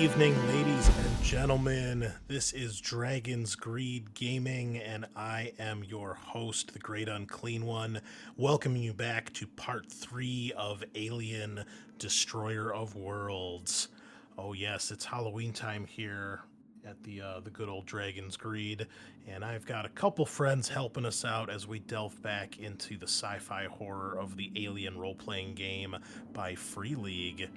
evening, ladies and gentlemen. This is Dragon's Greed Gaming, and I am your host, the Great Unclean One, welcoming you back to part 3 of Alien Destroyer of Worlds. Oh yes, it's Halloween time here at the good old Dragon's Greed, and I've got a couple friends helping us out as we delve back into the sci-fi horror of the Alien role-playing game by Free League.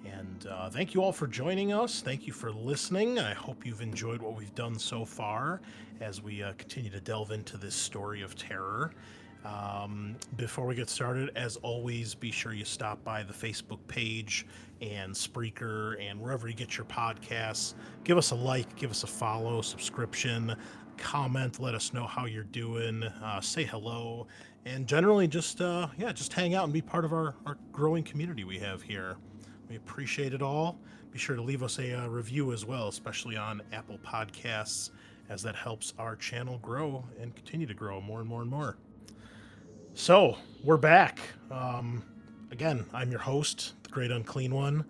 And thank you all for joining us. Thank you for listening. I hope you've enjoyed what we've done so far as we continue to delve into this story of terror. Before we get started, as always, be sure you stop by the Facebook page and Spreaker and wherever you get your podcasts. Give us a like, give us a follow, subscription, comment, let us know how you're doing, say hello, and generally just hang out and be part of our growing community we have here. We appreciate it all. Be sure to leave us a review as well, especially on Apple Podcasts, as that helps our channel grow and continue to grow more and more and more. So, we're back. Again, I'm your host, the Great Unclean One.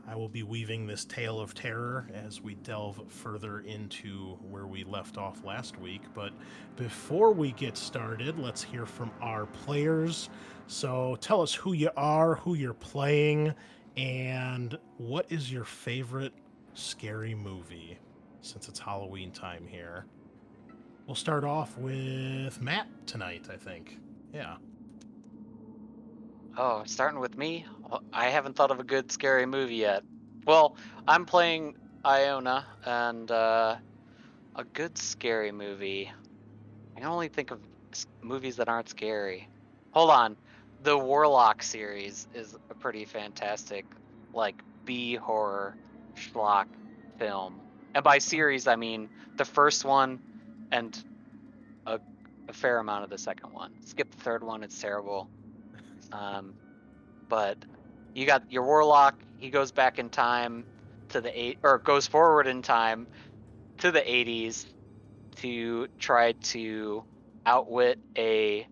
I will be weaving this tale of terror as we delve further into where we left off last week. But before we get started, let's hear from our players. So, tell us who you are, who you're playing, and what is your favorite scary movie, since it's Halloween time here? We'll start off with Matt tonight, I think. Yeah. Oh, starting with me? I haven't thought of a good scary movie yet. Well, I'm playing Iona, and a good scary movie. I can only think of movies that aren't scary. Hold on. The Warlock series is a pretty fantastic, like, B horror schlock film. And by series, I mean the first one and a fair amount of the second one. Skip the third one, it's terrible. But you got your Warlock, he goes back in time to goes forward in time to the 80s to try to outwit a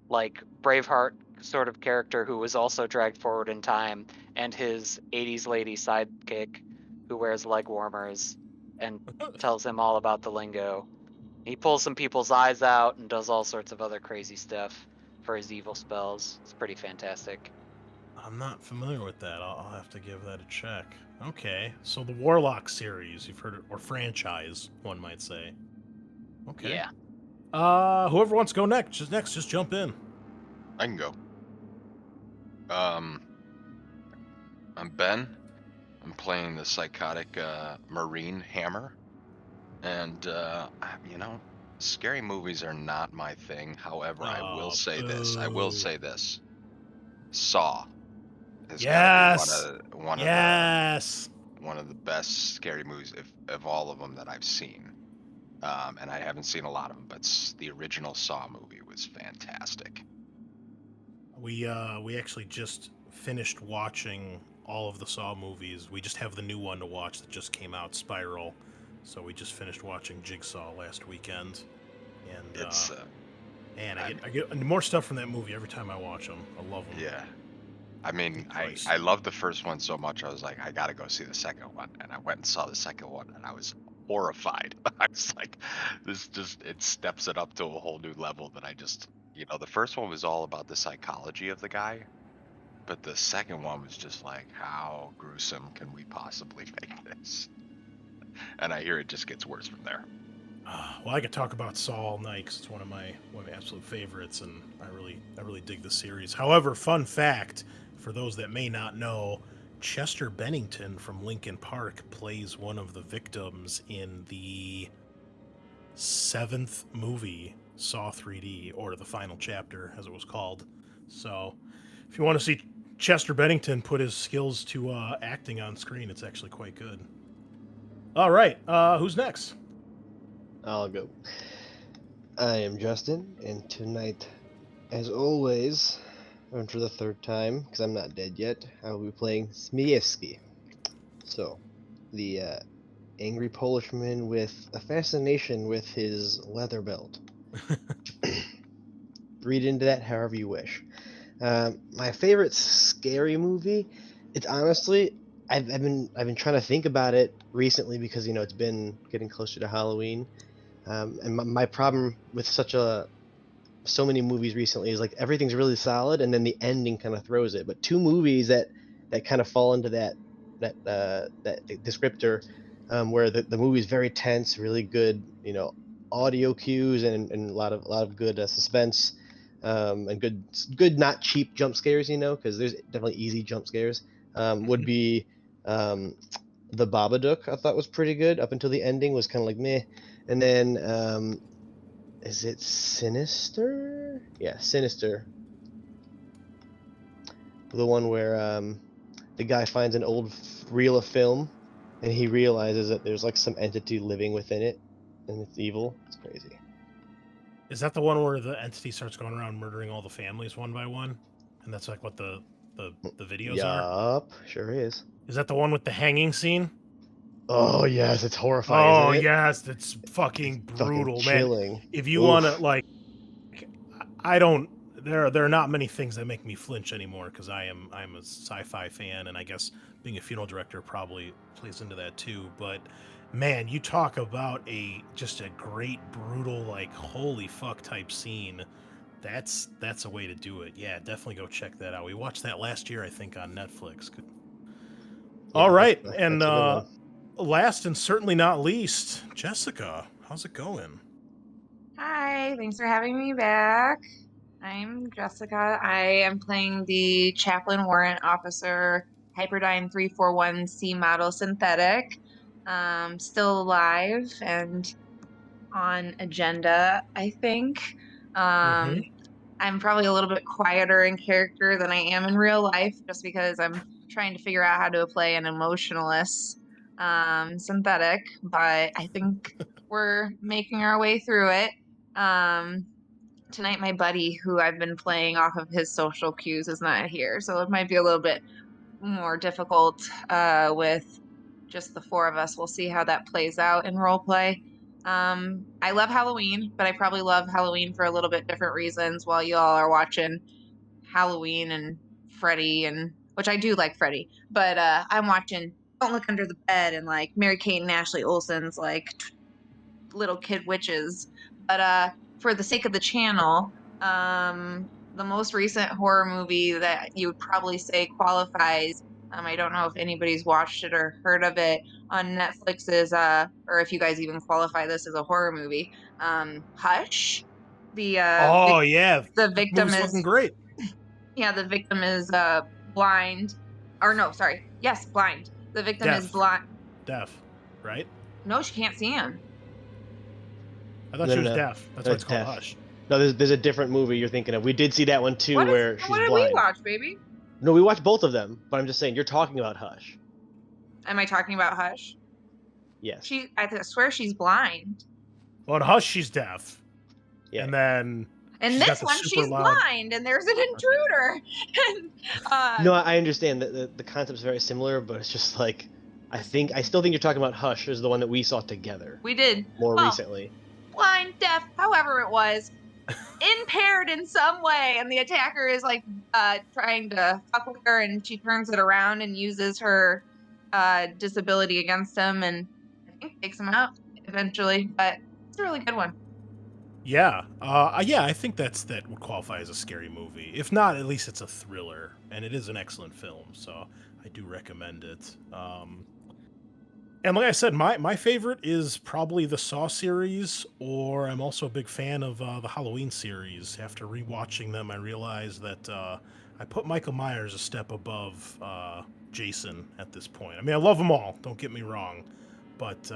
like Braveheart sort of character who was also dragged forward in time, and his 80s lady sidekick who wears leg warmers and tells him all about the lingo. He pulls some people's eyes out and does all sorts of other crazy stuff for his evil spells. It's pretty fantastic. I'm not familiar with that. I'll have to give that a check. Okay, so the Warlock series, you've heard it, or franchise, one might say. Okay. Yeah. Whoever wants to go next, just jump in. I can go. I'm Ben. I'm playing the psychotic Marine Hammer. And, scary movies are not my thing. However, I will say this. Saw has Yes! got to be one of the best scary movies of all of them that I've seen. And I haven't seen a lot of them, but the original Saw movie was fantastic. We actually just finished watching all of the Saw movies. We just have the new one to watch that just came out, Spiral. So we just finished watching Jigsaw last weekend, and I get more stuff from that movie every time I watch them. I love them. Yeah, I mean, I love the first one so much. I was like, I gotta go see the second one, and I went and saw the second one, and I was horrified. I was like, it steps it up to a whole new level that the first one was all about the psychology of the guy, but the second one was just like, how gruesome can we possibly make this? And I hear it just gets worse from there. Well, I could talk about Saw all night because it's one of my absolute favorites, and I really dig the series. However, fun fact for those that may not know, Chester Bennington from Linkin Park plays one of the victims in the 7th movie, Saw 3D, or the final chapter, as it was called. So, if you want to see Chester Bennington put his skills to acting on screen, it's actually quite good. All right, who's next? I'll go. I am Justin, and tonight, as always, and for the third time, because I'm not dead yet, I will be playing Zmijewski. So, the angry Polishman with a fascination with his leather belt. Read into that however you wish. My favorite scary movie, it's honestly, I've been trying to think about it recently because it's been getting closer to Halloween, and my problem with so many movies recently is like everything's really solid and then the ending kind of throws it. But two movies that kind of fall into that descriptor, where the movie is very tense, really good, audio cues and a lot of good suspense, and good not cheap jump scares, because there's definitely easy jump scares. Would be the Babadook. I thought was pretty good up until the ending was kind of like meh, and then is it Sinister? Yeah, Sinister. The one where the guy finds an old reel of film, and he realizes that there's like some entity living within it, and it's evil. It's crazy. Is that the one where the entity starts going around murdering all the families one by one, and that's like what the videos are? Yup, sure is. Is that the one with the hanging scene? Oh yes, it's horrifying, Oh isn't it? yes, it's fucking brutal, Fucking man. chilling. If you Oof. want to like, I don't. There are not many things that make me flinch anymore because I'm a sci-fi fan, and I guess being a funeral director probably plays into that too. But man, you talk about just a great brutal, like holy fuck type scene. That's a way to do it. Yeah, definitely go check that out. We watched that last year, I think, on Netflix. All right, and that's a good one. last and certainly not least, Jessica, how's it going? Hi, thanks for having me back. I'm Jessica. I am playing the Chaplin Warrant Officer Hyperdyne 341C model synthetic. Still alive and on agenda, I think. Mm-hmm. I'm probably a little bit quieter in character than I am in real life just because I'm trying to figure out how to play an emotionless synthetic, but I think we're making our way through it. Tonight, my buddy, who I've been playing off of his social cues, is not here, so it might be a little bit more difficult with just the four of us. We'll see how that plays out in roleplay. I love Halloween, but I probably love Halloween for a little bit different reasons while you all are watching Halloween and Freddy, and which I do like Freddy, but I'm watching Don't Look Under the Bed and like Mary Kate and Ashley Olsen's like little kid witches. But for the sake of the channel, the most recent horror movie that you would probably say qualifies, I don't know if anybody's watched it or heard of it on Netflix, is or if you guys even qualify this as a horror movie, Hush. Oh yeah, The that victim movie's is, fucking great. yeah, the victim is blind, or no, sorry, yes, blind. The victim is blind. Deaf, right? No, she can't see him. I thought she was deaf. That's why it's called deaf. Hush. No, there's a different movie you're thinking of. We did see that one too, where she's what did blind. we watch, baby? No, we watched both of them, but I'm just saying you're talking about Hush. Am I talking about Hush? Yes. I swear she's blind. Well, in Hush, she's deaf. Yeah. And then in this one, she's blind, and there's an intruder. No, I understand that the concept's very similar, but it's just like I still think you're talking about Hush, is the one that we saw together. We did more recently. Blind, deaf, however it was, impaired in some way, and the attacker is like trying to fuck with her, and she turns it around and uses her disability against him, and I think takes him out eventually. But it's a really good one. Yeah, I think that would qualify as a scary movie. If not, at least it's a thriller, and it is an excellent film. So I do recommend it. And like I said, my favorite is probably the Saw series, or I'm also a big fan of the Halloween series. After rewatching them, I realized that I put Michael Myers a step above Jason at this point. I mean, I love them all, don't get me wrong, but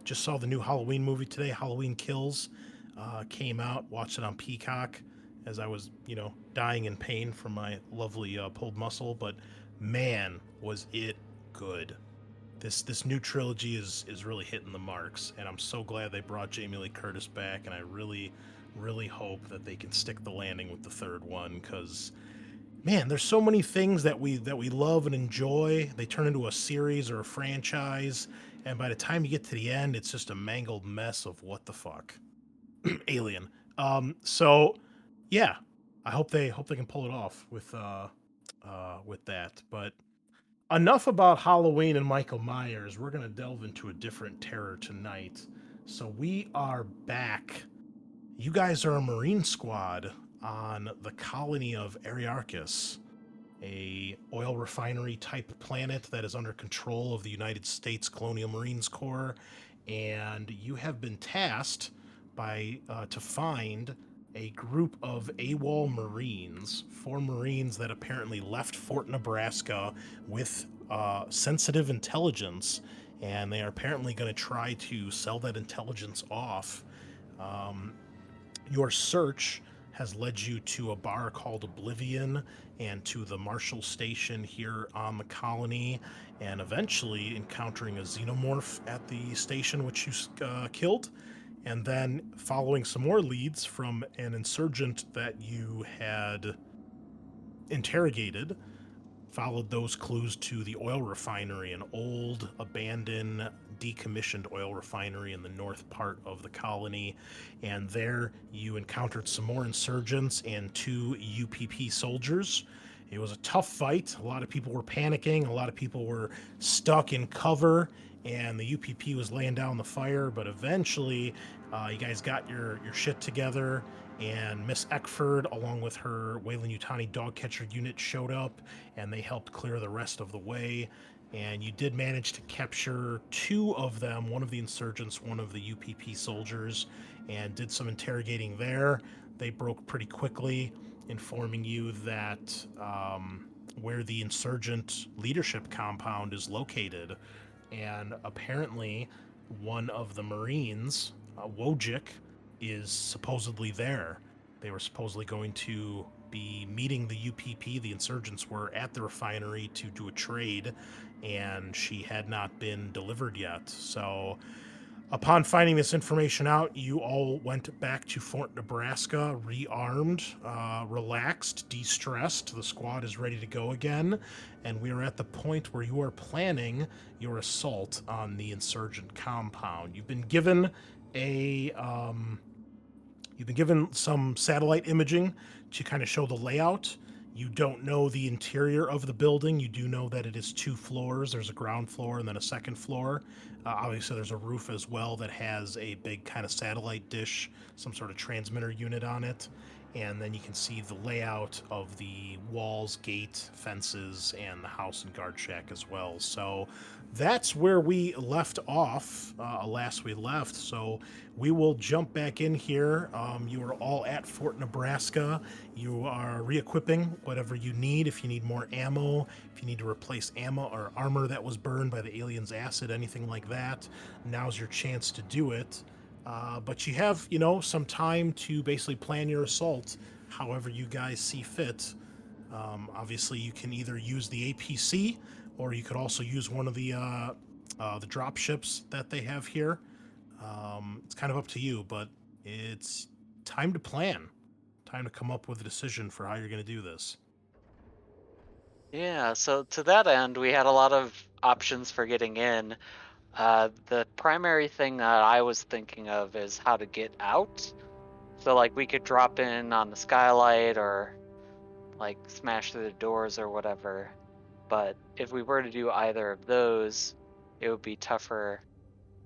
just saw the new Halloween movie today, Halloween Kills, came out, watched it on Peacock as I was, dying in pain from my lovely pulled muscle, but man, was it good. This new trilogy is really hitting the marks, and I'm so glad they brought Jamie Lee Curtis back, and I really, really hope that they can stick the landing with the third one, because, man, there's so many things that we love and enjoy. They turn into a series or a franchise, and by the time you get to the end, it's just a mangled mess of what the fuck. Alien. So, yeah, I hope they can pull it off with that, but enough about Halloween and Michael Myers. We're going to delve into a different terror tonight. So we are back. You guys are a Marine squad on the colony of Ariarcus, a oil refinery type planet that is under control of the United States Colonial Marines Corps, and you have been tasked by to find a group of AWOL Marines, 4 Marines that apparently left Fort Nebraska with sensitive intelligence, and they are apparently going to try to sell that intelligence off. Um, your search has led you to a bar called Oblivion and to the Marshal Station here on the colony, and eventually encountering a xenomorph at the station, which you killed, and then following some more leads from an insurgent that you had interrogated. Followed those clues to the oil refinery, an old, abandoned, decommissioned oil refinery in the north part of the colony. And there you encountered some more insurgents and 2 UPP soldiers. It was a tough fight. A lot of people were panicking. A lot of people were stuck in cover, and the UPP was laying down the fire. But eventually, you guys got your shit together, and Miss Eckford, along with her Weyland-Yutani dog catcher unit, showed up, and they helped clear the rest of the way. And you did manage to capture 2 of them, one of the insurgents, one of the UPP soldiers, and did some interrogating there. They broke pretty quickly, informing you that where the insurgent leadership compound is located. And apparently, one of the Marines, Wojcik, is supposedly there. They were supposedly going to be meeting the UPP. The insurgents were at the refinery to do a trade, and she had not been delivered yet. So, upon finding this information out, you all went back to Fort Nebraska, rearmed, relaxed, de-stressed. The squad is ready to go again, and we are at the point where you are planning your assault on the insurgent compound. You've been given some satellite imaging to kind of show the layout. You don't know the interior of the building. You do know that it is 2 floors. There's a ground floor and then a second floor. Obviously, there's a roof as well that has a big kind of satellite dish, some sort of transmitter unit on it. And then you can see the layout of the walls, gate, fences, and the house and guard shack as well. So that's where we left off last we left. So we will jump back in here. You are all at Fort Nebraska. You are re-equipping whatever you need. If you need more ammo, if you need to replace ammo or armor that was burned by the alien's acid, anything like that, now's your chance to do it. But you have, some time to basically plan your assault however you guys see fit. Obviously, you can either use the APC, or you could also use one of the drop ships that they have here. It's kind of up to you, but it's time to plan. Time to come up with a decision for how you're going to do this. Yeah, so to that end, we had a lot of options for getting in. The primary thing that I was thinking of is how to get out. So, like, we could drop in on the skylight or, like, smash through the doors or whatever. But if we were to do either of those, it would be tougher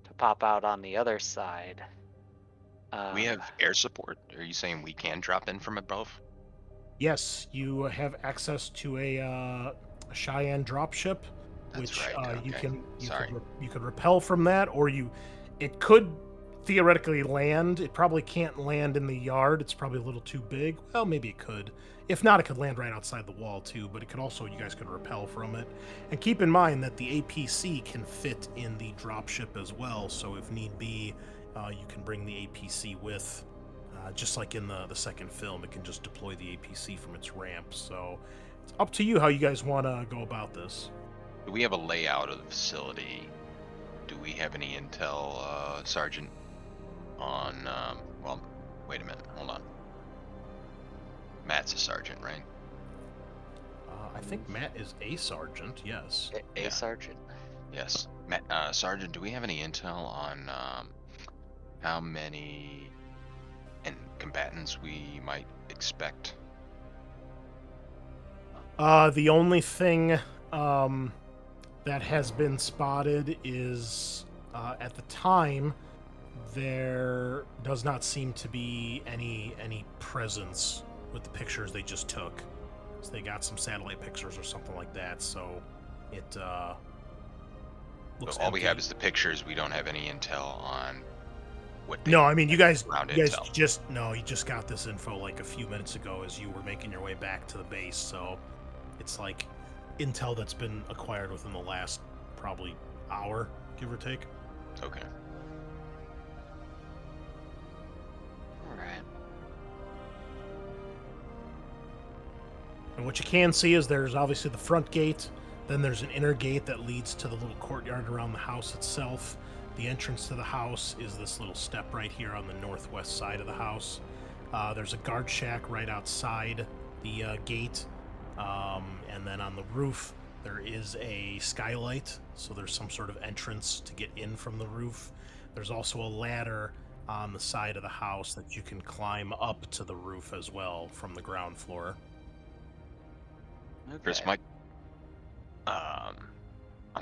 to pop out on the other side. We have air support. Are you saying we can drop in from above? Yes, you have access to a Cheyenne dropship, That's which right. you Okay. can Sorry. you could repel from that, or it could theoretically land. It probably can't land in the yard. It's probably a little too big. Well, maybe it could. If not, it could land right outside the wall too. But it could also, you guys could repel from it. And keep in mind that the APC can fit in the dropship as well. So if need be, you can bring the APC with. Just like in the second film, it can just deploy the APC from its ramp. So it's up to you how you guys want to go about this. Do we have a layout of the facility? Do we have any intel, Sergeant, on, well, wait a minute, hold on. Matt's a sergeant, right? I think Matt is a sergeant, yes. A Yeah. sergeant. Yes. Matt, Sergeant, do we have any intel on how many combatants we might expect? The only thing that has been spotted is, at the time, there does not seem to be any presence with the pictures they just took. So they got some satellite pictures or something like that. So it looks. But all we empty. have is the pictures. We don't have any intel on what. They No, I mean you guys intel. you just got this info like a few minutes ago as you were making your way back to the base. So it's like intel that's been acquired within the last probably hour, give or take. Okay. All right. And what you can see is there's obviously the front gate, then there's an inner gate that leads to the little courtyard around the house itself. The entrance to the house is this little step right here on the northwest side of the house. There's a guard shack right outside the gate, and then on the roof there is a skylight, so there's some sort of entrance to get in from the roof. There's also a ladder on the side of the house that you can climb up to the roof as well from the ground floor. Chris, I'm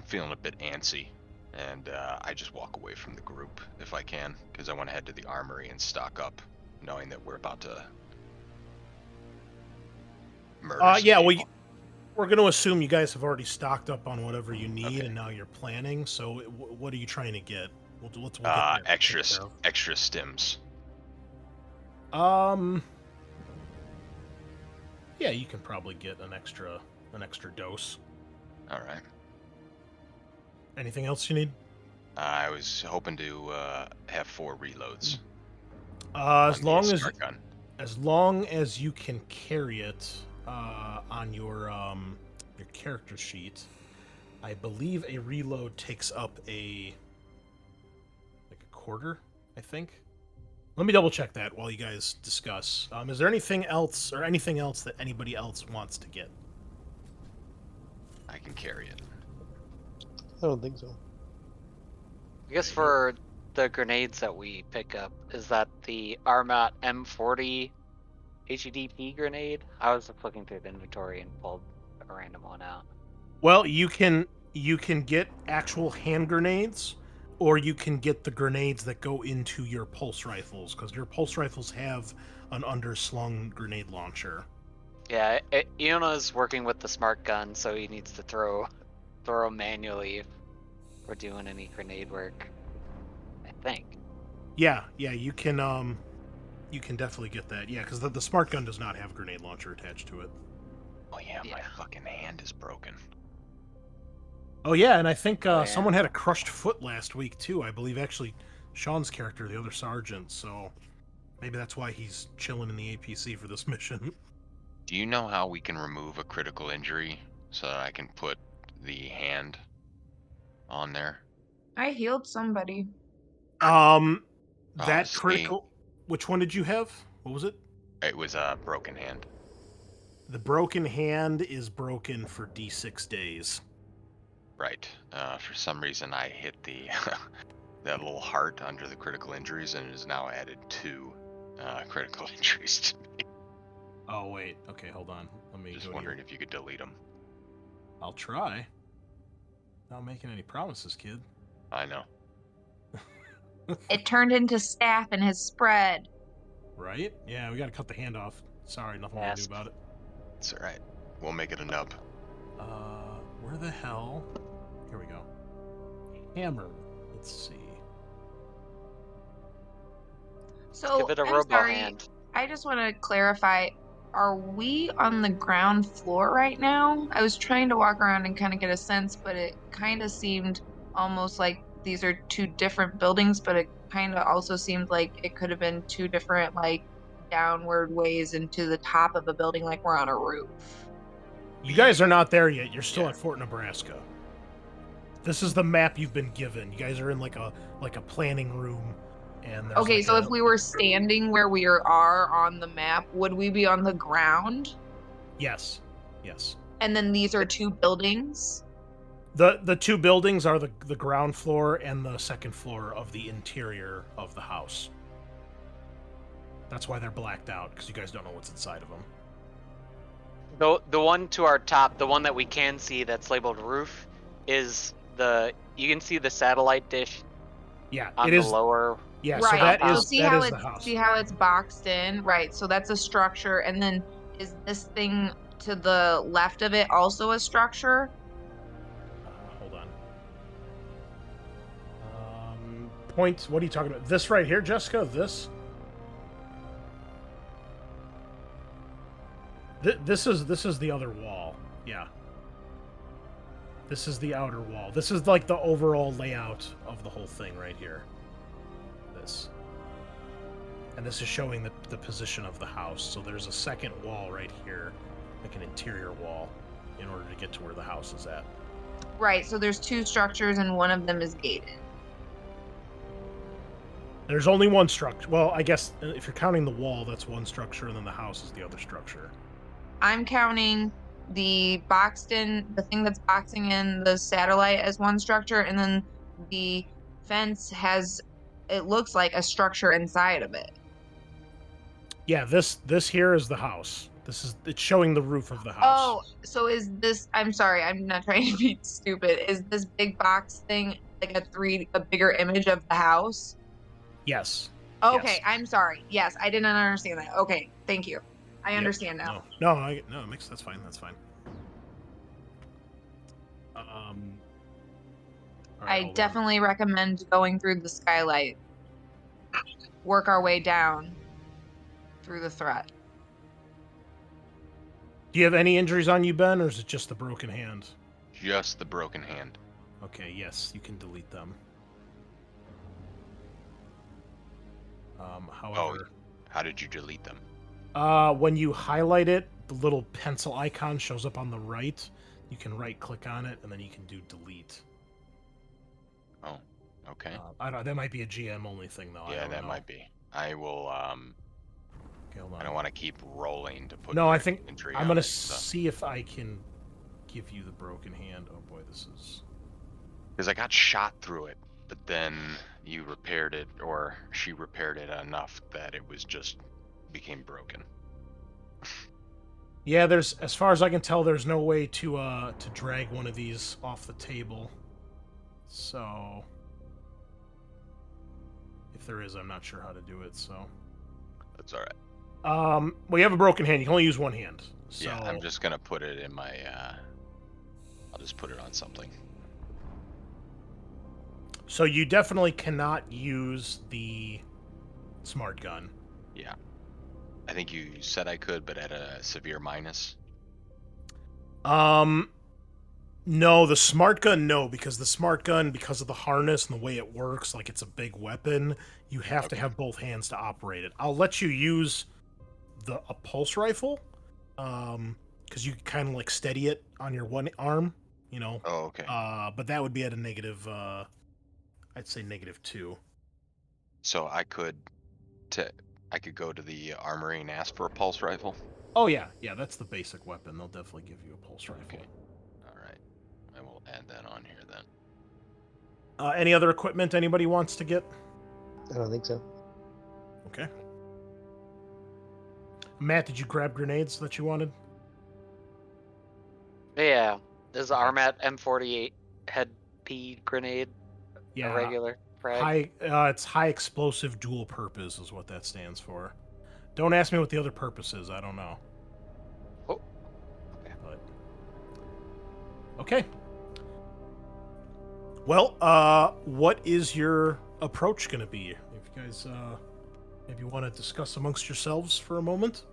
feeling a bit antsy, and I just walk away from the group if I can, because I want to head to the armory and stock up, knowing that we're about to murder. Yeah, some well, people. we're going to assume you guys have already stocked up on whatever you need, Okay. and now you're planning. So, what are you trying to get? We'll get there. Extra Take care of. extra stims. Yeah, you can probably get an extra dose. All right. Anything else you need? I was hoping to have 4 reloads. As on long the as smart gun. as long as you can carry it on your character sheet. I believe a reload takes up a quarter, I think. Let me double check that while you guys discuss. Is there anything else that anybody else wants to get? I can carry it. I don't think so. I guess for the grenades that we pick up, is that the Armat M40 HEDP grenade? I was just looking through the inventory and pulled a random one out. Well, you can get actual hand grenades, or you can get the grenades that go into your pulse rifles, because your pulse rifles have an underslung grenade launcher. Yeah, Iona's working with the smart gun, so he needs to throw manually if we're doing any grenade work, I think. Yeah, you can definitely get that. Yeah, because the smart gun does not have a grenade launcher attached to it. Oh yeah, my Yeah. fucking hand is broken. Oh yeah, and I think Oh, yeah. someone had a crushed foot last week too. I believe actually Sean's character, the other sergeant. So maybe that's why he's chilling in the APC for this mission. Do you know how we can remove a critical injury so that I can put the hand on there? I healed somebody. That it's me. critical. Which one did you have? What was it? It was a broken hand. The broken hand is broken for D6 days. Right. For some reason, I hit the that little heart under the critical injuries, and it has now added 2 critical injuries to me. Oh wait. Okay, hold on. Let me. Just go to wondering your- if you could delete them. I'll try. Not making any promises, kid. I know. It turned into staff in his spread. Right? Yeah, we gotta cut the hand off. Sorry, nothing we can do Yes. about it. It's all right. We'll make it a nub. Where the hell? Here we go. Hammer. Let's see. So Give it a I'm robo sorry. hand. I just want to clarify. Are we on the ground floor right now? I was trying to walk around and kind of get a sense, but it kind of seemed almost like these are 2 different buildings, but it kind of also seemed like it could have been 2 different, like, downward ways into the top of a building, like we're on a roof. You guys are not there yet. You're still Yeah. at Fort Nebraska. This is the map you've been given. You guys are in like a planning room, and there's Okay, like so a- if we were standing where we are on the map, would we be on the ground? yes. And then these are 2 buildings? The 2 buildings are the ground floor and the second floor of the interior of the house. That's why they're blacked out, because you guys don't know what's inside of them. The one to our top, the one that we can see that's labeled roof, is you can see the satellite dish Yeah, on it the is. lower. Yeah, Right. so that compound. is see that how is it's the house. see how it's boxed in, right? So that's a structure, and then is this thing to the left of it also a structure? Hold on. Point. What are you talking about? This right here, Jessica. This. This is the other wall. Yeah. This is the outer wall. This is like the overall layout of the whole thing right here. This. And this is showing the position of the house. So there's a second wall right here, like an interior wall, in order to get to where the house is at. Right. So there's two structures, and one of them is gated. There's only one structure. Well, I guess if you're counting the wall, that's one structure, and then the house is the other structure. I'm counting the thing that's boxing in the satellite as one structure, and then the fence has, it looks like a structure inside of it. Yeah, this here is the house. It's showing the roof of the house. Oh, so is this, I'm sorry, I'm not trying to be stupid. Is this big box thing like a bigger image of the house? Yes. Okay, Yes. I'm sorry. Yes, I did not understand that. Okay, thank you. I understand now. No, that's fine. That's fine. I definitely recommend going through the skylight. Work our way down through the threat. Do you have any injuries on you, Ben, or is it just the broken hand? Just the broken hand. Okay, yes, you can delete them. However, how did you delete them? when you highlight it, the little pencil icon shows up on the right. You can right-click on it, and then you can do delete. Oh, okay. I don't. That might be a GM-only thing, though. Yeah, that might be. I will. Okay, hold on. I don't want to keep rolling to put. No, I think entry I'm on gonna it, so. see if I can give you the broken hand. Oh boy, this is. Because I got shot through it, but then you repaired it, or she repaired it enough that it was just became broken. Yeah, as far as I can tell, there's no way to drag one of these off the table. So, if there is, I'm not sure how to do it. So, That's all right. well, you have a broken hand. You can only use one hand. So, Yeah, I'm just gonna put it in my. I'll just put it on something. So you definitely cannot use the smart gun. Yeah. I think you said I could, but at a severe minus. No, the smart gun, no, because the smart gun, because of the harness and the way it works, like it's a big weapon, you have to have both hands to operate it. I'll let you use a pulse rifle, because you kind of like steady it on your one arm, you know. Oh, okay. But that would be at a negative, I'd say -2. So I could go to the armory and ask for a pulse rifle. Oh yeah, that's the basic weapon. They'll definitely give you a pulse rifle. Okay. All right. I will add that on here then. Any other equipment anybody wants to get? I don't think so. Okay. Matt, did you grab grenades that you wanted? Yeah, this is Armat M48 head P grenade. Yeah. A regular frag. It's high explosive dual purpose is what that stands for. Don't ask me what the other purpose is. I don't know. Oh. Okay. But okay. Well, what is your approach going to be? If you guys maybe want to discuss amongst yourselves for a moment.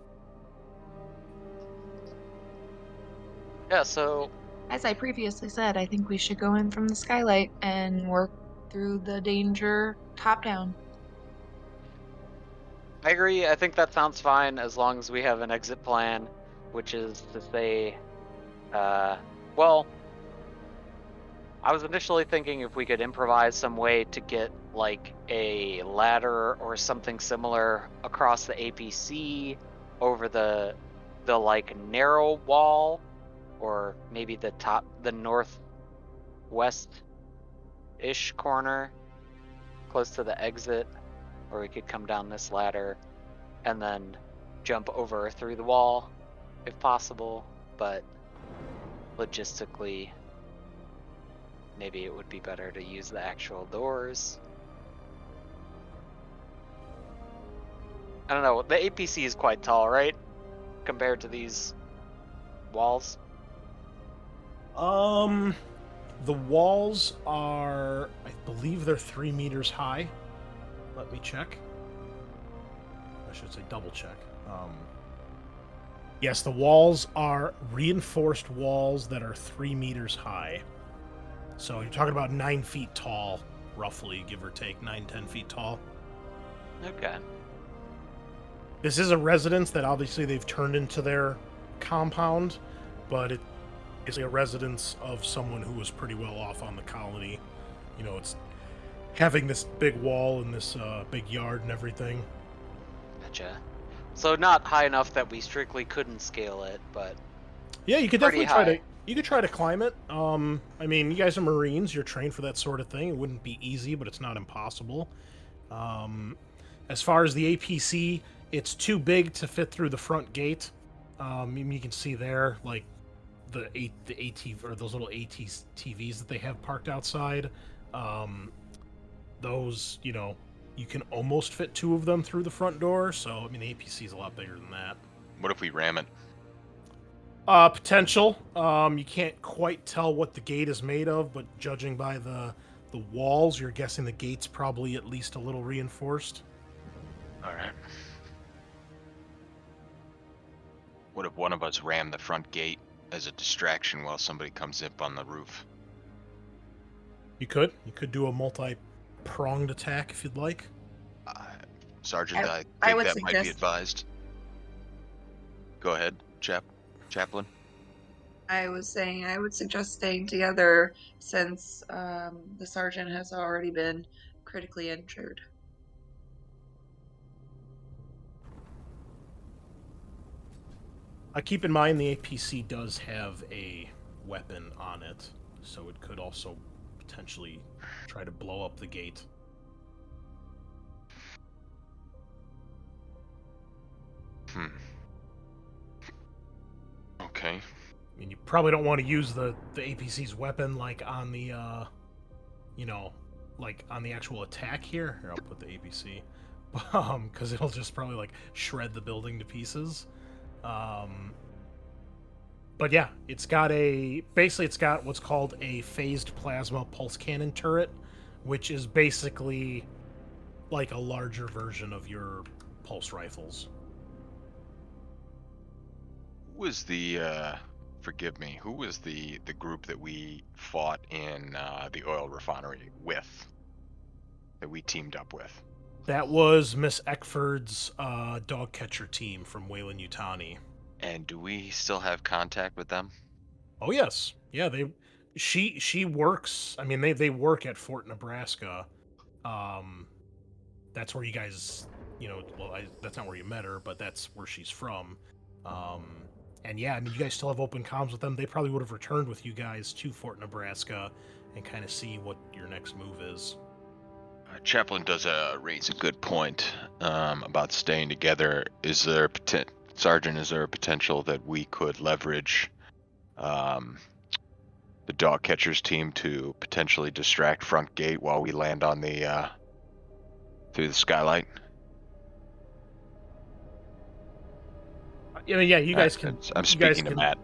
Yeah, so As I previously said, I think we should go in from the skylight and work through the danger top down. I agree. I think that sounds fine as long as we have an exit plan, which is to say, well, I was initially thinking if we could improvise some way to get like a ladder or something similar across the APC over the like narrow wall, or maybe the northwest-ish corner close to the exit, or we could come down this ladder and then jump over through the wall if possible, but logistically maybe it would be better to use the actual doors. I don't know. The APC is quite tall, right? Compared to these walls. The walls are, I believe they're 3 meters high. Let me check. I should say double check. Yes, the walls are reinforced walls that are 3 meters high. So you're talking about 9 feet tall, roughly, give or take, 9-10 feet tall. Okay. This is a residence that obviously they've turned into their compound, but it is a residence of someone who was pretty well off on the colony. You know, it's having this big wall and this big yard and everything. Gotcha. So not high enough that we strictly couldn't scale it, but Yeah, you could pretty definitely try high. to. You could try to climb it. I mean, you guys are Marines. You're trained for that sort of thing. It wouldn't be easy, but it's not impossible. As far as the APC, it's too big to fit through the front gate. You can see there, like the AT or those little ATVs that they have parked outside. Those, you know, you can almost fit 2 of them through the front door. So I mean, the APC is a lot bigger than that. What if we ram it? Potential. You can't quite tell what the gate is made of, but judging by the walls, you're guessing the gate's probably at least a little reinforced. All right. What if one of us ram the front gate as a distraction while somebody comes up on the roof? You could do a multi-pronged attack if you'd like. Sergeant, I think I would that might be suggest- advised. Go ahead, Chaplin. I was saying I would suggest staying together since the sergeant has already been critically injured. Keep in mind the APC does have a weapon on it, so it could also potentially try to blow up the gate. Okay. I mean, you probably don't want to use the APC's weapon like on the, you know, like on the actual attack here. Here, I'll put the APC, because it'll just probably like shred the building to pieces. But yeah, it's got what's called a phased plasma pulse cannon turret, which is basically like a larger version of your pulse rifles. Who was the forgive me, who was the group that we fought in the oil refinery with? That we teamed up with? That was Miss Eckford's dog catcher team from Wayland-Yutani. And do we still have contact with them? Oh yes, yeah. She works. I mean, they work at Fort Nebraska. That's where you guys, you know. Well, that's not where you met her, but that's where she's from. And yeah, I mean, you guys still have open comms with them. They probably would have returned with you guys to Fort Nebraska and kind of see what your next move is. Chaplin does raise a good point about staying together. Is there Sergeant, is there a potential that we could leverage the dog catcher's team to potentially distract front gate while we land on the through the skylight? I mean, yeah, you guys can. I'm you guys speaking to can- Matt.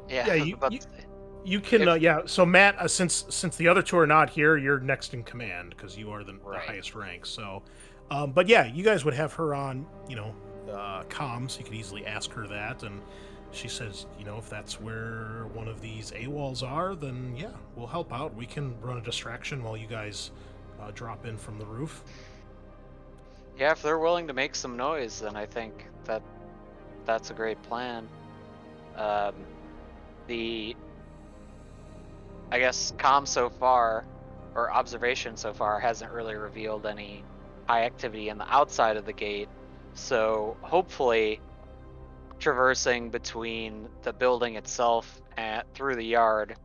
Yeah. Yeah, I was you- about you- to say. You can, If- yeah. So Matt, since the other 2 are not here, you're next in command because you are the Right. highest rank. So, but yeah, you guys would have her on, you know, comms. You could easily ask her that, and she says, you know, if that's where one of these AWOLs are, then yeah, we'll help out. We can run a distraction while you guys drop in from the roof. Yeah, if they're willing to make some noise, then I think that's a great plan. I guess comm so far, or observation so far, hasn't really revealed any high activity in the outside of the gate. So hopefully, traversing between the building itself and through the yard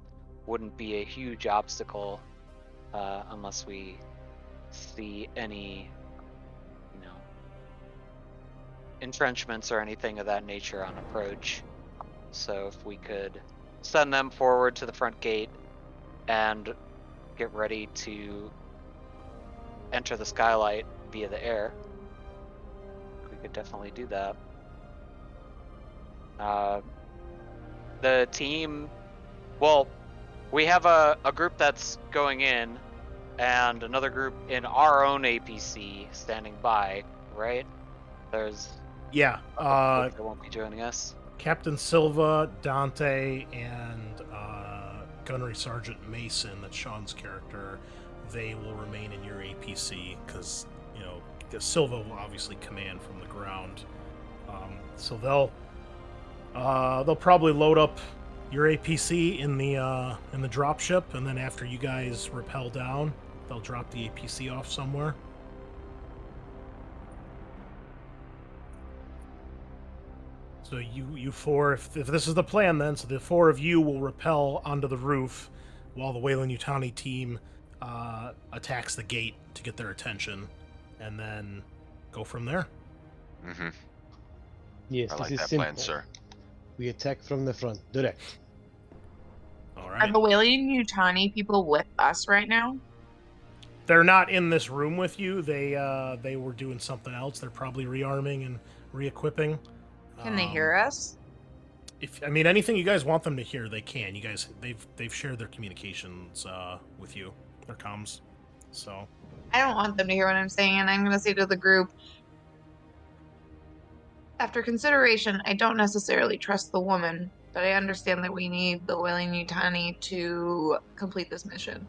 wouldn't be a huge obstacle, unless we see any, you know, entrenchments or anything of that nature on approach. So if we could send them forward to the front gate and get ready to enter the skylight via the air, we could definitely do that. The team, well, we have a group that's going in and another group in our own APC standing by, right? There's Yeah. they won't be joining us. Captain Silva, Dante, and Gunnery Sergeant Mason, that's Sean's character, they will remain in your APC because, you know, Silva will obviously command from the ground. So they'll probably load up your APC in the dropship, and then after you guys rappel down, they'll drop the APC off somewhere. So you four, if this is the plan then, so the four of you will rappel onto the roof while the Weyland-Yutani team attacks the gate to get their attention, and then go from there. Mm-hmm. Yes, I this like is that simple. plan, sir. We attack from the front, direct. All Are right. the Weyland-Yutani people with us right now? They're not in this room with you. They were doing something else. They're probably rearming and re-equipping. Can they hear us? If anything you guys want them to hear, they can. You guys, they've shared their communications with you, their comms. So I don't want them to hear what I'm saying, and I'm going to say to the group, after consideration, I don't necessarily trust the woman, but I understand that we need the Weyland-Yutani to complete this mission.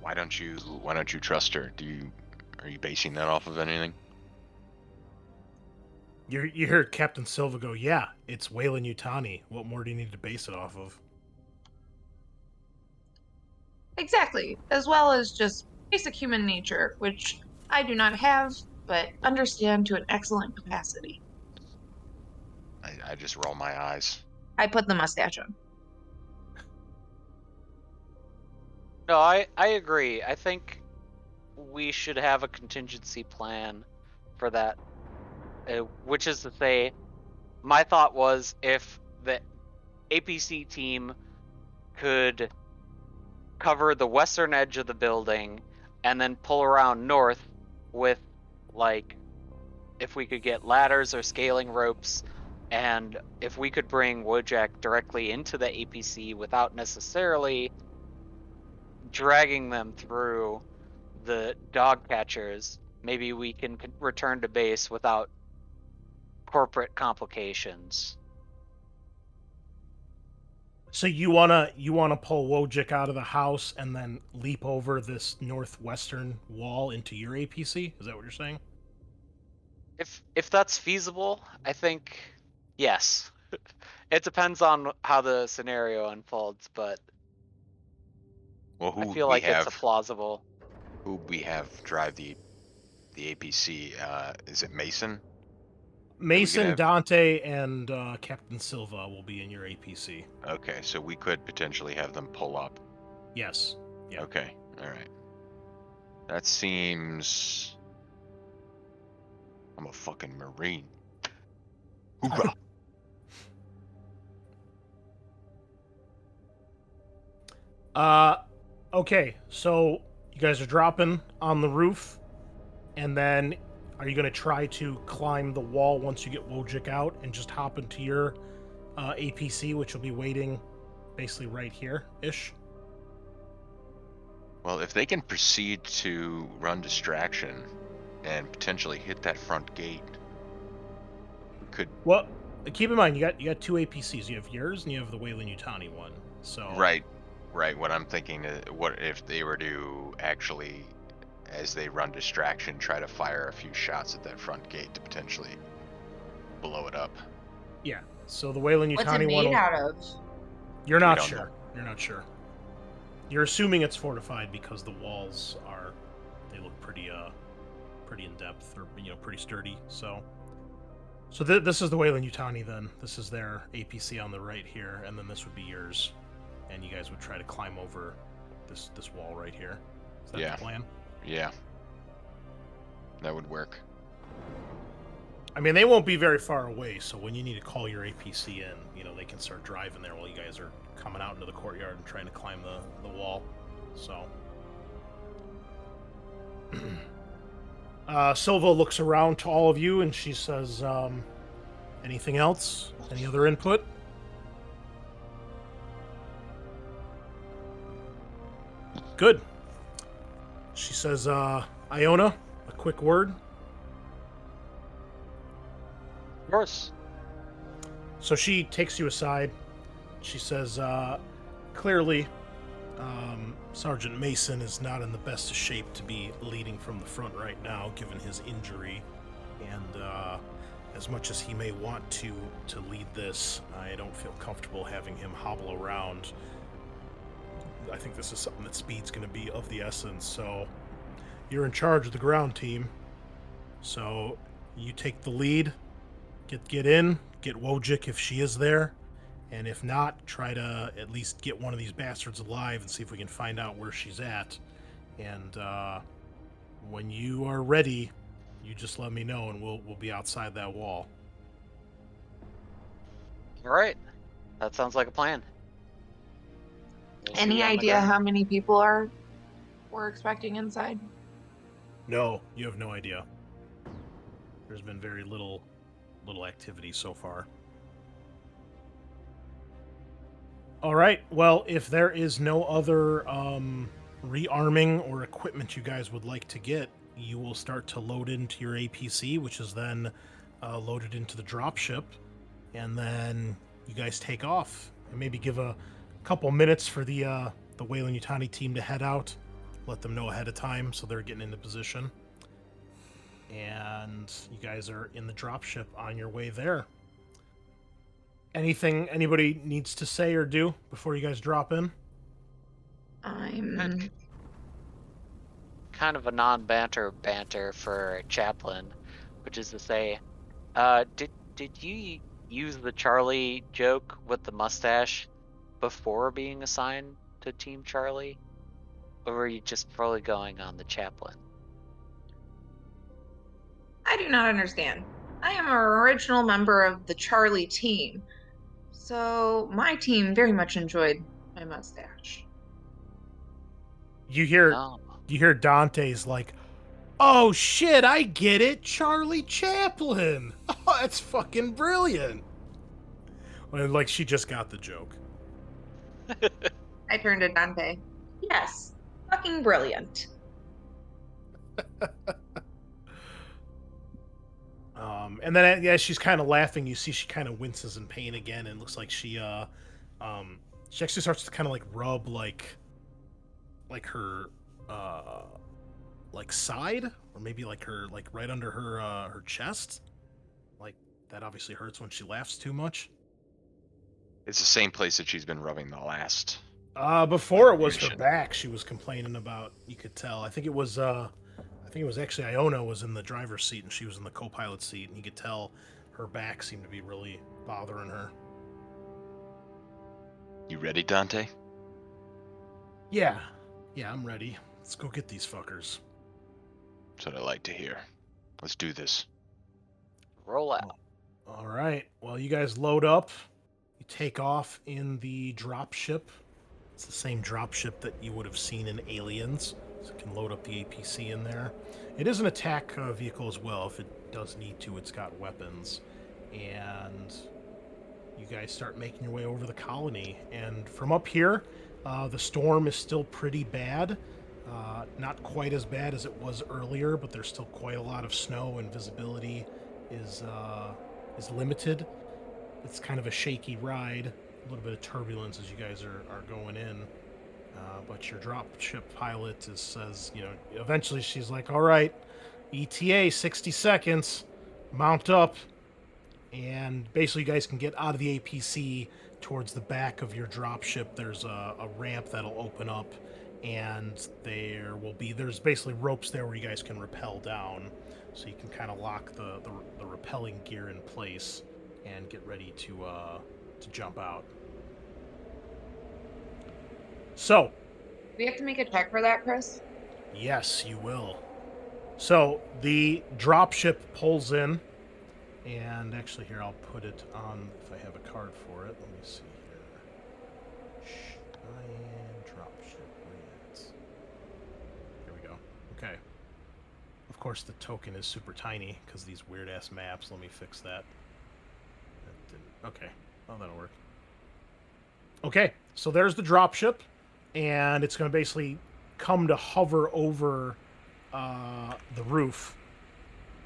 Why don't you trust her? Are you basing that off of anything? you hear Captain Silva go, "Yeah, it's Weyland-Yutani. What more do you need to base it off of?" Exactly, as well as just basic human nature, which I do not have, but understand to an excellent capacity. I just roll my eyes. I put the mustache on. No, I agree. I think we should have a contingency plan for that, which is to say, my thought was if the APC team could cover the western edge of the building and then pull around north with, like, if we could get ladders or scaling ropes, and if we could bring Wojak directly into the APC without necessarily dragging them through the dog catchers, maybe we can return to base without corporate complications. So you wanna pull Wojak out of the house and then leap over this northwestern wall into your APC? Is that what you're saying? If that's feasible, I think yes. It depends on how the scenario unfolds, but Well, I feel like it's a plausible. Who we have drive the APC? Is it Mason? Mason, have- Dante, and Captain Silva will be in your APC. Okay, so we could potentially have them pull up. Yes. Yeah. Okay, all right. That seems. I'm a fucking Marine. Hoorah! Okay, so you guys are dropping on the roof, and then are you going to try to climb the wall once you get Wojak out and just hop into your APC, which will be waiting basically right here-ish? Well, if they can proceed to run distraction and potentially hit that front gate, we could. Well, keep in mind, you got two APCs. You have yours, and you have the Weyland-Yutani one. So Right. What I'm thinking is, what if they were to actually, as they run distraction, try to fire a few shots at that front gate to potentially blow it up? Yeah. So the Weyland-Yutani What's it one. made out of? You're not don't sure. know. You're not sure. You're assuming it's fortified because the walls they look pretty in depth, or pretty sturdy. So this is the Weyland-Yutani then. This is their APC on the right here, and then this would be yours, and you guys would try to climb over this wall right here. Is that Yeah. the plan? Yeah. That would work. I mean, they won't be very far away, so when you need to call your APC in, they can start driving there while you guys are coming out into the courtyard and trying to climb the wall. So. Silva looks around to all of you and she says, anything else? Any other input? Good. She says, Iona, a quick word. Of course. So she takes you aside. She says, clearly, Sergeant Mason is not in the best of shape to be leading from the front right now, given his injury. And as much as he may want to lead this, I don't feel comfortable having him hobble around. I think this is something that speed's going to be of the essence. So you're in charge of the ground team. So you take the lead. Get in. Get Wojcik if she is there. And if not, try to at least get one of these bastards alive and see if we can find out where she's at. And when you are ready, you just let me know, and we'll be outside that wall. All right. That sounds like a plan. We'll see Any you on the idea ground. how many people we're expecting inside? No, you have no idea. There's been very little activity so far. All right. Well, if there is no other rearming or equipment you guys would like to get, you will start to load into your APC, which is then loaded into the dropship, and then you guys take off. And maybe give a couple minutes for the Weyland-Yutani team to head out. Let them know ahead of time so they're getting into position. And you guys are in the dropship on your way there. Anything anybody needs to say or do before you guys drop in? I'm Kind of a non-banter for Chaplin, which is to say, did you use the Charlie joke with the mustache before being assigned to Team Charlie, or were you just fully going on the Chaplin? I do not understand. I am an original member of the Charlie team, so my team very much enjoyed my mustache. You hear No. you hear Dante's like, "Oh shit, I get it, Charlie Chaplin. Oh, that's fucking brilliant." Well, like she just got the joke. I turned to Dante. Yes, fucking brilliant. And then as she's kind of laughing, you see she kind of winces in pain again, and looks like she actually starts to kind of like rub like her like side, or maybe like her like right under her chest. Like that obviously hurts when she laughs too much. It's the same place that she's been rubbing the last. Before it was her mission. back she was complaining about. You could tell. I think it was actually Iona was in the driver's seat and she was in the co-pilot seat, and you could tell her back seemed to be really bothering her. You ready, Dante? Yeah, I'm ready. Let's go get these fuckers. That's what I like to hear. Let's do this. Roll out. All right. Well, you guys load up. You take off in the dropship. It's the same dropship that you would have seen in Aliens. So you can load up the APC in there. It is an attack vehicle as well. If it does need to, it's got weapons. And you guys start making your way over the colony. And from up here, the storm is still pretty bad. Not quite as bad as it was earlier, but there's still quite a lot of snow, and visibility is limited. It's kind of a shaky ride, a little bit of turbulence as you guys are going in. But your dropship pilot says, eventually she's like, all right, ETA 60 seconds, mount up. And basically you guys can get out of the APC towards the back of your dropship. There's a ramp that'll open up, and there's basically ropes there where you guys can rappel down. So you can kind of lock the rappelling gear in place and get ready to jump out. So, Do we have to make a check for that, Chris? yes, you will. So the dropship pulls in, And actually, here, I'll put it on if I have a card for it. Let me see here. And dropship rates. Here we go. Okay. Of course, the token is super tiny because these weird-ass maps. Let me fix that. That didn't... Okay. Oh, that'll work. Okay, so there's the dropship, and it's going to basically come to hover over the roof,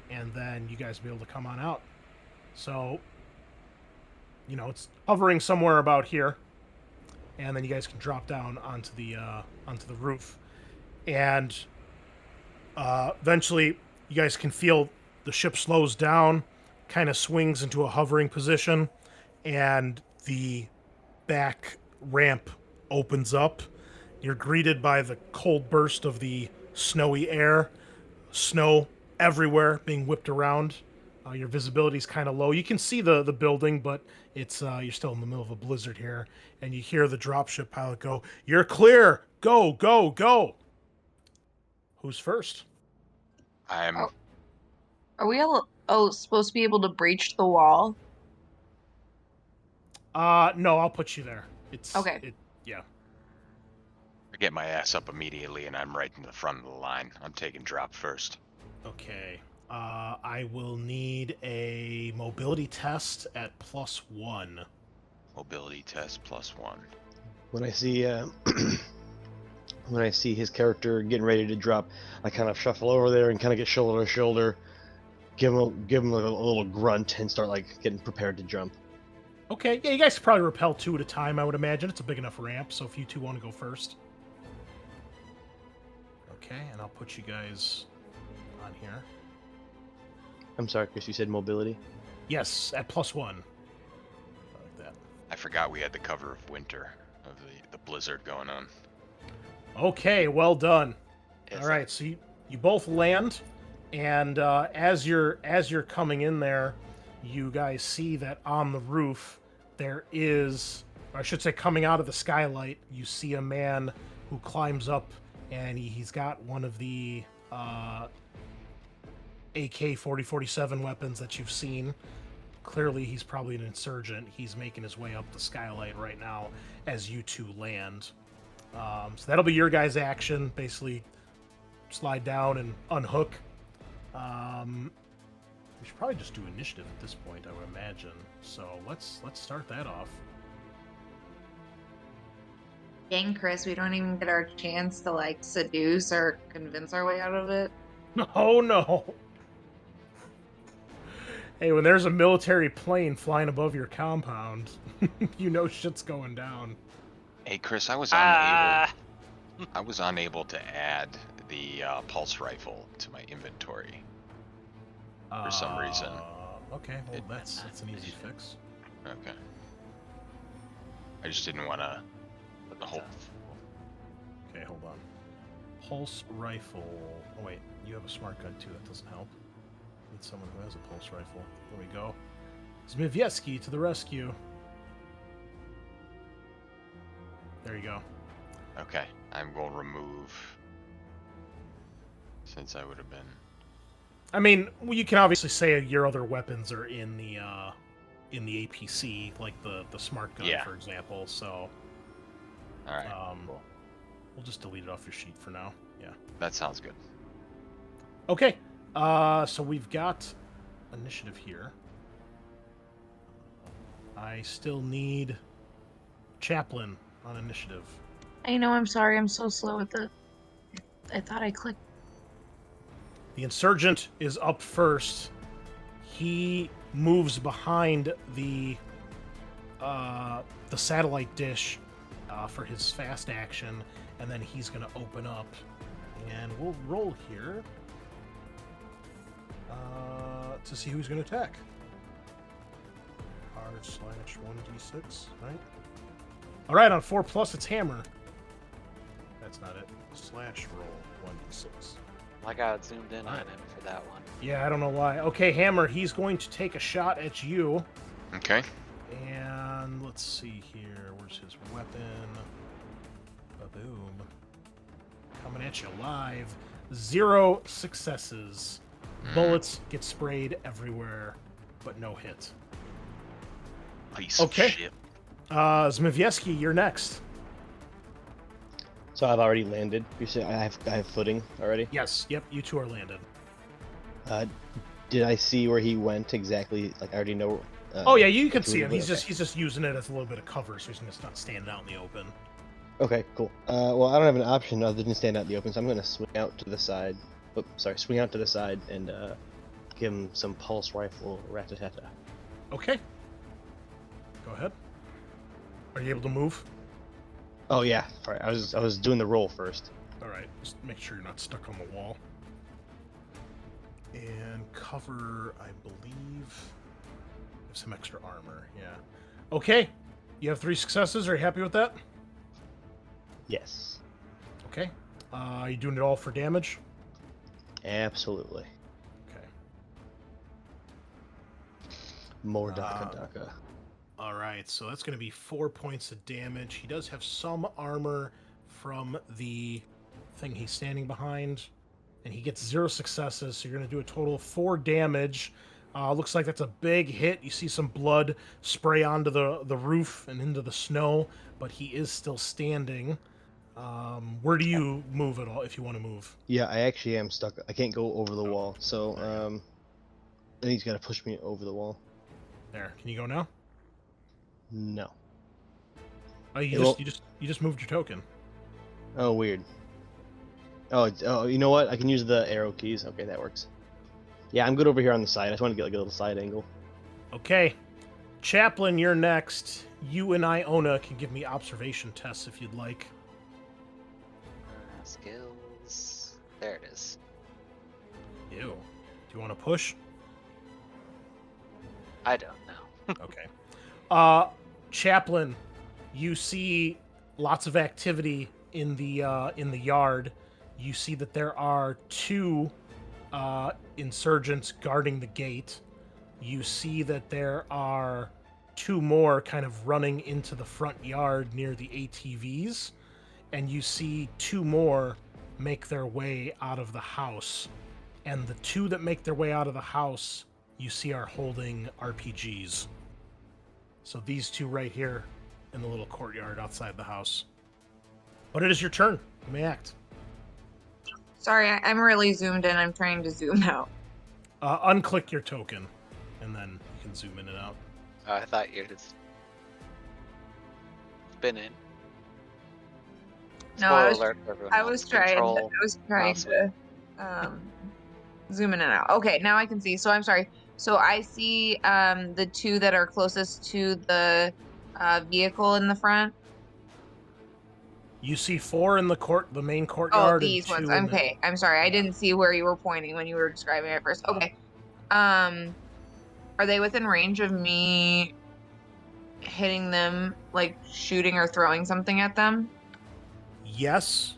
and then you guys will be able to come on out. So, you know, it's hovering somewhere about here, and then you guys can drop down onto the roof, and eventually you guys can feel the ship slows down, kind of swings into a hovering position, and the back ramp opens up. You're greeted by the cold burst of the snowy air, snow everywhere being whipped around. Your visibility's kind of low. You can see the building, but it's you're still in the middle of a blizzard here, and you hear the dropship pilot go, "You're clear! Go, go, go!" Who's first? I'm. Oh. Are we all supposed to be able to breach the wall? No, I'll put you there. It's okay. Yeah. I get my ass up immediately, and I'm right in the front of the line. I'm taking drop first. Okay. I will need a mobility test at +1. Mobility test +1. When I see when I see his character getting ready to drop, I kind of shuffle over there and kind of get shoulder to shoulder, give him a little grunt, and start like getting prepared to jump. Okay, yeah, you guys could probably rappel 2 at a time, I would imagine. It's a big enough ramp, so if you two want to go first. Okay, and I'll put you guys on here. I'm sorry, Chris, you said mobility? Yes, at +1. Like that. I forgot we had the cover of winter, of the blizzard going on. Okay, well done. Is All right, so you both land, and as you're coming in there, you guys see that on the roof there is, or I should say, coming out of the skylight, you see a man who climbs up, and he's got one of the AK-47 weapons that you've seen. Clearly, he's probably an insurgent. He's making his way up the skylight right now as you two land. So that'll be your guys' action. Basically, slide down and unhook. We should probably just do initiative at this point, I would imagine. So let's start that off. Dang, Chris, we don't even get our chance to like seduce or convince our way out of it. Oh no! Hey, when there's a military plane flying above your compound, you know shit's going down. Hey, Chris, I was unable to add the pulse rifle to my inventory for some reason. Okay, well that's an easy fix. Okay. I just didn't want to put the whole. Okay, hold on. Pulse rifle. Oh wait, you have a smart gun too. That doesn't help. Need someone who has a pulse rifle. There we go. Zmijewski to the rescue. There you go. Okay, I'm going to remove. Since I would have been. I mean, you can obviously say your other weapons are in the APC, like the smart gun, for example. So. All right. Cool. We'll just delete it off your sheet for now. Yeah. That sounds good. Okay. So we've got initiative here. I still need Chaplin on initiative. I know, I'm sorry, I'm so slow with it. I thought I clicked. The insurgent is up first. He moves behind the satellite dish for his fast action, and then he's going to open up. And we'll roll here to see who's going to attack. R/1d6, right? All right, on 4+, it's hammer. That's not it. /roll 1d6. Like I zoomed in on him for that one. Yeah, I don't know why. Okay, hammer, he's going to take a shot at you. Okay. And let's see here. Where's his weapon? Ba-boom. Coming at you live. 0 successes. Bullets get sprayed everywhere. but no hit. Piece Okay. of shit. Zmijewski, you're next. So I've already landed. You say I have footing already. Yes, yep, you two are landed. Did I see where he went exactly? Like I already know. Oh yeah, you can see him. intuitively? He's just using it as a little bit of cover, so he's just not standing out in the open. Okay, cool. Well, I don't have an option other than stand out in the open, so I'm gonna swing out to the side. Oh, sorry, swing out to the side and give him some pulse rifle rat-a-tat-ta. Okay. Go ahead. Are you able to move? Oh yeah, sorry. I was doing the roll first. All right. Just make sure you're not stuck on the wall. And cover, I believe, some extra armor. Yeah. Okay. You have 3 successes. Are you happy with that? Yes, Okay. Are you doing it all for damage? absolutely. Okay. More Daka. All right, so that's going to be 4 points of damage. He does have some armor from the thing he's standing behind, and he gets 0 successes, so you're going to do a total of 4 damage. Looks like that's a big hit. You see some blood spray onto the roof and into the snow, but he is still standing. Where do you move at all, if you want to move? Yeah, I actually am stuck. I can't go over the wall, so then he's got to push me over the wall. There. Can you go now? No. Oh, It you won't- just moved your token. Oh, weird. Oh, you know what? I can use the arrow keys. Okay, that works. Yeah, I'm good over here on the side. I just want to get like a little side angle. Okay. Chaplin, you're next. You and Iona can give me observation tests if you'd like. Skills. There it is. Ew. Do you want to push? I don't know. Okay. Chaplin, you see lots of activity in the yard. You see that there are 2 insurgents guarding the gate. You see that there are 2 more kind of running into the front yard near the ATVs, and you see 2 more make their way out of the house. And the 2 that make their way out of the house, you see are holding RPGs. So these 2 right here in the little courtyard outside the house. But it is your turn. You may act. Sorry, I'm really zoomed in. I'm trying to zoom out. Unclick your token, and then you can zoom in and out. I thought you just spinning. No, I was Alert for everyone I else. was trying. Control. I was trying mouse to zoom in and out. Okay, now I can see. So I'm sorry. So I see the 2 that are closest to the vehicle in the front. You see 4 in the main Oh, courtyard. these and 2 ones. in the- Okay, I'm sorry. I Yeah. didn't see where you were pointing when you were describing it first. Okay. Are they within range of me hitting them, like shooting or throwing something at them? Yes,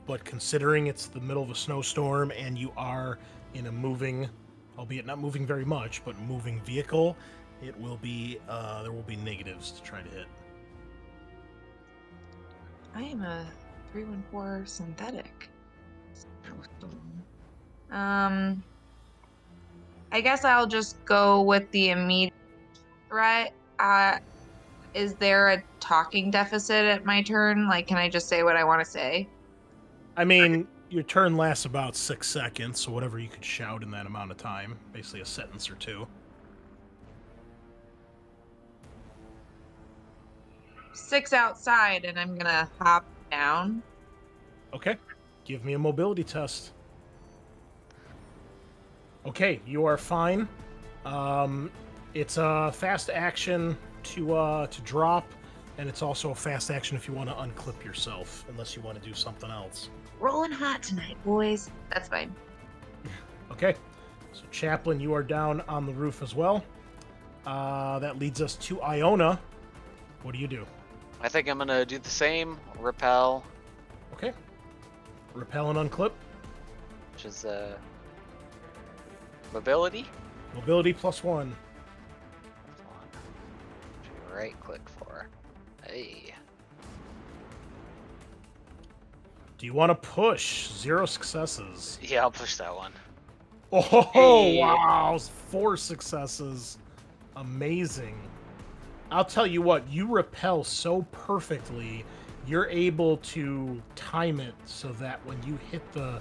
but considering it's the middle of a snowstorm and you are in a moving, albeit not moving very much, but moving vehicle, it will be there will be negatives to try to hit. I am a 314 synthetic. I guess I'll just go with the immediate threat. Is there a talking deficit at my turn? Like, can I just say what I want to say? I mean, your turn lasts about 6 seconds, so whatever you could shout in that amount of time, basically a sentence or 2. 6 outside, and I'm gonna hop down. Okay, give me a mobility test. Okay, you are fine. It's a fast action to drop, and it's also a fast action if you want to unclip yourself, unless you want to do something else. Rolling hot tonight, boys. That's fine. Okay, so Chaplin, you are down on the roof as well. That leads us to Iona. What do you do? I think I'm gonna do the same. Repel, Okay. Repel and unclip. which is mobility. Mobility +1. Right click for. Hey. Do you want to push? 0 successes. Yeah, I'll push that one. Oh, Hey. wow. 4 successes. Amazing. I'll tell you what, you repel so perfectly, you're able to time it so that when you hit the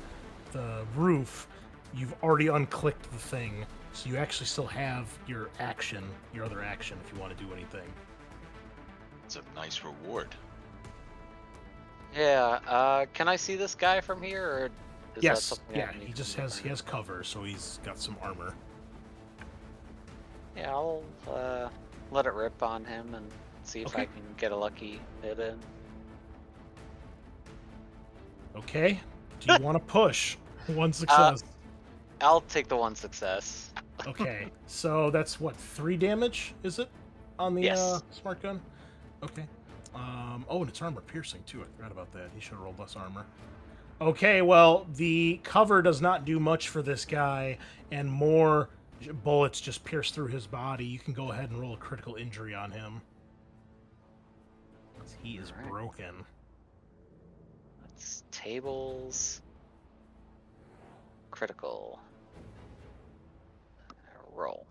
roof, you've already unclicked the thing. So you actually still have your action, your other action, if you want to do anything. It's a nice reward. Yeah, can I see this guy from here, or is that Yes, something I yeah, need he to just do? he has cover, so he's got some armor. Yeah, I'll let it rip on him and see if I Okay. can get a lucky hit in. Okay, do you want to push? One success. I'll take the one success. Okay, so that's what, 3 damage, is it? On the Yes. smart gun? Okay. Oh, and it's armor piercing too. I forgot about that. He should have rolled less armor. Okay, well, the cover does not do much for this guy, and more bullets just pierce through his body. You can go ahead and roll a critical injury on him. He is Alright. broken. That's tables. Critical. Roll.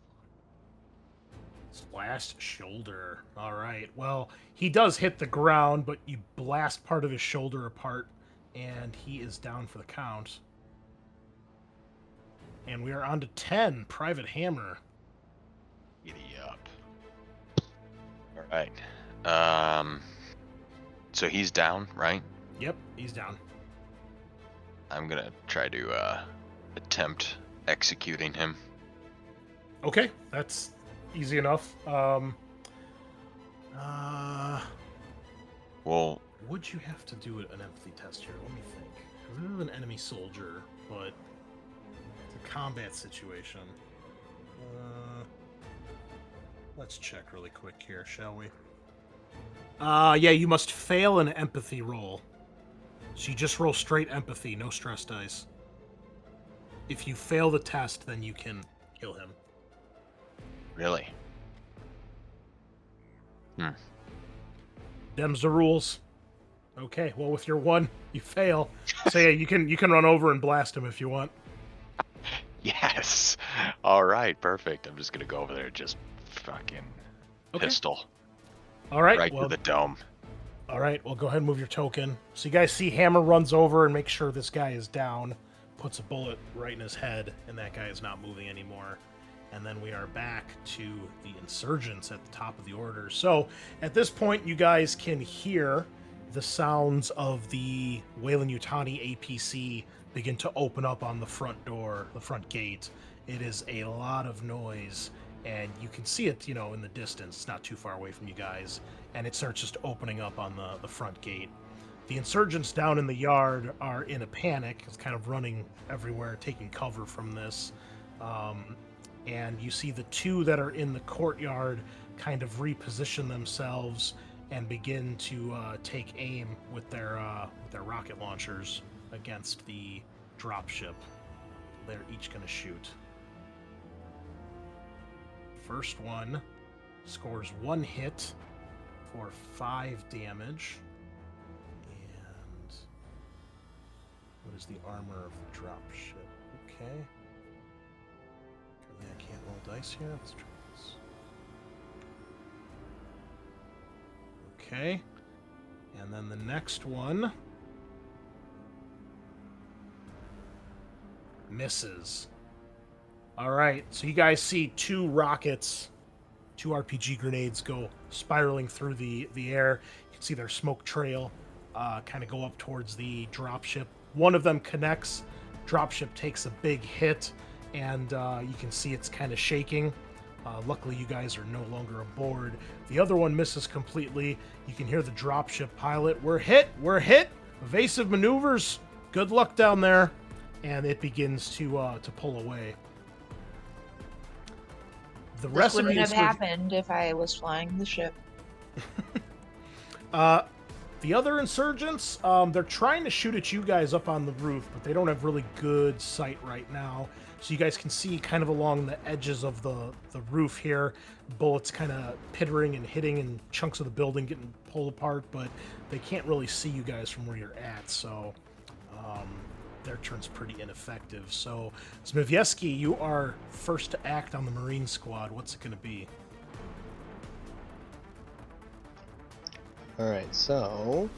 Slashed shoulder. All right. Well, he does hit the ground, but you blast part of his shoulder apart, and he is down for the count. And we are on to 10. Private Hammer. Giddy up. All right. So he's down, right? Yep, he's down. I'm gonna try to attempt executing him. Okay, that's easy enough. Well, Would you have to do an empathy test here? Let me think. 'Cause this is an enemy soldier, but it's a combat situation. Let's check really quick here, shall we? Yeah, you must fail an empathy roll. So you just roll straight empathy, no stress dice. If you fail the test, then you can kill him. really? Them's the rules. Okay, well with your 1, you fail. So yeah, you can run over and blast him if you want. Yes. All right, perfect. I'm just gonna go over there and just fucking Okay. pistol All right, right well, to the dome. all right, well go ahead and move your token. So you guys see Hammer runs over and makes sure this guy is down, puts a bullet right in his head, and that guy is not moving anymore. And then we are back to the insurgents at the top of the order. So at this point, you guys can hear the sounds of the Weyland-Yutani APC begin to open up on the front door, the front gate. It is a lot of noise, and you can see it, in the distance. It's not too far away from you guys, and it starts just opening up on the front gate. The insurgents down in the yard are in a panic. It's kind of running everywhere, taking cover from this. And you see the 2 that are in the courtyard kind of reposition themselves and begin to take aim with their rocket launchers against the dropship. They're each going to shoot. First one scores 1 hit for 5 damage. And what is the armor of the dropship? Okay. I can't roll dice here. Let's try this. Okay. And then the next one misses. All right. So you guys see 2 rockets, 2 RPG grenades go spiraling through the air. You can see their smoke trail kind of go up towards the dropship. One of them connects. Dropship takes a big hit, and you can see it's kind of shaking. Luckily, you guys are no longer aboard. The other one misses completely. You can hear the dropship pilot. We're hit! We're hit! Evasive maneuvers! Good luck down there. And it begins to pull away. The This rest of wouldn't the have happened if I was flying the ship. The other insurgents, they're trying to shoot at you guys up on the roof, but they don't have really good sight right now. So you guys can see kind of along the edges of the roof here, bullets kind of pittering and hitting and chunks of the building getting pulled apart, but they can't really see you guys from where you're at, so their turn's pretty ineffective. So, Zmijewski, you are first to act on the Marine squad. What's it going to be? Alright, so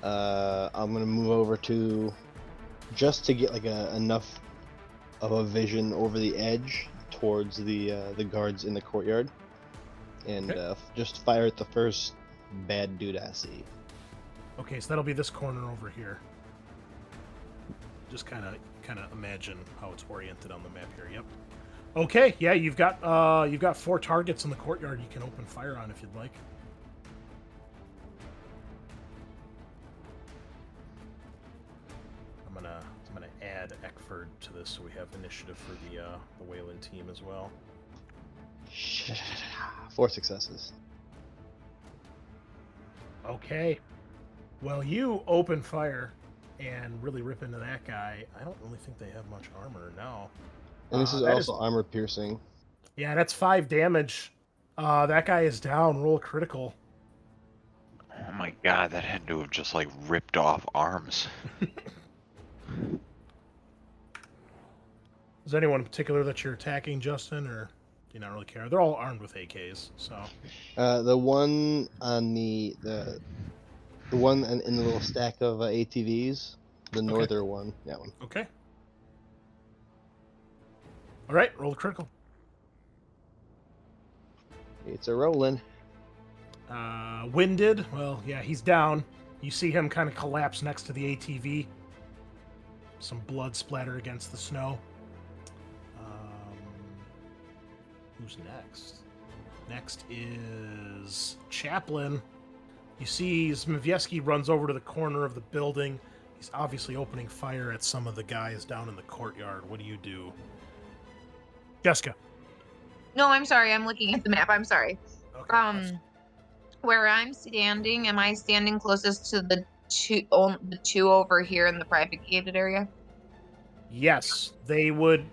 I'm gonna move over to just to get like enough of a vision over the edge towards the guards in the courtyard, and just fire at the first bad dude I see. Okay, so that'll be this corner over here. Just kind of imagine how it's oriented on the map here. Yep. Okay, yeah, you've got 4 targets in the courtyard you can open fire on if you'd like. I'm gonna add Eckford to this so we have initiative for the Wayland team as well. 4 successes. Okay. Well, you open fire and really rip into that guy. I don't really think they have much armor now. And this is also armor piercing. Yeah, that's 5 damage. That guy is down. Roll a critical. Oh my god, that had to have just like ripped off arms. Is there anyone in particular that you're attacking, Justin, or do you not really care? They're all armed with AKs, so. The one on the one in the little stack of ATVs, the northern one, that one. Okay. All right, roll a critical. It's a rolling. Winded. Well, yeah, he's down. You see him kind of collapse next to the ATV. Some blood splatter against the snow. Who's next? Next is Chaplin. You see Zmijewski runs over to the corner of the building. He's obviously opening fire at some of the guys down in the courtyard. What do you do? Jessica. No, I'm sorry. I'm looking at the map. I'm sorry. Okay. Where I'm standing, am I standing closest to the two over here in the private gated area? Yes, they would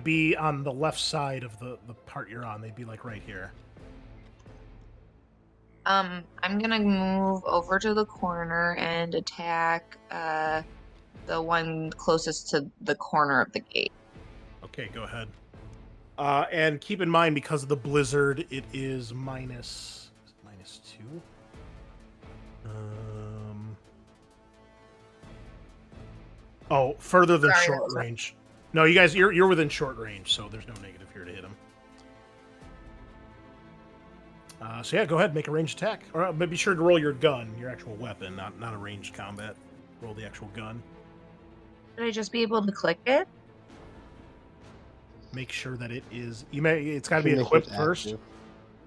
be on the left side of the part you're on. They'd be like right here. I'm gonna move over to the corner and attack the one closest to the corner of the gate. Okay, go ahead. And keep in mind, because of the blizzard, it is minus 2. Oh, further than short range. No, you guys, you're within short range, so there's no negative here to hit him. So yeah, go ahead, make a ranged attack, or be sure to roll your gun, your actual weapon, not a ranged combat. Roll the actual gun. Should I just be able to click it? Make sure that it is. It's got to be equipped first.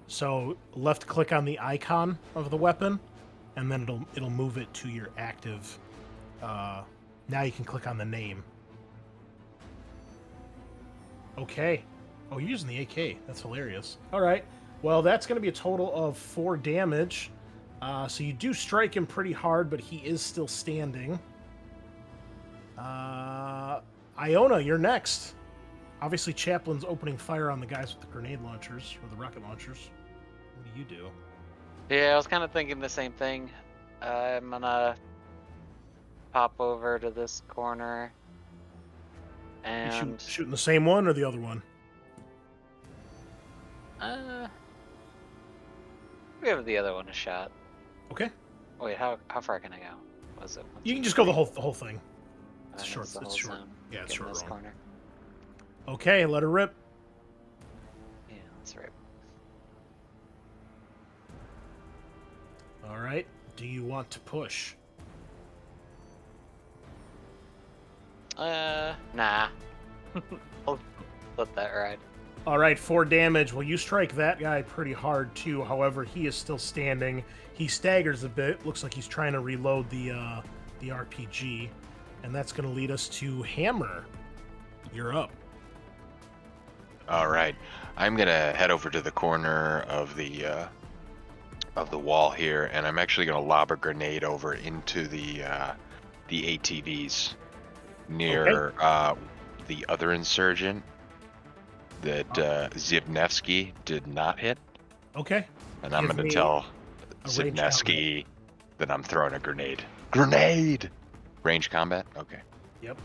So left click on the icon of the weapon, and then it'll move it to your active. Now you can click on the name. Okay. Oh, you're using the AK. That's hilarious. All right. Well, that's going to be a total of 4 damage. So you do strike him pretty hard, but he is still standing. Iona, you're next. Obviously, Chaplin's opening fire on the guys with the grenade launchers, or the rocket launchers. What do you do? Yeah, I was kind of thinking the same thing. I'm gonna pop over to this corner. And You shooting the same one or the other one? give the other one a shot. Okay. Wait, how far can I go? Was it? You can just go the whole thing. It's I short. guess the It's whole short. zone. Yeah, it's Get in short this roll. corner. Okay, let her rip. Yeah, that's right. All right. Do you want to push? Nah. I'll let that ride. All right, 4 damage. Well, you strike that guy pretty hard too. However, he is still standing. He staggers a bit. Looks like he's trying to reload the RPG, and that's going to lead us to Hammer. You're up. All right, I'm gonna head over to the corner of the wall here, and I'm actually gonna lob a grenade over into the ATVs near the other insurgent that Zmijewski did not hit. Okay. And I'm Give gonna me tell a range Zmijewski that I'm throwing a grenade. Grenade! Range combat? Okay. Yep.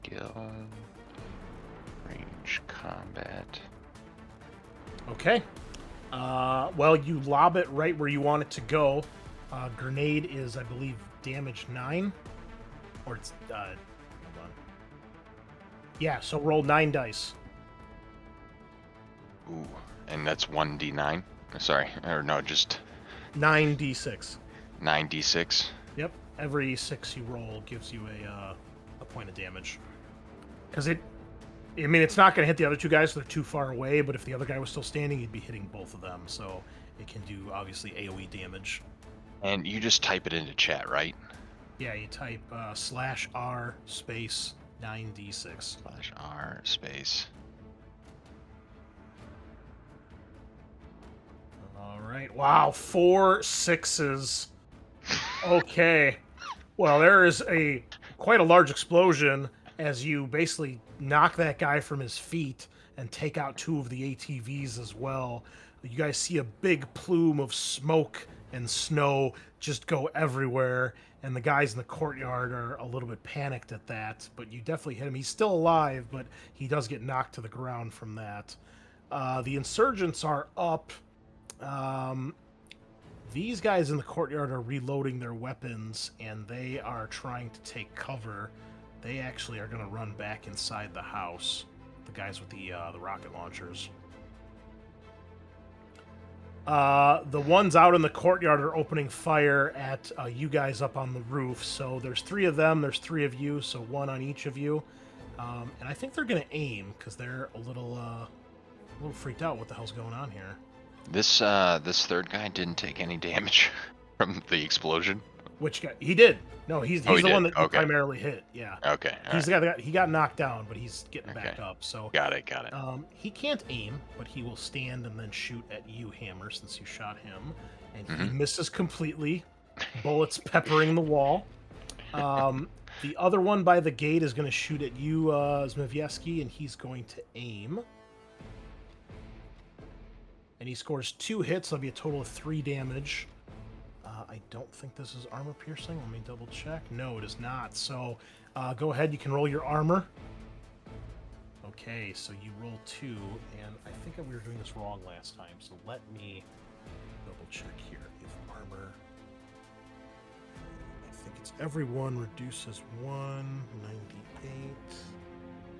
Skill. Range combat. Okay. Well, you lob it right where you want it to go. Grenade is, I believe, damage 9. Or it's, hold on. Yeah, so roll 9 dice. Ooh, and that's 1d9? Sorry, or no, just 9d6. 9d6? Yep. Every 6 you roll gives you a point of damage. Because it's not going to hit the other two guys, so they're too far away, but if the other guy was still standing, you'd be hitting both of them, so it can do, obviously, AoE damage. And you just type it into chat, right? Yeah, you type /r space 9d6. /r space. All right. Wow, 4 6s. Okay. Well, there is quite a large explosion as you basically knock that guy from his feet and take out 2 of the ATVs as well. You guys see a big plume of smoke and snow just go everywhere, and the guys in the courtyard are a little bit panicked at that, but you definitely hit him. He's still alive, but he does get knocked to the ground from that. The insurgents are up. These guys in the courtyard are reloading their weapons, and they are trying to take cover. They actually are going to run back inside the house, the guys with the rocket launchers. The ones out in the courtyard are opening fire at you guys up on the roof. So there's 3 of them, there's 3 of you, so 1 on each of you. And I think they're going to aim, because they're a little freaked out what the hell's going on here. This third guy didn't take any damage from the explosion. Which guy? He did. No, he's the did. one that Okay. primarily hit. Yeah. Okay. He's the guy that he got knocked down, but he's getting back up. So Got it. he can't aim, but he will stand and then shoot at you, Hammer, since you shot him, and he misses completely. Bullets peppering the wall. The other one by the gate is going to shoot at you, Zmijewski, and he's going to aim. And he scores 2 hits. That'll be a total of 3 damage. I don't think this is armor piercing. Let me double check. No, it is not. So go ahead. You can roll your armor. Okay, so you roll 2, and I think we were doing this wrong last time. So let me double check here. If armor, I think it's everyone reduces 198.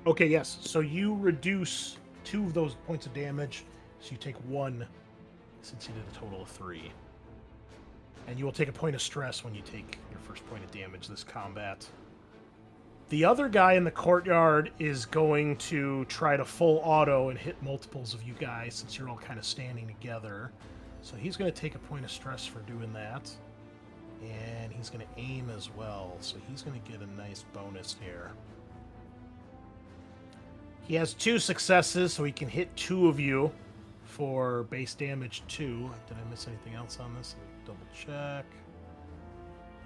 Okay, yes. So you reduce 2 of those points of damage. So you take 1, since you did a total of 3. And you will take a point of stress when you take your first point of damage this combat. The other guy in the courtyard is going to try to full auto and hit multiples of you guys, since you're all kind of standing together. So he's going to take a point of stress for doing that. And he's going to aim as well, so he's going to get a nice bonus here. He has 2 successes, so he can hit 2 of you for base damage 2. Did I miss anything else on this? Let me double check.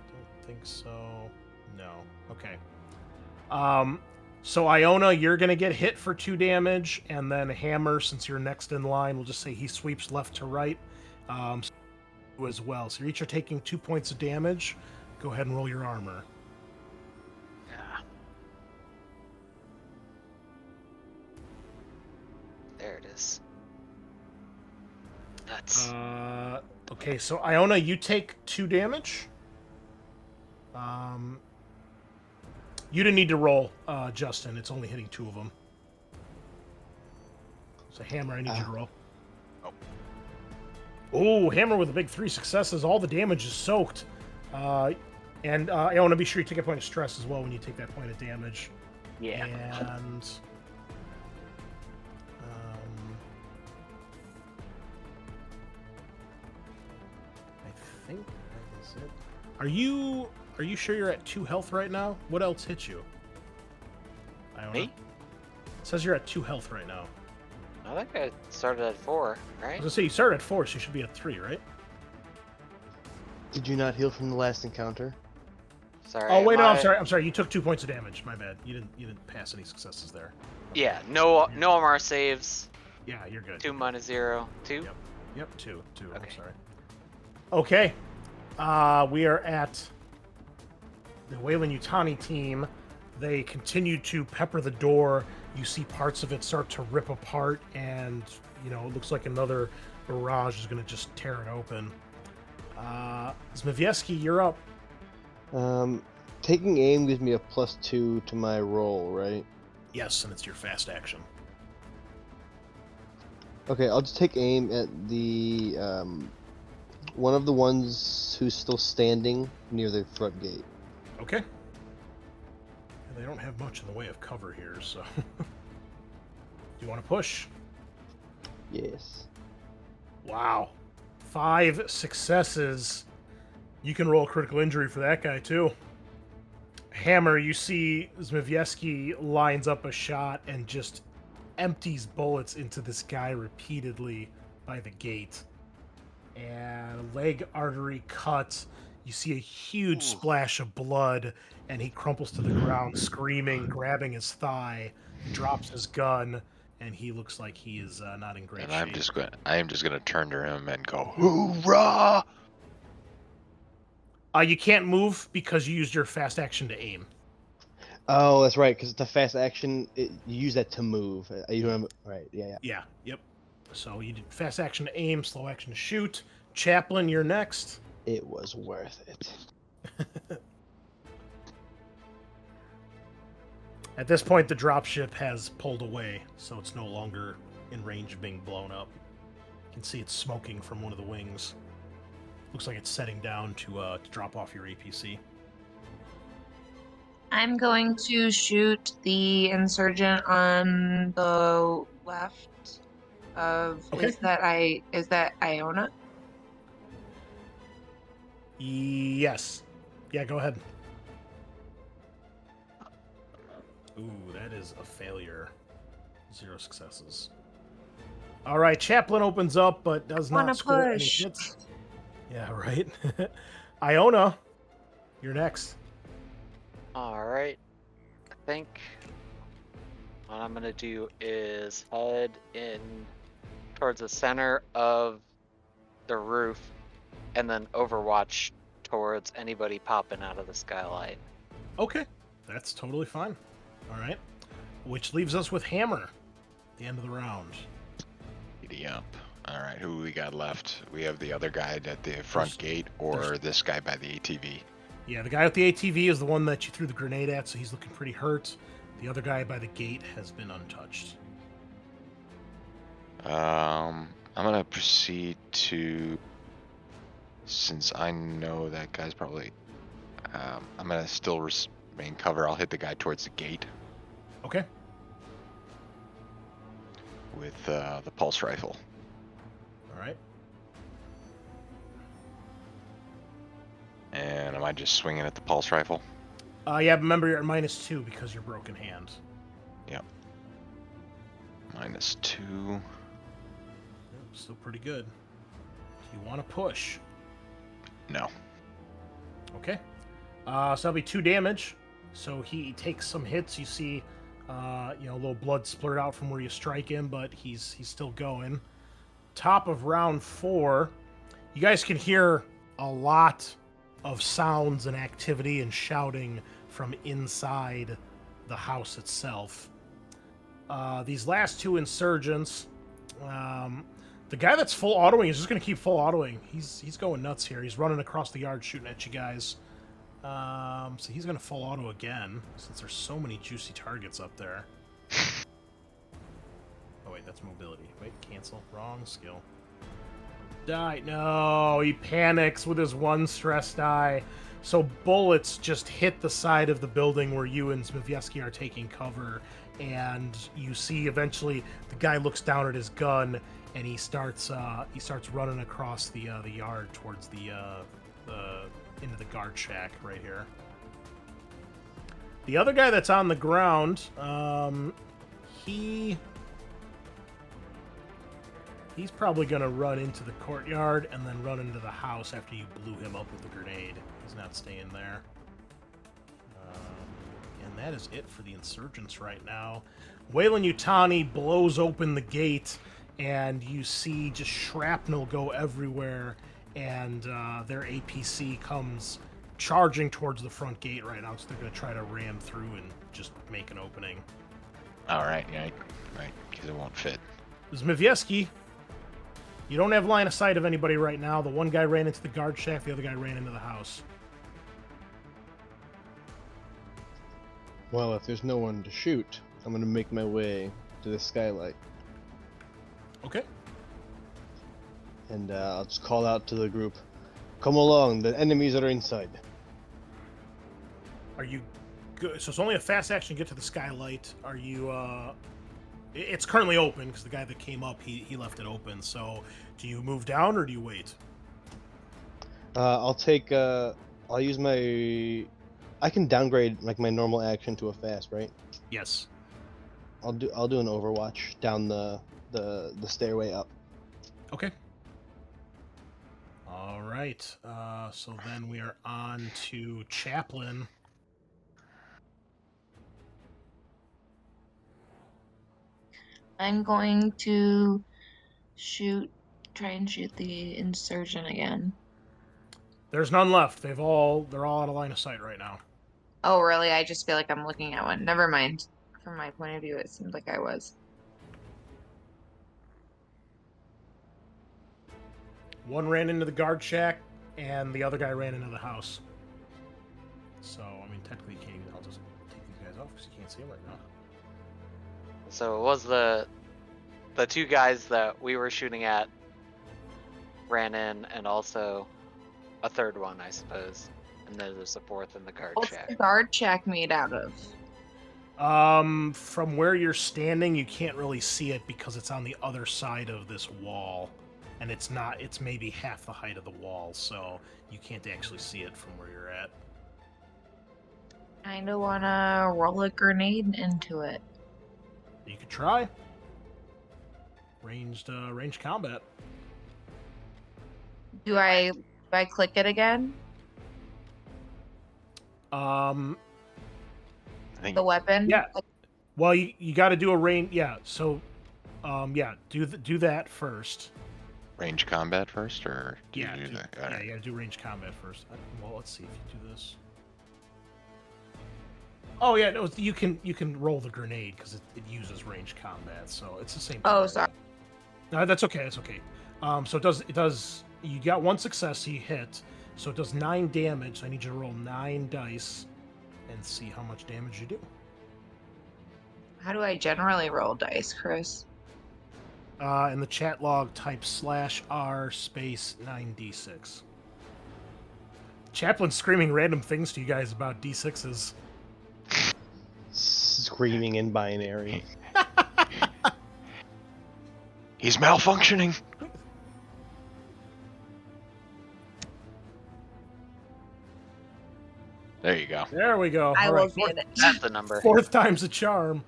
Don't think so. No. Okay. So Iona, you're going to get hit for 2 damage, and then Hammer, since you're next in line, we'll just say he sweeps left to right as well. So you each are taking 2 points of damage. Go ahead and roll your armor. Yeah. There it is. Nuts. Okay, so Iona, you take 2 damage. You didn't need to roll, Justin. It's only hitting 2 of them. So Hammer, I need you to roll. Oh, Hammer with a big 3 successes. All the damage is soaked. And I want to be sure you take a point of stress as well when you take that point of damage. Yeah. And I think that is it. Are you sure you're at 2 health right now? What else hit you? Iona? Me? It says you're at 2 health right now. I think I started at 4, I right? was gonna say you started at 4, so you should be at 3, right? Did you not heal from the last encounter? Sorry. Oh wait, no, I'm sorry. You took 2 points of damage. My bad. You didn't pass any successes there. Yeah, no MR saves. Yeah, you're good. 2 minus 0. 2? Yep, 2. I'm Okay. sorry. Okay. We are at the Weyland-Yutani team. They continue to pepper the door You see parts of it start to rip apart, and it looks like another barrage is going to just tear it open. Zmijewski, you're up. Taking aim gives me a +2 to my roll, right? Yes, and it's your fast action. Okay, I'll just take aim at the one of the ones who's still standing near the front gate. Okay. And they don't have much in the way of cover here, so... Do you want to push? Yes. Wow. 5 successes. You can roll critical injury for that guy, too. Hammer, you see Zmijewski lines up a shot and just empties bullets into this guy repeatedly by the gate. And a leg artery cut. You see a huge splash of blood, and he crumples to the ground, screaming, grabbing his thigh, drops his gun, and he looks like he is not in great shape. I am just gonna turn to him and go, "Hoorah!" You can't move because you used your fast action to aim. Oh, that's right, because it's a fast action. You use that to move. You don't have, right, yeah. Yeah, yep. So you did fast action to aim, slow action to shoot. Chaplin, you're next. It was worth it. At this point, the dropship has pulled away, so it's no longer in range of being blown up. You can see it's smoking from one of the wings. Looks like it's setting down to drop off your APC. I'm going to shoot the insurgent on the left of. Okay. Is that Iona? Yes. Yeah, go ahead. Ooh, that is a failure. 0 successes. All right, Chaplin opens up, but does not score any hits. Yeah, right. Iona, you're next. All right. I think what I'm gonna do is head in towards the center of the roof, and then overwatch towards anybody popping out of the skylight. Okay, that's totally fine. All right, which leaves us with Hammer. At the end of the round. Giddy up. All right, who we got left? We have the other guy at the front gate, or this guy by the ATV. Yeah, the guy with the ATV is the one that you threw the grenade at, so he's looking pretty hurt. The other guy by the gate has been untouched. I'm gonna proceed to, since I know that guy's probably, I'm gonna still remain cover. I'll hit the guy towards the gate Okay. with the pulse rifle. All right. And am I just swinging at the pulse rifle? Yeah, remember you're at -2 because you're broken hand. Yep. -2. Yep, still pretty good. Do you want to push? No. Okay. So that'll be 2 damage. So he takes some hits. You see, a little blood splurt out from where you strike him, but he's still going. Top of round 4, you guys can hear a lot of sounds and activity and shouting from inside the house itself. These last 2 insurgents, the guy that's full autoing is just going to keep full autoing. He's going nuts here. He's running across the yard shooting at you guys. So he's going to full auto again, since there's so many juicy targets up there. Oh wait, that's mobility. Wait, cancel. Wrong skill. Die. No, he panics with his 1 stress die. So bullets just hit the side of the building where you and Zmijewski are taking cover, and you see eventually the guy looks down at his gun and he starts running across the yard towards the into the guard shack right here. The other guy that's on the ground, he's probably going to run into the courtyard and then run into the house after you blew him up with the grenade. He's not staying there. And that is it for the insurgents right now. Weyland-Yutani blows open the gate, and you see just shrapnel go everywhere, and their APC comes charging towards the front gate right now, so they're going to try to ram through and just make an opening. All right, yeah, right, because it won't fit. Zmijewski, you don't have line of sight of anybody right now. The one guy ran into the guard shack, the other guy ran into the house. Well, if there's no one to shoot, I'm gonna make my way to the skylight. Okay. And I'll just call out to the group. Come along, the enemies are inside. Are you good? So it's only a fast action to get to the skylight. Are you, it's currently open because the guy that came up, he left it open. So do you move down or do you wait? I'll use my... I can downgrade like my normal action to a fast, right? Yes. I'll do an overwatch down the stairway up. Okay. All right. So then we are on to Chaplin. I'm going to try and shoot the insurgent again. There's none left. They're all out of line of sight right now. Oh, really? I just feel like I'm looking at one. Never mind. From my point of view, it seemed like I was. One ran into the guard shack, and the other guy ran into the house. So, I mean, technically, you can't even... I'll just take these guys off because you can't see them right now. So it was the two guys that we were shooting at ran in, and also a third one, I suppose. And then there's a fourth in the guard What's shack. the guard shack made out of? From where you're standing, you can't really see it because it's on the other side of this wall. And it's maybe half the height of the wall, so you can't actually see it from where you're at. Kinda wanna roll a grenade into it. You could try. Ranged combat. Do I click it again? I think The weapon? Yeah. Well, you got to do a range. Yeah. So, do that first. range combat first, or do Yeah. you do that? All right. You got to do range combat first. Well, let's see if you do this. Oh yeah, no, you can roll the grenade because it uses range combat, so it's the same. Oh, thing. sorry. No, that's okay. That's okay. So it does. You got one success, so you hit. So it does 9 damage. So I need you to roll 9 dice and see how much damage you do. How do I generally roll dice, Chris? In the chat log, type /R space 9d6. Chaplin screaming random things to you guys about d6s. Screaming in binary. He's malfunctioning. There you go. There we go. I All will right, get it. That's the number. 4th time's a charm.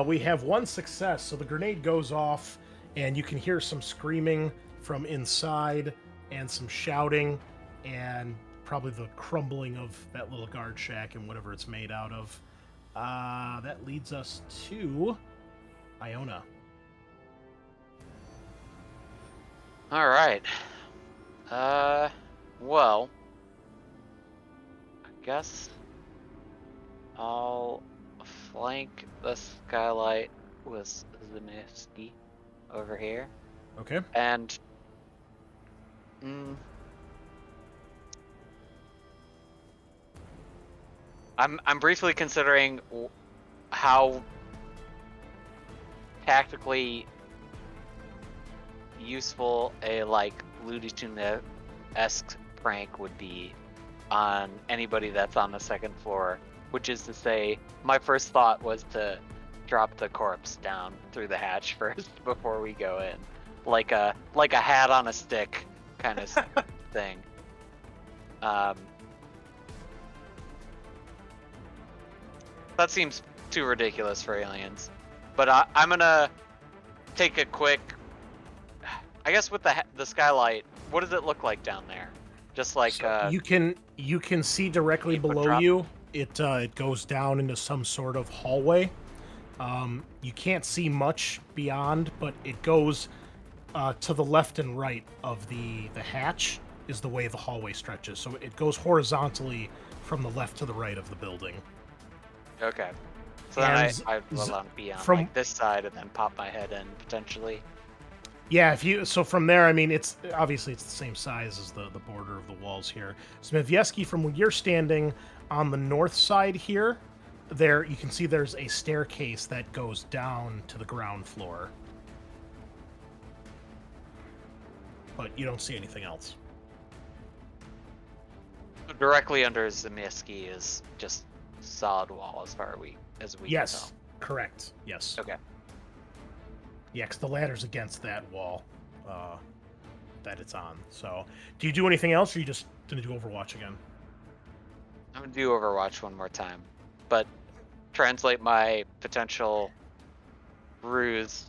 We have 1 success, so the grenade goes off, and you can hear some screaming from inside, and some shouting, and probably the crumbling of that little guard shack and whatever it's made out of. That leads us to Iona. All right. Well, I guess I'll flank the skylight with Zmijewski over here, Okay. and I'm briefly considering how tactically useful a Looney Tunes-esque prank would be on anybody that's on the 2nd floor, which is to say, my first thought was to drop the corpse down through the hatch first before we go in, like a hat on a stick kind of thing. That seems too ridiculous for aliens, but I'm gonna take a quick. I guess with the skylight, what does it look like down there? Just like So you can see directly 8-foot below drop? you. It goes down into some sort of hallway. You can't see much beyond, but it goes to the left and right of the hatch is the way the hallway stretches. So it goes horizontally from the left to the right of the building. Okay. So then And I will be on from- like this side and then pop my head in potentially. Yeah, so from there, I mean, it's obviously it's the same size as the border of the walls here. Zmijewski, from where you're standing on the north side here, there you can see there's a staircase that goes down to the ground floor, but you don't see anything else. Directly under Zmijewski is just solid wall as far as we Yes, can correct. Yes. tell. Okay. Yeah, because the ladder's against that wall that it's on. So, do you do anything else, or are you just gonna do Overwatch again? I'm gonna do Overwatch one more time, but translate my potential ruse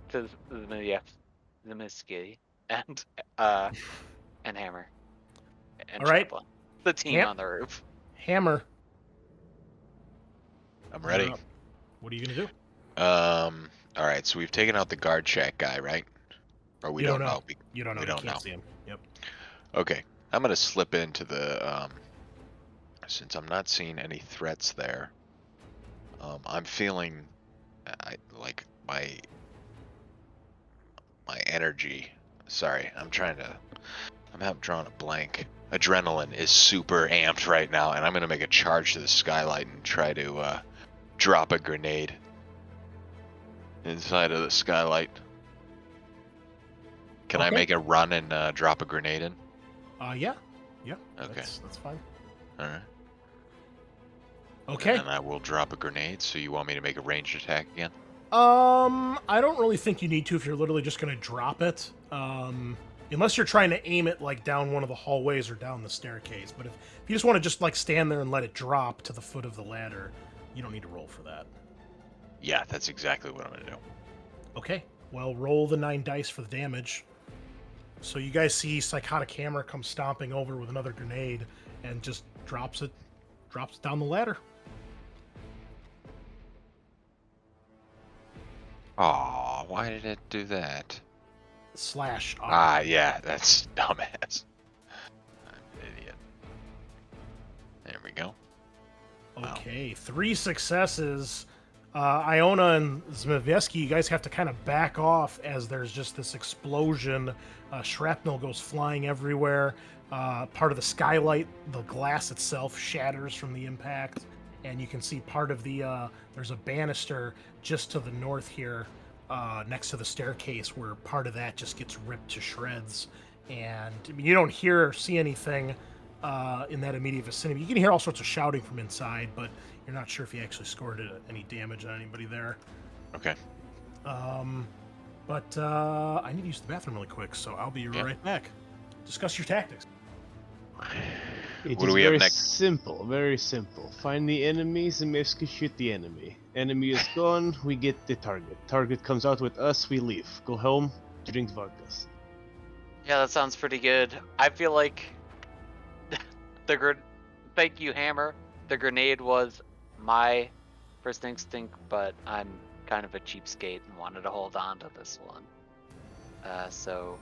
to Zmijewski and Hammer and All right. Chaplin. The team on the roof. Hammer. I'm ready. What are you gonna do? All right, so we've taken out the guard check guy, right? Or we You don't don't know. know. You don't know. We You don't can't know. see him. Yep. Okay, I'm gonna slip into the since I'm not seeing any threats there. I'm feeling like my energy. Sorry, I'm drawing a blank. Adrenaline is super amped right now, and I'm gonna make a charge to the skylight and try to drop a grenade inside of the skylight. Can I Okay. make a run and drop a grenade in? Yeah. Okay. That's fine. All right. Okay. And I will drop a grenade. So you want me to make a ranged attack again? I don't really think you need to if you're literally just gonna drop it. Unless you're trying to aim it like down one of the hallways or down the staircase. But if you just want to just like stand there and let it drop to the foot of the ladder, you don't need to roll for that. Yeah, that's exactly what I'm gonna do. Okay. Well, roll the 9 dice for the damage. So you guys see Psychotic Hammer come stomping over with another grenade and just drops it down the ladder. Aw, why did it do that? Slash. Ah, yeah, that's dumbass. I'm an idiot. There we go. Okay, 3 successes. Iona and Zmijewski, you guys have to kind of back off as there's just this explosion. Shrapnel goes flying everywhere. Part of the skylight, the glass itself shatters from the impact. And you can see part of the, there's a banister just to the north here, next to the staircase, where part of that just gets ripped to shreds. And I mean, you don't hear or see anything in that immediate vicinity. You can hear all sorts of shouting from inside, but you're not sure if he actually scored any damage on anybody there. Okay. But I need to use the bathroom really quick, so I'll be right back. Discuss your tactics. It What do is we have very next? simple, very simple. Find the enemy, Zmijewski shoot the enemy. Enemy is gone, we get the target. Target comes out with us, we leave. Go home, drink vodkas. Yeah, that sounds pretty good. I feel like thank you, Hammer. The grenade was my first instinct, but I'm kind of a cheapskate and wanted to hold on to this one. So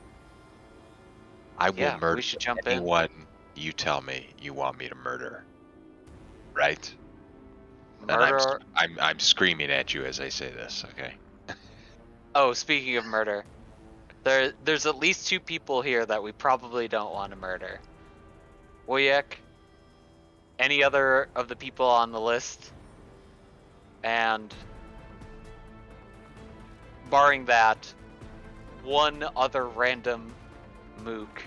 I will yeah, murder we should jump in. anyone you tell me you want me to murder. Right? Murder. And I'm screaming at you as I say this, okay? Oh, speaking of murder, there's at least 2 people here that we probably don't want to murder. Woyek, any other of the people on the list, and barring that, one other random mook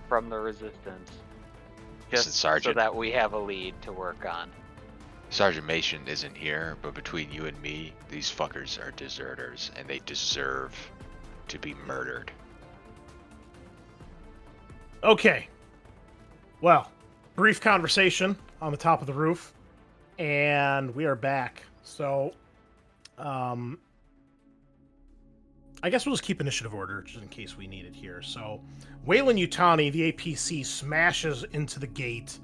from the Resistance, just Listen, so Sergeant. that we have a lead to work on. Sergeant Mason isn't here, but between you and me, these fuckers are deserters, and they deserve to be murdered. Okay. Well, brief conversation on the top of the roof, and we are back. So, I guess we'll just keep initiative order just in case we need it here. So, Wayland Yutani, the APC, smashes into the gate.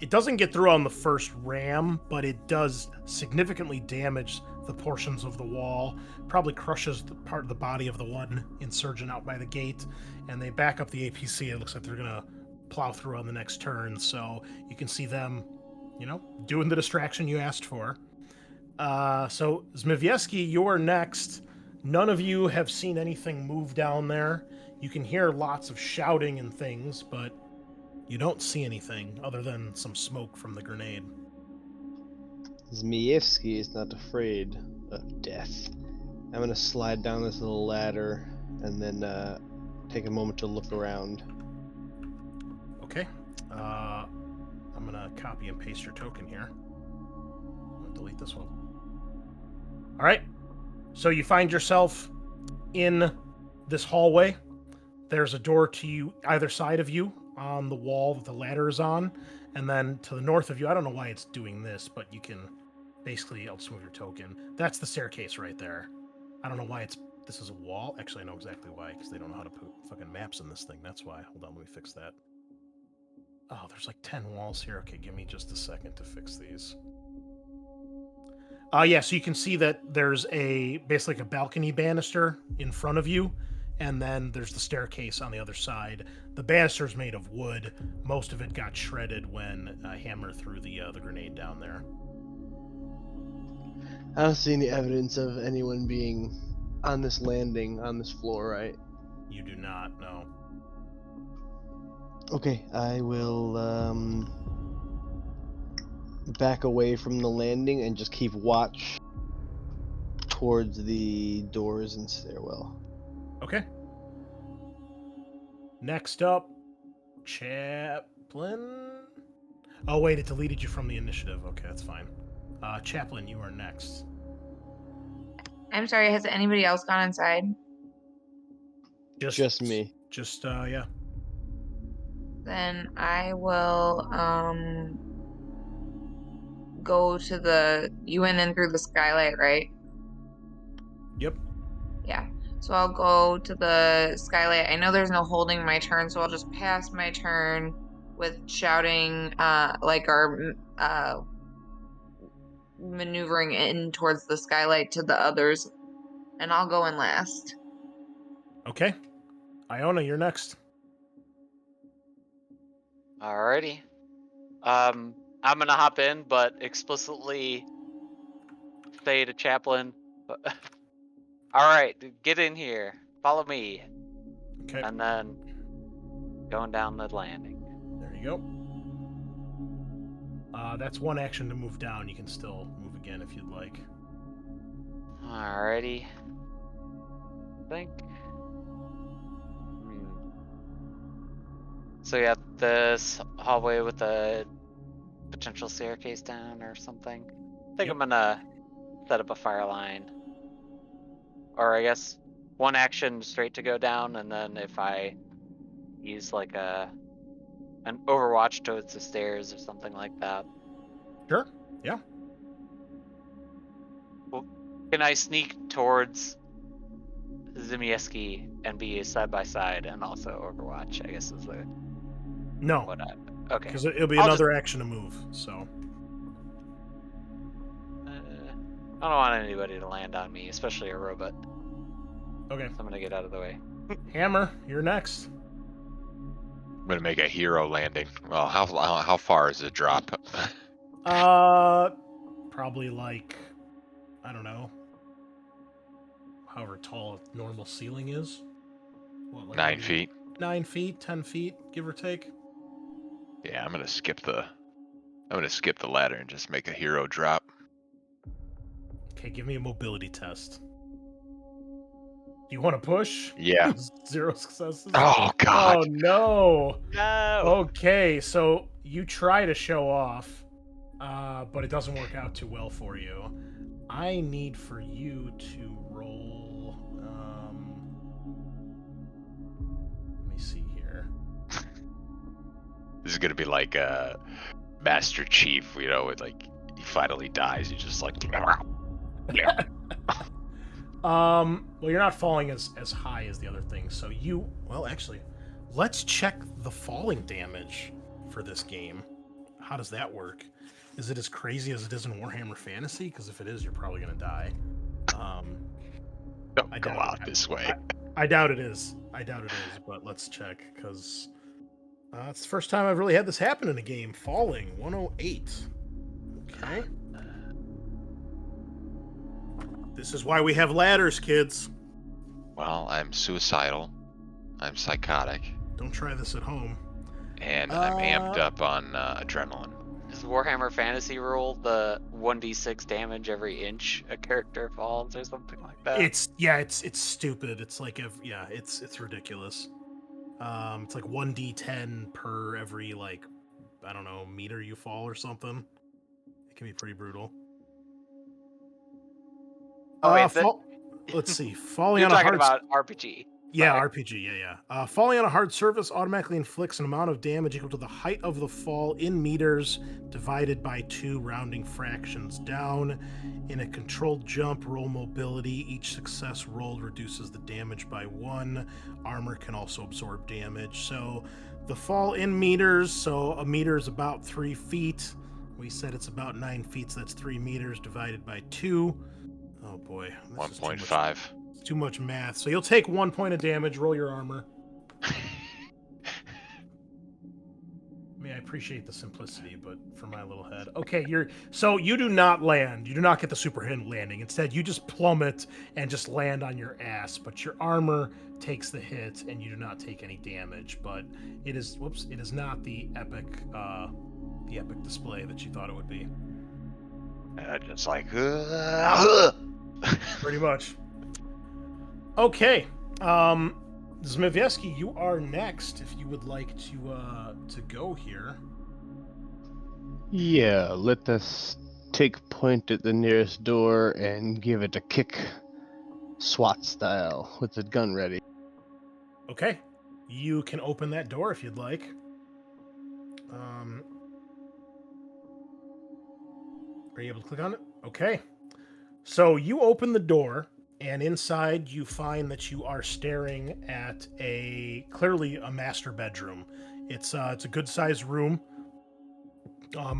It doesn't get through on the first ram, but it does significantly damage the portions of the wall. Probably crushes the part of the body of the one insurgent out by the gate, and they back up the APC. It looks like they're gonna plow through on the next turn. So you can see them, doing the distraction you asked for. So Zmijewski, you're next. None of you have seen anything move down there. You can hear lots of shouting and things, but you don't see anything other than some smoke from the grenade. Zmijewski is not afraid of death. I'm gonna slide down this little ladder and then take a moment to look around. Okay. I'm gonna copy and paste your token here. I'm gonna delete this one. All right. So you find yourself in this hallway. There's a door to you either side of you on the wall that the ladder is on, and then to the north of you. I don't know why it's doing this, but you can basically. I'll just move your token. That's the staircase right there. I don't know why this is a wall. Actually, I know exactly why, because they don't know how to put fucking maps in this thing. That's why. Hold on, let me fix that. Oh, there's like 10 walls here. Okay, give me just a second to fix these. Yeah, so you can see that there's basically a balcony banister in front of you, and then there's the staircase on the other side. The banister's made of wood. Most of it got shredded when Hammer threw the grenade down there. I don't see any evidence of anyone being on this landing, on this floor, right? You do not, no. Okay, I will back away from the landing and just keep watch towards the doors and stairwell. Okay. Next up, Chaplin. Oh, wait, it deleted you from the initiative. Okay, that's fine. Chaplin, you are next. I'm sorry, has anybody else gone inside? Just me. Just, yeah. Then I will go to you went in through the skylight, right? Yep. Yeah. So I'll go to the skylight. I know there's no holding my turn, so I'll just pass my turn with shouting like our maneuvering in towards the skylight to the others, and I'll go in last. Okay. Iona, you're next. Alrighty. I'm gonna hop in, but explicitly say to Chaplin, "Alright, get in here. Follow me." Okay. And then going down the landing. There you go. That's one action to move down. You can still move again if you'd like. Alrighty. Think. So yeah, this hallway with a potential staircase down or something. I think Yep. I'm gonna set up a fire line. Or I guess one action straight to go down, and then if I use like an overwatch towards the stairs or something like that. Sure. Yeah. Well, can I sneak towards Zmijewski and be side by side and also overwatch? I guess is the No. what I okay. Because it'll be I'll another action to move, so. I don't want anybody to land on me, especially a robot. Okay. So I'm gonna get out of the way. Hammer, you're next. I'm gonna make a hero landing. Well, how far is the drop? Probably like, I don't know, however tall a normal ceiling is. What, like 9 maybe feet. 9 feet, 10 feet, give or take. Yeah, I'm gonna skip the ladder and just make a hero drop. Okay, give me a mobility test. Do you want to push? Yeah. 0 successes. Oh God. Oh no. No. Okay, so you try to show off, but it doesn't work out too well for you. I need for you to roll. Let me see here. This is gonna be like Master Chief, you know, with like he finally dies. He's just like. Well, you're not falling as high as the other things, so well, actually, let's check the falling damage for this game. How does that work? Is it as crazy as it is in Warhammer Fantasy? Because if it is, you're probably gonna die. Don't go out this way. I doubt it is. But let's check, because it's the first time I've really had this happen in a game. Falling 108. Okay. This is why we have ladders, kids. Well, I'm suicidal. I'm psychotic. Don't try this at home. And I'm amped up on adrenaline. Is Warhammer Fantasy rule the 1d6 damage every inch a character falls or something like that? It's stupid. It's like it's ridiculous. It's like 1d10 per every like I don't know meter you fall or something. It can be pretty brutal. Oh wait, let's see. Falling you're on a talking hard about RPG. Yeah, Sorry. RPG, yeah. Falling on a hard surface automatically inflicts an amount of damage equal to the height of the fall in meters divided by 2 rounding fractions down. In a controlled jump, roll mobility. Each success rolled reduces the damage by 1. Armor can also absorb damage. So the fall in meters, so a meter is about 3 feet. We said it's about 9 feet, so that's 3 meters divided by 2. Oh boy. 1.5. Too much math. So you'll take 1 point of damage. Roll your armor. I mean, I appreciate the simplicity, but for my little head. Okay, so you do not land. You do not get the super hit landing. Instead, you just plummet and just land on your ass. But your armor takes the hit, and you do not take any damage. But it is not the epic display that you thought it would be. Just like Pretty much. Okay, Zmijewski, you are next. If you would like to go here. Yeah, let us take point at the nearest door and give it a kick, SWAT style, with the gun ready. Okay, you can open that door if you'd like. Are you able to click on it? Okay. So you open the door, and inside you find that you are staring at clearly a master bedroom. It's a good-sized room.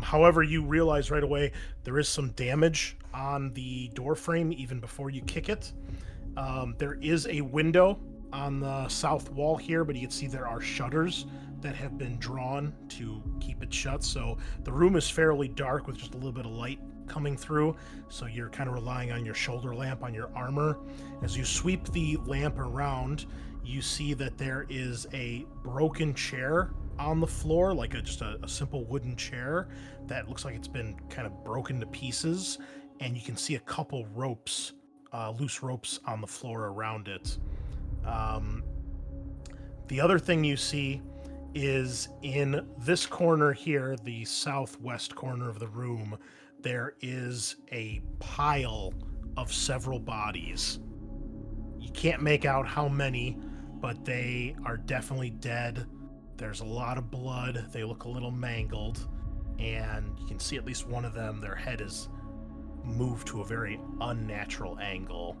However, you realize right away there is some damage on the door frame even before you kick it. There is a window on the south wall here, but you can see there are shutters that have been drawn to keep it shut. So the room is fairly dark with just a little bit of light coming through. So you're kind of relying on your shoulder lamp on your armor. As you sweep the lamp around, you see that there is a broken chair on the floor, like just a simple wooden chair that looks like it's been kind of broken to pieces. And you can see a couple ropes, loose ropes on the floor around it. The other thing you see is in this corner here, the southwest corner of the room, there is a pile of several bodies. You can't make out how many, but they are definitely dead. There's a lot of blood. They look a little mangled, and you can see at least one of them, their head is moved to a very unnatural angle.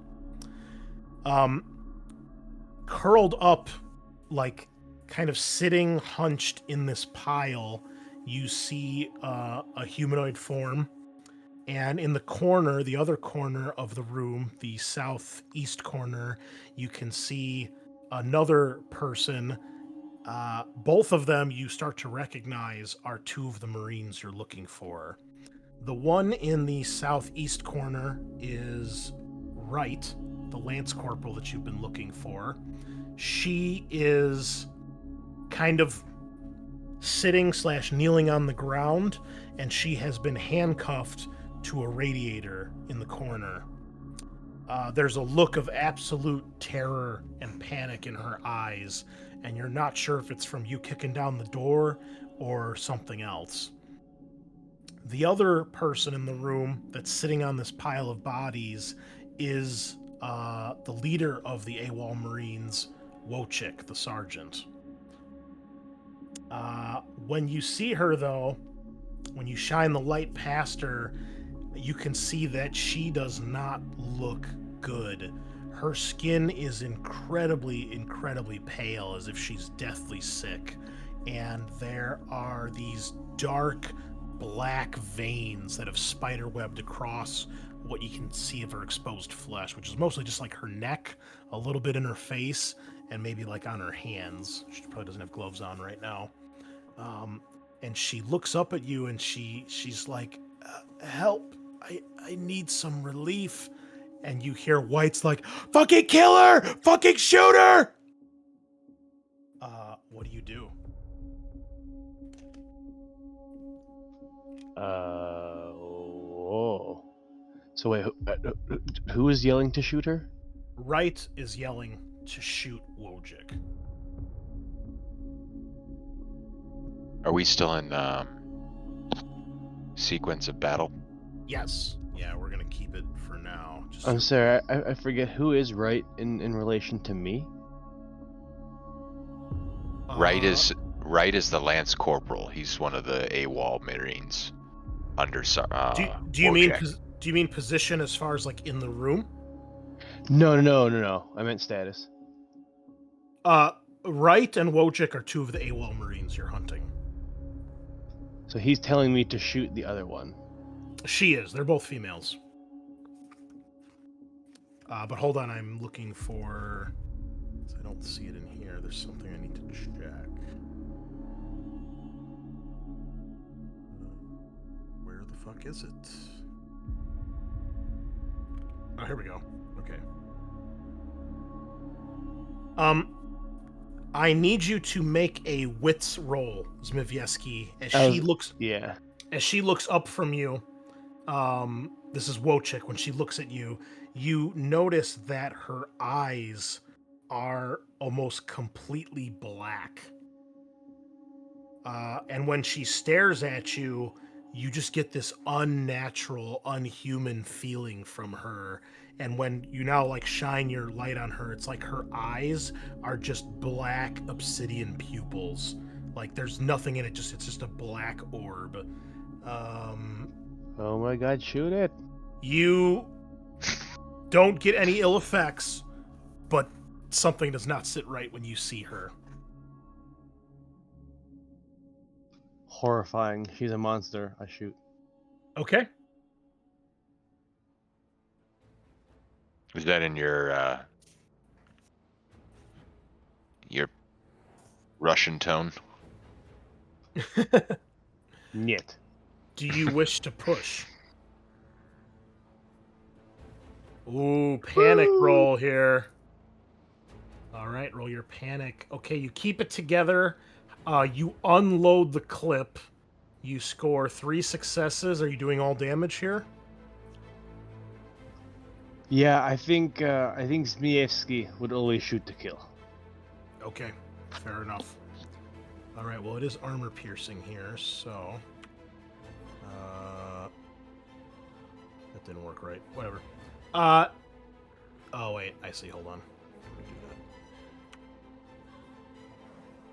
Curled up, like kind of sitting hunched in this pile, you see a humanoid form. And in the corner, the other corner of the room, the southeast corner, you can see another person. Both of them you start to recognize are 2 of the Marines you're looking for. The one in the southeast corner is Wright, the Lance Corporal that you've been looking for. She is kind of sitting/kneeling on the ground, and she has been handcuffed to a radiator in the corner. There's a look of absolute terror and panic in her eyes, and you're not sure if it's from you kicking down the door or something else. The other person in the room that's sitting on this pile of bodies is the leader of the AWOL Marines, Wojcik, the sergeant. When you see her, though, when you shine the light past her, you can see that she does not look good. Her skin is incredibly, incredibly pale, as if she's deathly sick. And there are these dark, black veins that have spiderwebbed across what you can see of her exposed flesh, which is mostly just like her neck, a little bit in her face, and maybe like on her hands. She probably doesn't have gloves on right now. And she looks up at you and she's like, help, I need some relief. and you hear White's like, "Fucking kill her! Fucking shoot her!" What do you do? Whoa. So wait, who is yelling to shoot her? Wright is yelling to shoot Wojcik. Are we still in sequence of battle? Yes. Yeah, we're gonna keep it for now. Just I'm sorry, I forget who is right in relation to me. Wright is the Lance Corporal. He's one of the AWOL Marines under do you Wojcik. mean position as far as like in the room? No. I meant status. Wright and Wojcik are two of the AWOL Marines you're hunting. So he's telling me to shoot the other one. She is. They're both females. But hold on, I'm looking for... I don't see it in here. There's something I need to check. Where the fuck is it? Oh, here we go. Okay. I need you to make a wits roll, Zmijewski, as she looks up from you. This is Wojcik. When she looks at you, you notice that her eyes are almost completely black. And when she stares at you, you just get this unnatural, unhuman feeling from her. And when you now like shine your light on her, it's like her eyes are just black obsidian pupils. Like there's nothing in it, it's just a black orb. Oh my god, shoot it. You don't get any ill effects, but something does not sit right when you see her. Horrifying. She's a monster. I shoot. Okay. Is that in your Russian tone? Niet. Do you wish to push? Ooh, panic roll here. All right, roll your panic. Okay, you keep it together. You unload the clip. You score 3 successes. Are you doing all damage here? Yeah, I think Zmijewski would always shoot to kill. Okay, fair enough. All right, well, it is armor piercing here, so... that didn't work right. Whatever. Oh, wait, I see. Hold on. Let me do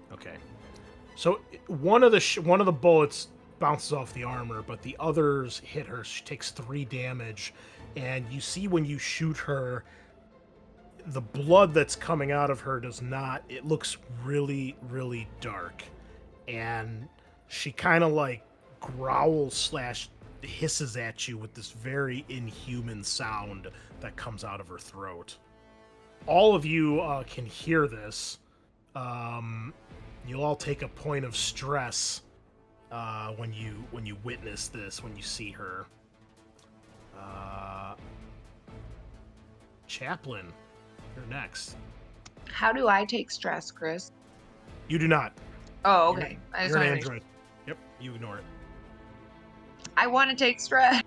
that. Okay. So one of the bullets bounces off the armor, but the others hit her. She takes 3 damage, and you see when you shoot her, the blood that's coming out of her does not... It looks really, really dark, and she kind of like growls / hisses at you with this very inhuman sound that comes out of her throat. All of you can hear this. You'll all take a point of stress when you witness this, when you see her. Chaplin, you're next. How do I take stress, Chris? You do not. Oh, okay. You're an android. Yep, you ignore it. I want to take stress.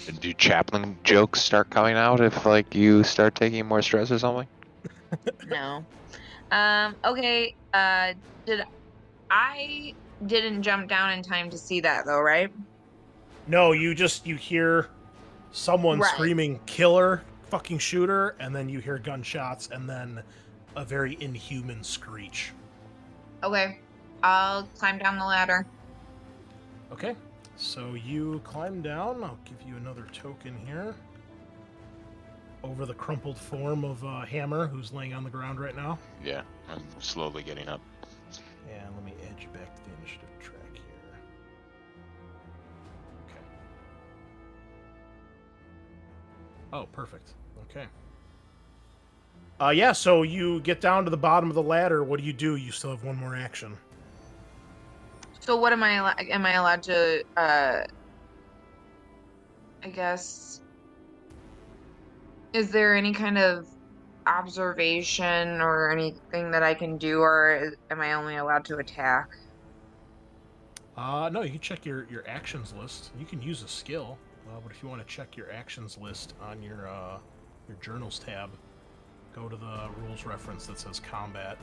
And do Chaplin jokes start coming out if like you start taking more stress or something? No. Okay. I didn't jump down in time to see that though, right? No, you hear someone Right. screaming, "Killer, fucking shooter," and then you hear gunshots, and then a very inhuman screech. Okay. I'll climb down the ladder. Okay, so you climb down. I'll give you another token here. Over the crumpled form of Hammer, who's laying on the ground right now. Yeah, I'm slowly getting up. And let me add you back to the initiative track here. Okay. Oh, perfect. Okay. Yeah, so you get down to the bottom of the ladder. What do? You still have one more action. So what am I allowed to, I guess, Is there any kind of observation or anything that I can do, or am I only allowed to attack? No, you can check your actions list. You can use a skill, but if you want to check your actions list on your journals tab, go to the rules reference that says combat.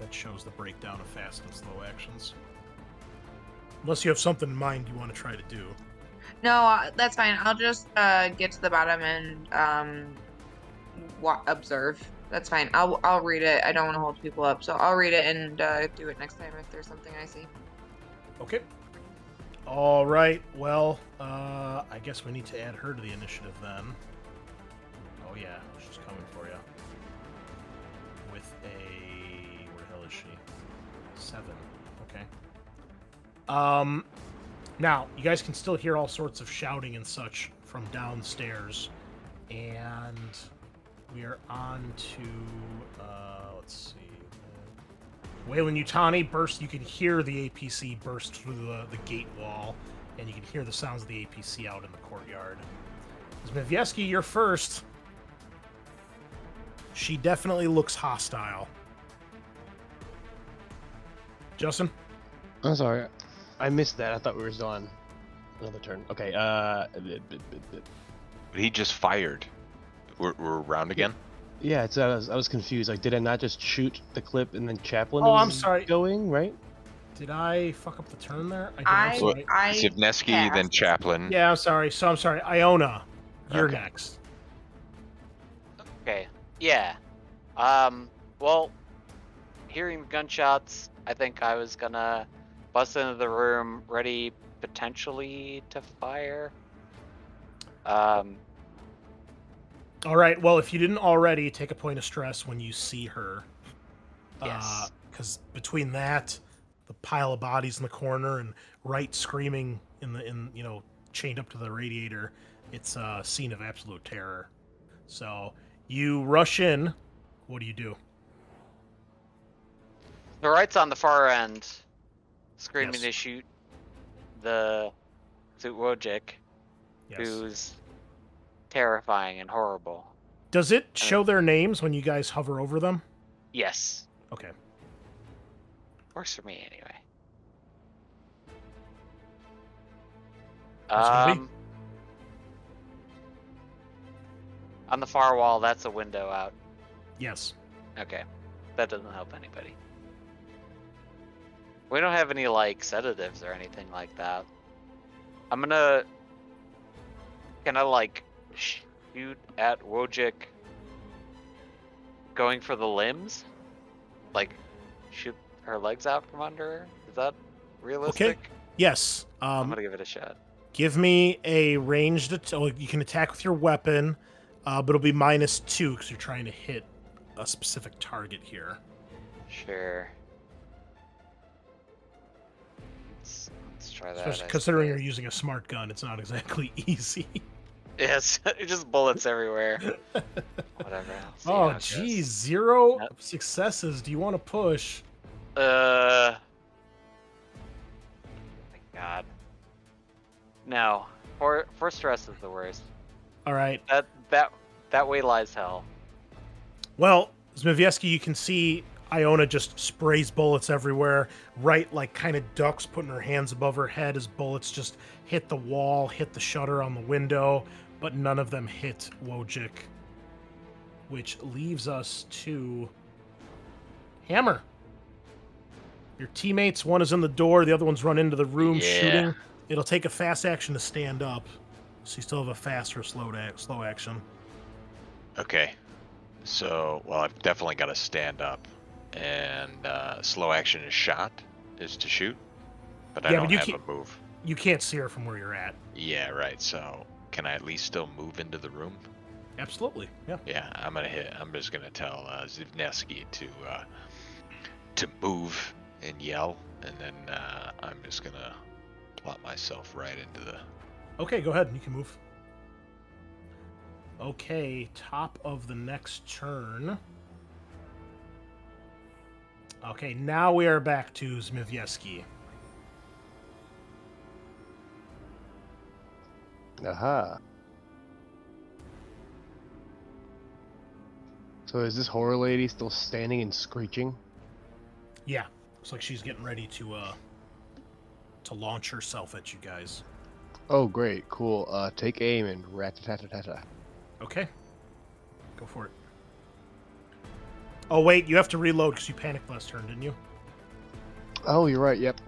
That shows the breakdown of fast and slow actions. Unless you have something in mind you want to try to do. No, that's fine. I'll just get to the bottom and observe. That's fine. I'll read it. I don't want to hold people up, so I'll read it and do it next time if there's something I see. Okay. All right. Well, I guess we need to add her to the initiative then. Oh yeah, she's coming for you. With a where the hell is she? 7. Okay. Now you guys can still hear all sorts of shouting and such from downstairs, and we are on to let's see. Weyland-Yutani burst. You can hear the APC burst through the gate wall, and you can hear the sounds of the APC out in the courtyard. Zmijewski, you're first. She definitely looks hostile. Justin? I'm sorry. I missed that. I thought we were still on another turn. Okay, But he just fired. We're around again? Yeah, it's, I was confused. Like, did I not just shoot the clip and then Chaplin Oh, was I'm sorry. going, right? Did I fuck up the turn there? I Zmijewski, then passed. Chaplin. Yeah, I'm sorry. So I'm sorry. Iona, you're Okay. next. Okay. Yeah. Well, hearing the gunshots, I think I was gonna bust into the room, ready potentially to fire. All right. Well, if you didn't already, take a point of stress when you see her. Yes. Because between that, the pile of bodies in the corner, and Wright screaming chained up to the radiator, it's a scene of absolute terror. So you rush in. What do you do? The right's on the far end, screaming Yes. to shoot the Wojcik, Yes. who's terrifying and horrible. Does it show their names when you guys hover over them? Yes. Okay. Works for me anyway. What's it gonna be? On the far wall, that's a window out. Yes. Okay. That doesn't help anybody. We don't have any, like, sedatives or anything like that. I'm gonna... Can I, like, shoot at Wojcik going for the limbs? Like, shoot her legs out from under her? Is that realistic? Okay. Yes. I'm gonna give it a shot. Give me a ranged attack. You can attack with your weapon, but it'll be -2 because you're trying to hit a specific target here. Sure. Let's try that. Especially I considering you're suppose. using a smart gun, it's not exactly easy. Yes, just bullets everywhere. Whatever. I'll see how Oh, it goes. geez, 0 Yep. successes. Do you want to push? Thank God. No. For stress is the worst. All right. That way lies hell. Well, Zmijewski, you can see Iona just sprays bullets everywhere. Right, like kind of ducks, putting her hands above her head as bullets just hit the wall, hit the shutter on the window, but none of them hit Wojcik. Which leaves us to Hammer. Your teammates, one is in the door, the other one's run into the room Yeah. shooting. It'll take a fast action to stand up, so you still have a fast or slow action. Okay. So, well, I've definitely got to stand up. And slow action is shot, is to shoot. But I Yeah, don't but you have can't- a move. You can't see her from where you're at. Yeah, right. So, can I at least still move into the room? Absolutely, yeah. Yeah, I'm just gonna tell Zmijewski to move and yell, and then I'm just gonna plot myself right into the. Okay, go ahead. You can move. Okay, top of the next turn. Okay, now we are back to Zmijewski. Aha. So is this horror lady still standing and screeching? Yeah, looks like she's getting ready to launch herself at you guys. Oh, great, cool. Take aim and rat-a-tat-a-tat-a. Okay, go for it. Oh wait, you have to reload because you panicked last turn, didn't you? Oh, you're right. Yep.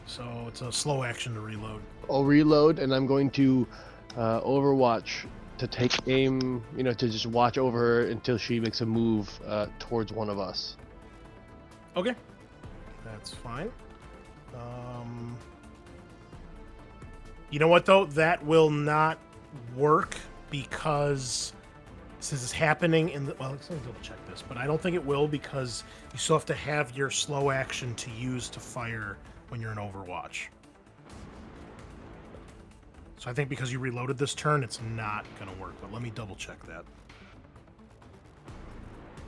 So it's a slow action to reload. I'll reload, and I'm going to Overwatch to take aim. To just watch over her until she makes a move towards one of us. Okay, that's fine. You know what though? That will not work because since it's happening in the... Well, let's double check this, but I don't think it will because you still have to have your slow action to use to fire when you're in Overwatch. So I think because you reloaded this turn, it's not going to work, but let me double check that.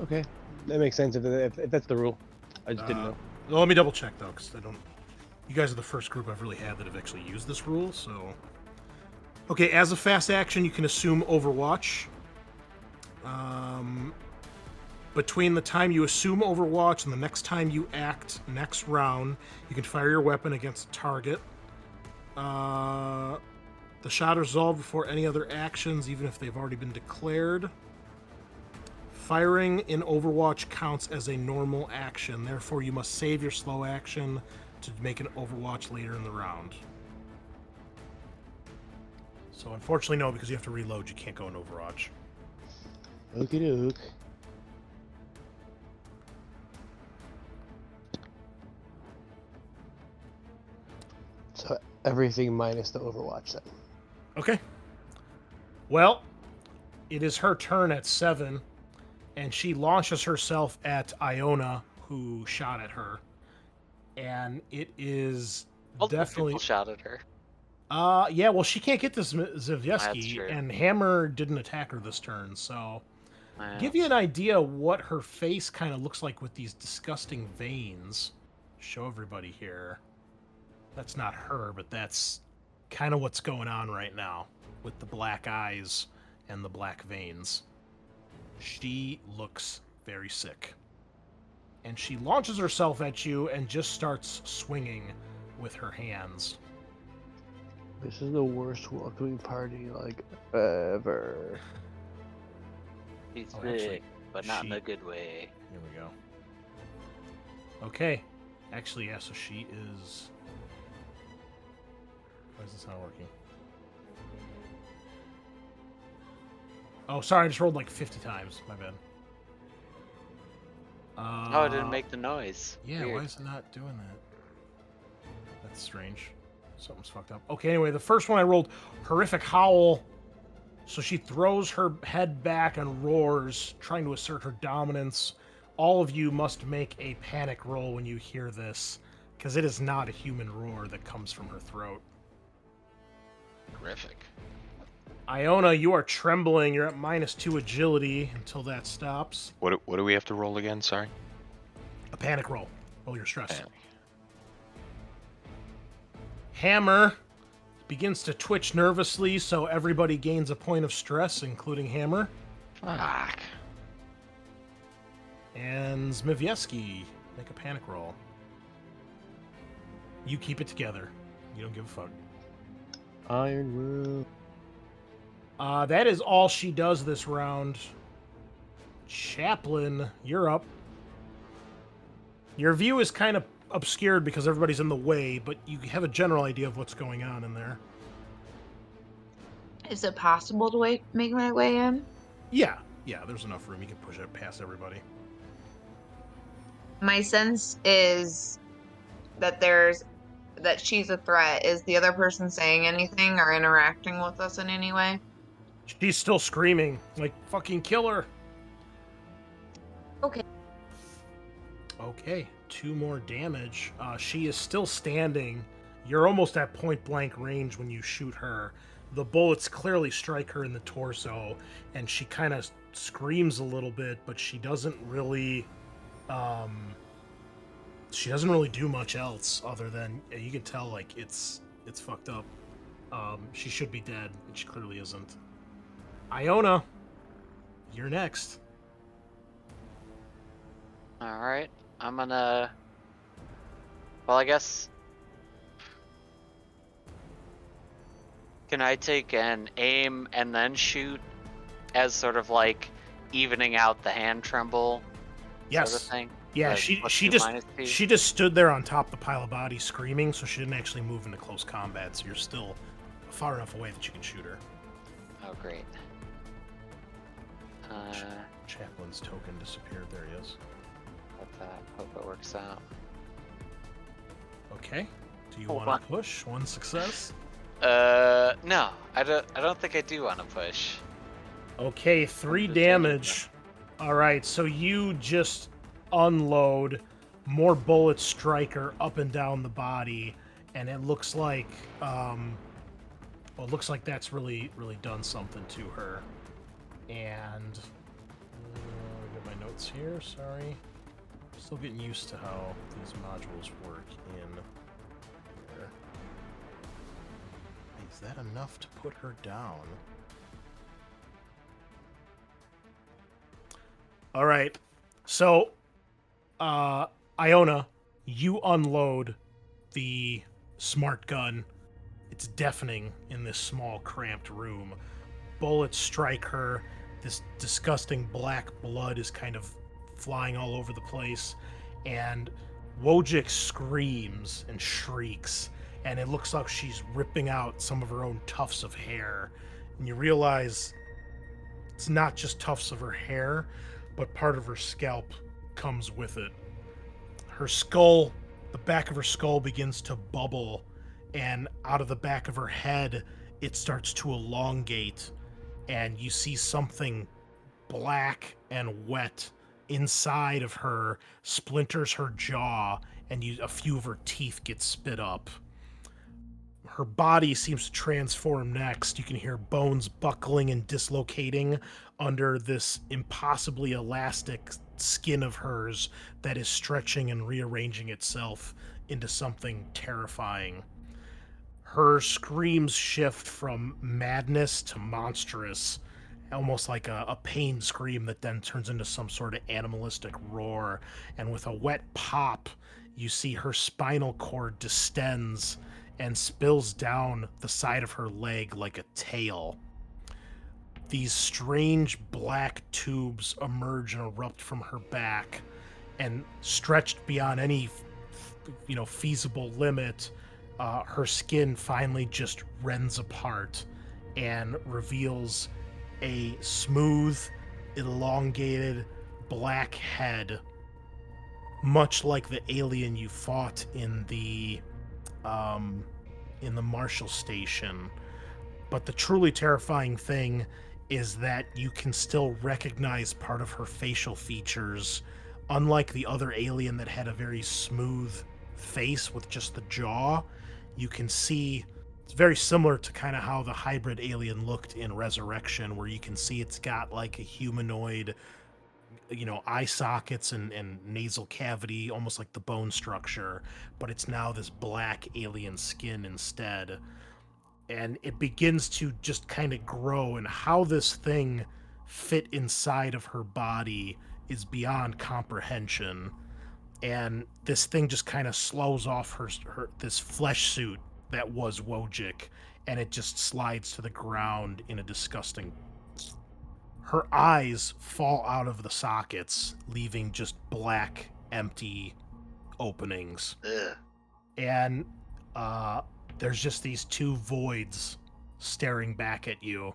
Okay, that makes sense if that's the rule. I just didn't know. Well, let me double check though, because I don't... You guys are the first group I've really had that have actually used this rule, so... Okay, as a fast action, you can assume Overwatch. Between the time you assume Overwatch and the next time you act next round, you can fire your weapon against a target. The shot is resolved before any other actions, even if they've already been declared. Firing in Overwatch counts as a normal action, therefore you must save your slow action to make an Overwatch later in the round. So unfortunately no, because you have to reload, you can't go in Overwatch. Okie doke. So everything minus the Overwatch then. Okay. Well, it is her turn at 7, and she launches herself at Iona, who shot at her. And it is definitely... People shot at her. Yeah, well, she can't get this That's Zmijewski, true. and Hammer didn't attack her this turn, so... Give you an idea what her face kind of looks like with these disgusting veins. Show everybody here. That's not her, but that's kind of what's going on right now with the black eyes and the black veins. She looks very sick. And she launches herself at you and just starts swinging with her hands. This is the worst welcoming party like ever. She's Oh, sick, actually, but not in a good way. Here we go. Okay. Actually, yeah, so she is... Why is this not working? Oh, sorry, I just rolled like 50 times. My bad. Oh, it didn't make the noise. Yeah, Weird. why is it not doing that? That's strange. Something's fucked up. Okay, anyway, the first one I rolled, horrific howl. So she throws her head back and roars, trying to assert her dominance. All of you must make a panic roll when you hear this, because it is not a human roar that comes from her throat. Terrific. Iona, you are trembling. You're at -2 agility until that stops. What do we have to roll again? Sorry. A panic roll. Roll your stress. Panic. Hammer begins to twitch nervously, so everybody gains a point of stress, including Hammer. Fuck. And Zmijewski, make a panic roll. You keep it together. You don't give a fuck. Iron Will. That is all she does this round. Chaplin, you're up. Your view is kind of obscured because everybody's in the way, but you have a general idea of what's going on in there. Is it possible to make my way in? Yeah, there's enough room. You can push it past everybody. My sense is that she's a threat. Is the other person saying anything or interacting with us in any way? She's still screaming, like, fucking kill her. Okay. Okay, 2 more damage. She is still standing. You're almost at point-blank range when you shoot her. The bullets clearly strike her in the torso, and she kind of screams a little bit, but she doesn't really... she doesn't really do much else other than... You can tell, like, it's fucked up. She should be dead, and she clearly isn't. Iona, you're next. All right. I'm gonna. Well, I guess. Can I take an aim and then shoot, as sort of like evening out the hand tremble Yes. sort of thing? Yeah, The she +2/-2? she just stood there on top of the pile of bodies screaming, so she didn't actually move into close combat. So you're still far enough away that you can shoot her. Oh, great. Chaplin's token disappeared. There he is. Hope it works out. Okay. Do you Hold want on. to push? One success. No, I don't think I do want to push. Okay, 3 just damage. All right, so you just unload more bullets strike her up and down the body, and it looks like it looks like that's really done something to her. And get my notes here. Sorry, still getting used to how these modules work in here. Is that enough to put her down? All right. So, Iona, you unload the smart gun. It's deafening in this small, cramped room. Bullets strike her. This disgusting black blood is kind of flying all over the place. And Wojcik screams and shrieks. And it looks like she's ripping out some of her own tufts of hair. And you realize it's not just tufts of her hair, but part of her scalp comes with it. Her skull, the back of her skull begins to bubble, and out of the back of her head, it starts to elongate, and you see something black and wet inside of her, splinters her jaw, and a few of her teeth get spit up. Her body seems to transform next. You can hear bones buckling and dislocating under this impossibly elastic skin of hers that is stretching and rearranging itself into something terrifying. Her screams shift from madness to monstrous, almost like a pain scream that then turns into some sort of animalistic roar. And with a wet pop, you see her spinal cord distends and spills down the side of her leg like a tail. These strange black tubes emerge and erupt from her back, and stretched beyond any feasible limit, her skin finally just rends apart and reveals a smooth, elongated black head, much like the alien you fought in the Marshal Station. But the truly terrifying thing is that you can still recognize part of her facial features, unlike the other alien that had a very smooth face with just the jaw. You can see it's very similar to kind of how the hybrid alien looked in Resurrection, where you can see it's got like a humanoid, eye sockets and nasal cavity, almost like the bone structure, but it's now this black alien skin instead. And it begins to just kind of grow, and how this thing fit inside of her body is beyond comprehension. And this thing just kind of slows off her this flesh suit that was Wojcik, and it just slides to the ground in a disgusting. Her eyes fall out of the sockets, leaving just black, empty openings. Ugh. And there's just these two voids staring back at you,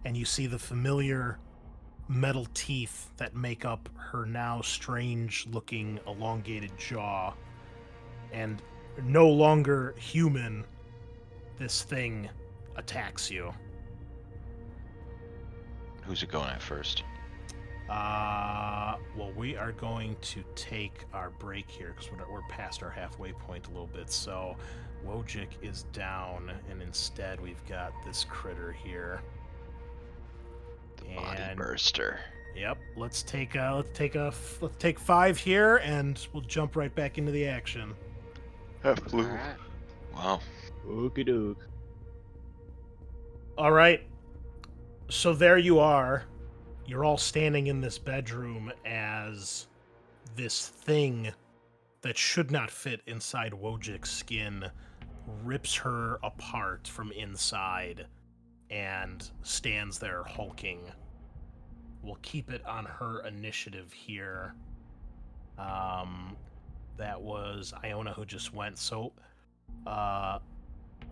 and you see the familiar metal teeth that make up her now strange-looking, elongated jaw. And no longer human, this thing attacks you. Who's it going at first? Well, we are going to take our break here because we're past our halfway point a little bit. So Wojcik is down, and instead we've got this critter here. The body burster. Yep. Let's take 5 here, and we'll jump right back into the action. Blue. Alright. Wow. Okie doke. All right. So there you are. You're all standing in this bedroom as this thing that should not fit inside Wojcik's skin rips her apart from inside and stands there hulking. We'll keep it on her initiative here. That was Iona who just went. So,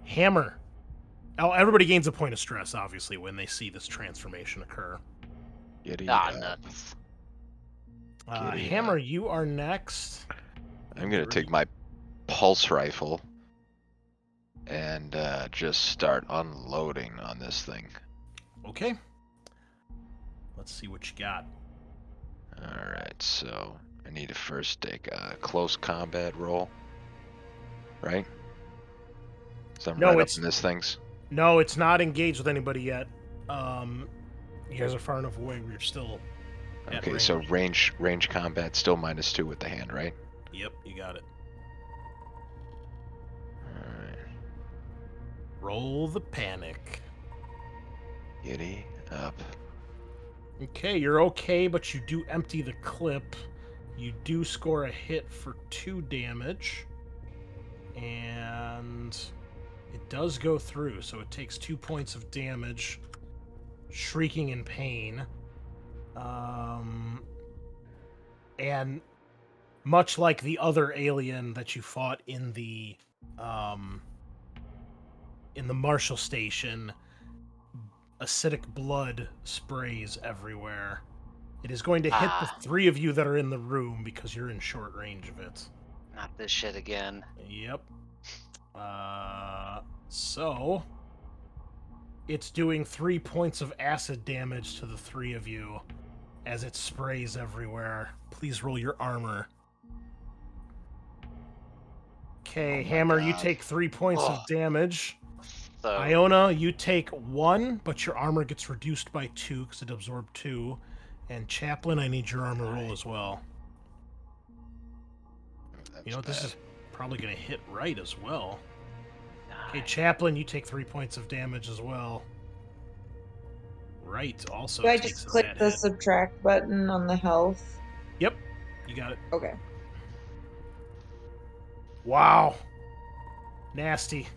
Hammer. Oh, everybody gains a point of stress, obviously, when they see this transformation occur. Giddy Nuts. Giddy Hammer, you are next. I'm gonna take my pulse rifle and just start unloading on this thing. Okay. Let's see what you got. Alright, so I need to first take a close combat roll. Right? So I'm No, right up it's- in this thing's. No, it's not engaged with anybody yet. You guys are far enough away where you're still at Okay, range. so range combat still -2 with the hand, right? Yep, you got it. Alright. Roll the panic. Giddy up. Okay, you're okay, but you do empty the clip. You do score a hit for 2 damage. And it does go through, so it takes 2 points of damage, shrieking in pain. And much like the other alien that you fought in the Marshal Station, acidic blood sprays everywhere. It is going to hit the 3 of you that are in the room because you're in short range of it. Not this shit again. Yep. So it's doing 3 points of acid damage to the 3 of you as it sprays everywhere. Please roll your armor. Okay, Oh my Hammer, you God. take 3 points of damage. So Iona, you take 1, but your armor gets reduced by 2 because it absorbed 2. And Chaplin, I need your armor roll as well. That You know what? was This bad. is probably going to hit right as well. Okay, Chaplin, you take 3 points of damage as well. Right, also Do I takes just a click bad the hit. subtract button on the health? Yep, you got it. Okay. Wow. Nasty.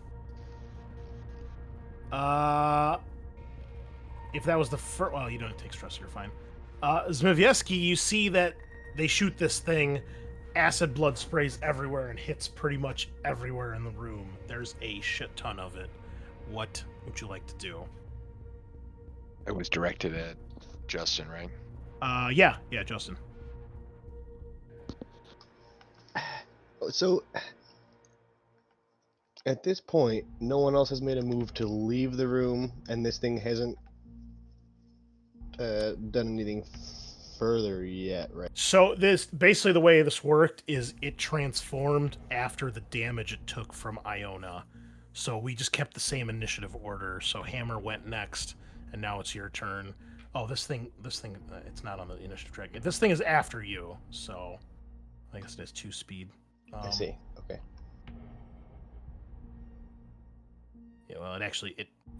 If that was the first... Well, you don't take stress, you're fine. Zmijewski, you see that they shoot this thing, acid blood sprays everywhere and hits pretty much everywhere in the room. There's a shit ton of it. What would you like to do? It was directed at Justin, right? Yeah, Justin. So, at this point, no one else has made a move to leave the room, and this thing hasn't done anything further yet, right? So this basically the way this worked is it transformed after the damage it took from Iona. So we just kept the same initiative order. So Hammer went next, and now it's your turn. Oh, this thing, it's not on the initiative track. This thing is after you, so I guess it has 2 speed. I see. Okay. Yeah, well,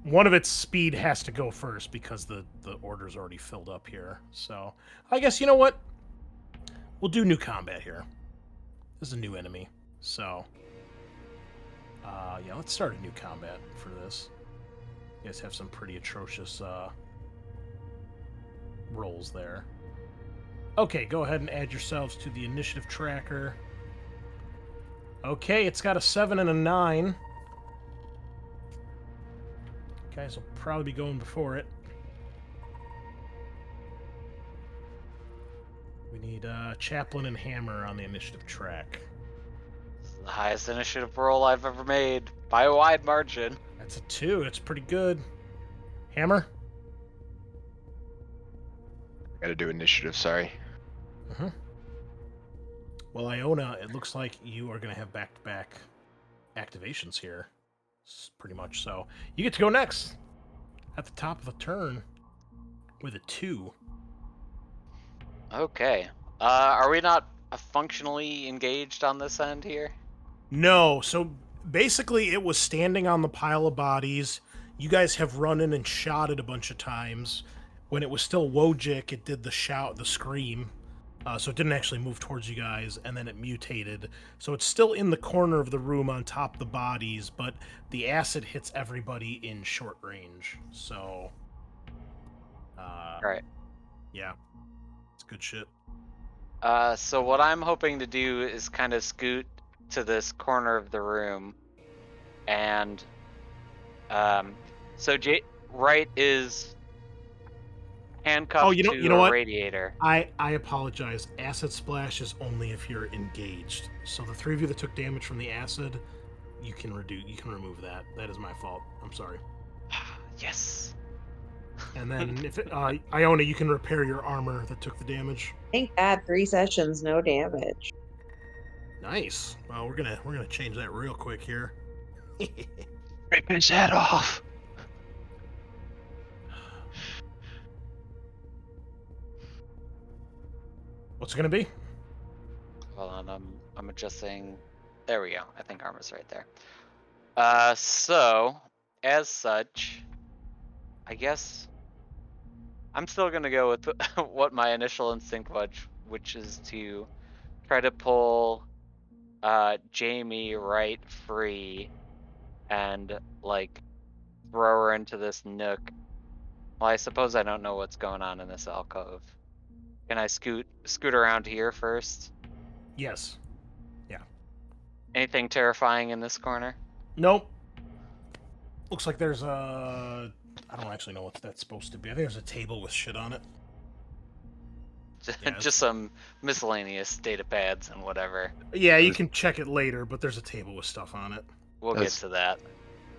one of its speed has to go first because the order's already filled up here. So I guess, you know what? We'll do new combat here. This is a new enemy. So, yeah, let's start a new combat for this. You guys have some pretty atrocious rolls there. Okay, go ahead and add yourselves to the initiative tracker. Okay, it's got a 7 and a 9. Guys will probably be going before it. We need Chaplin and Hammer on the initiative track. this is the highest initiative roll I've ever made by a wide margin. That's a 2. That's pretty good. Hammer? Gotta do initiative, sorry. Mm-hmm. Well, Iona, it looks like you are going to have back-to-back activations here. Pretty much so. You get to go next. At the top of the turn. With a 2. Okay. Are we not functionally engaged on this end here? No, so basically it was standing on the pile of bodies. You guys have run in and shot it a bunch of times. When it was still Wojcik, it did the shout, the scream. So it didn't actually move towards you guys, and then it mutated. So it's still in the corner of the room on top of the bodies, but the acid hits everybody in short range. So, All right. yeah, it's good shit. So what I'm hoping to do is kind of scoot to this corner of the room, and so right is handcuffed Oh, you know to a what? radiator. I apologize. Acid splash is only if you're engaged. So the three of you that took damage from the acid, you can remove that. That is my fault. I'm sorry. Yes. And then if Iona, you can repair your armor that took the damage. Thank God, 3 sessions, no damage. Nice. Well, we're gonna change that real quick here. Rip his head off. What's it gonna be? Hold on, I'm adjusting. There we go. I think armor's right there. So as such, I guess I'm still gonna go with what my initial instinct was, which is to try to pull Jamie right free and like throw her into this nook. Well, I suppose I don't know what's going on in this alcove. Can I scoot around here first? Yes. Yeah. Anything terrifying in this corner? Nope. Looks like there's a... I don't actually know what that's supposed to be. I think there's a table with shit on it. Yeah, Just some miscellaneous data pads and whatever. Yeah, you can check it later, but there's a table with stuff on it. We'll get to that.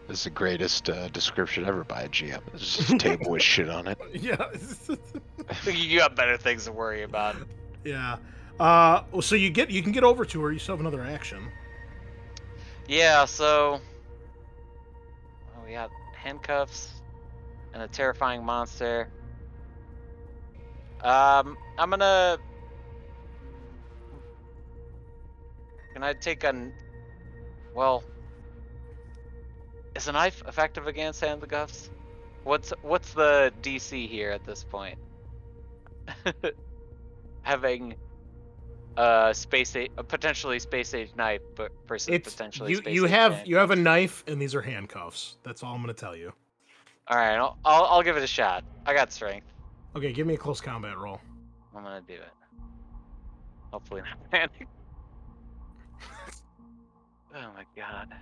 This is the greatest description ever by a GM. It's just a table with shit on it. Yeah. You got better things to worry about. Yeah. So you can get over to her. You still have another action. Yeah, so we got handcuffs and a terrifying monster. I'm gonna. Can I take a? Well, is a knife effective against handcuffs? What's the DC here at this point? Having a potentially space age knife, but versus potentially space age you handcuffs. have a knife, and these are handcuffs. That's all I'm gonna tell you. All right, I'll give it a shot. I got strength. Okay, give me a close combat roll. I'm gonna do it. Hopefully not panic. Oh my god.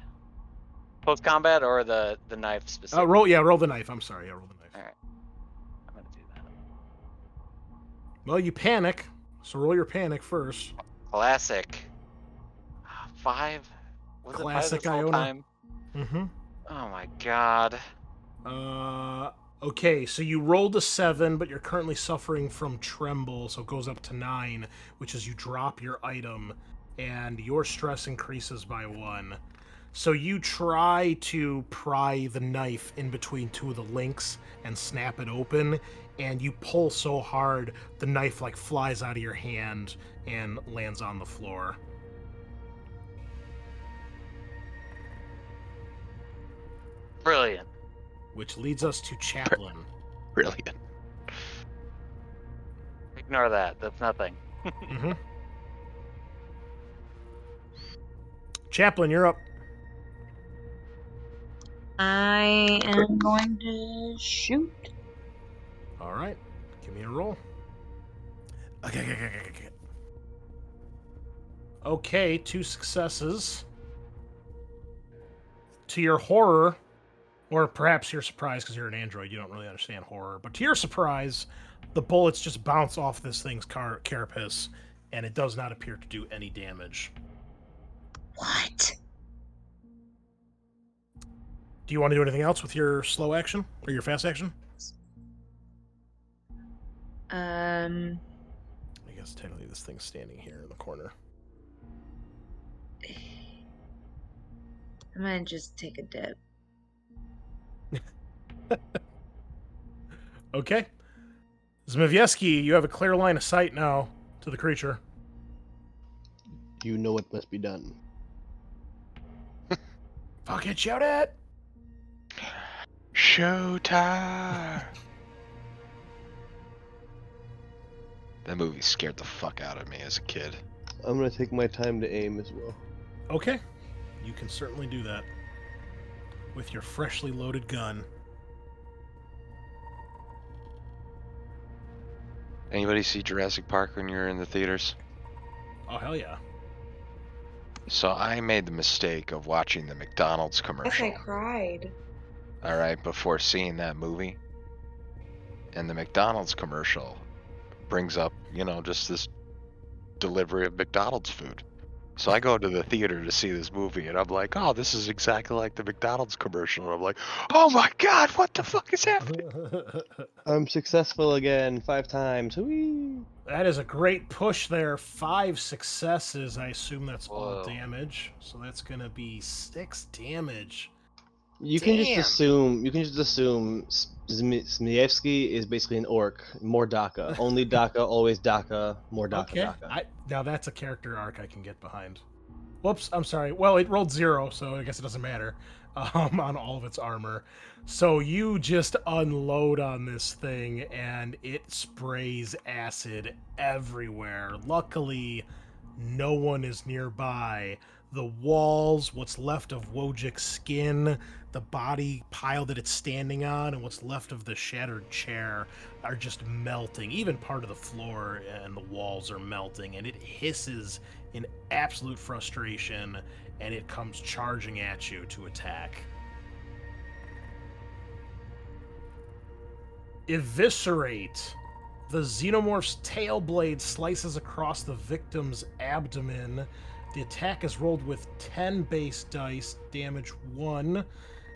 Close combat or the knife specific? Roll the knife. I'm sorry. Roll the knife. All right. I'm gonna do that. Well, you panic, so roll your panic first. Classic. 5. Was Classic it 5 this whole Iona. time? Mm-hmm. Oh my god. Okay, so you rolled a 7, but you're currently suffering from tremble, so it goes up to 9, which is you drop your item, and your stress increases by 1. So you try to pry the knife in between two of the links and snap it open, and you pull so hard, the knife like flies out of your hand and lands on the floor. Brilliant. Which leads us to Chaplin. Brilliant. Ignore that. That's nothing. Mm-hmm. Chaplin, you're up. I am going to shoot. All right, give me a roll. Okay, 2 successes. To your horror, or perhaps your surprise, because you're an android, you don't really understand horror, but to your surprise, the bullets just bounce off this thing's carapace, and it does not appear to do any damage. What? Do you want to do anything else with your slow action, or your fast action? I guess technically this thing's standing here in the corner. I'm gonna just take a dip. Okay. Zmijewski, you have a clear line of sight now to the creature. You know what must be done. Fucking shoot it! Showtime. That movie scared the fuck out of me as a kid. I'm gonna take my time to aim as well. Okay, you can certainly do that with your freshly loaded gun. Anybody see Jurassic Park when you were in the theaters? Oh, hell yeah. So I made the mistake of watching the McDonald's Yes, I commercial. cried. All right, before seeing that movie. And the McDonald's commercial brings up, just this delivery of McDonald's food. So I go to the theater to see this movie, and I'm like, oh, this is exactly like the McDonald's commercial. And I'm like, oh my god, what the fuck is happening? I'm successful again 5 times. Whee! That is a great push there. 5 successes. I assume that's all Whoa. damage. So that's going to be 6 damage. You can just Damn. assume Zmijewski is basically an orc. More DACA. Only DACA, always DACA, more DACA, Okay. DACA. Now that's a character arc I can get behind. Whoops, I'm sorry. Well, it rolled 0, so I guess it doesn't matter on all of its armor. So you just unload on this thing, and it sprays acid everywhere. Luckily, no one is nearby. The walls, what's left of Wojcik's skin, the body pile that it's standing on, and what's left of the shattered chair are just melting. Even part of the floor and the walls are melting, and it hisses in absolute frustration, and it comes charging at you to attack. Eviscerate. The xenomorph's tail blade slices across the victim's abdomen. The attack is rolled with 10 base dice, damage 1.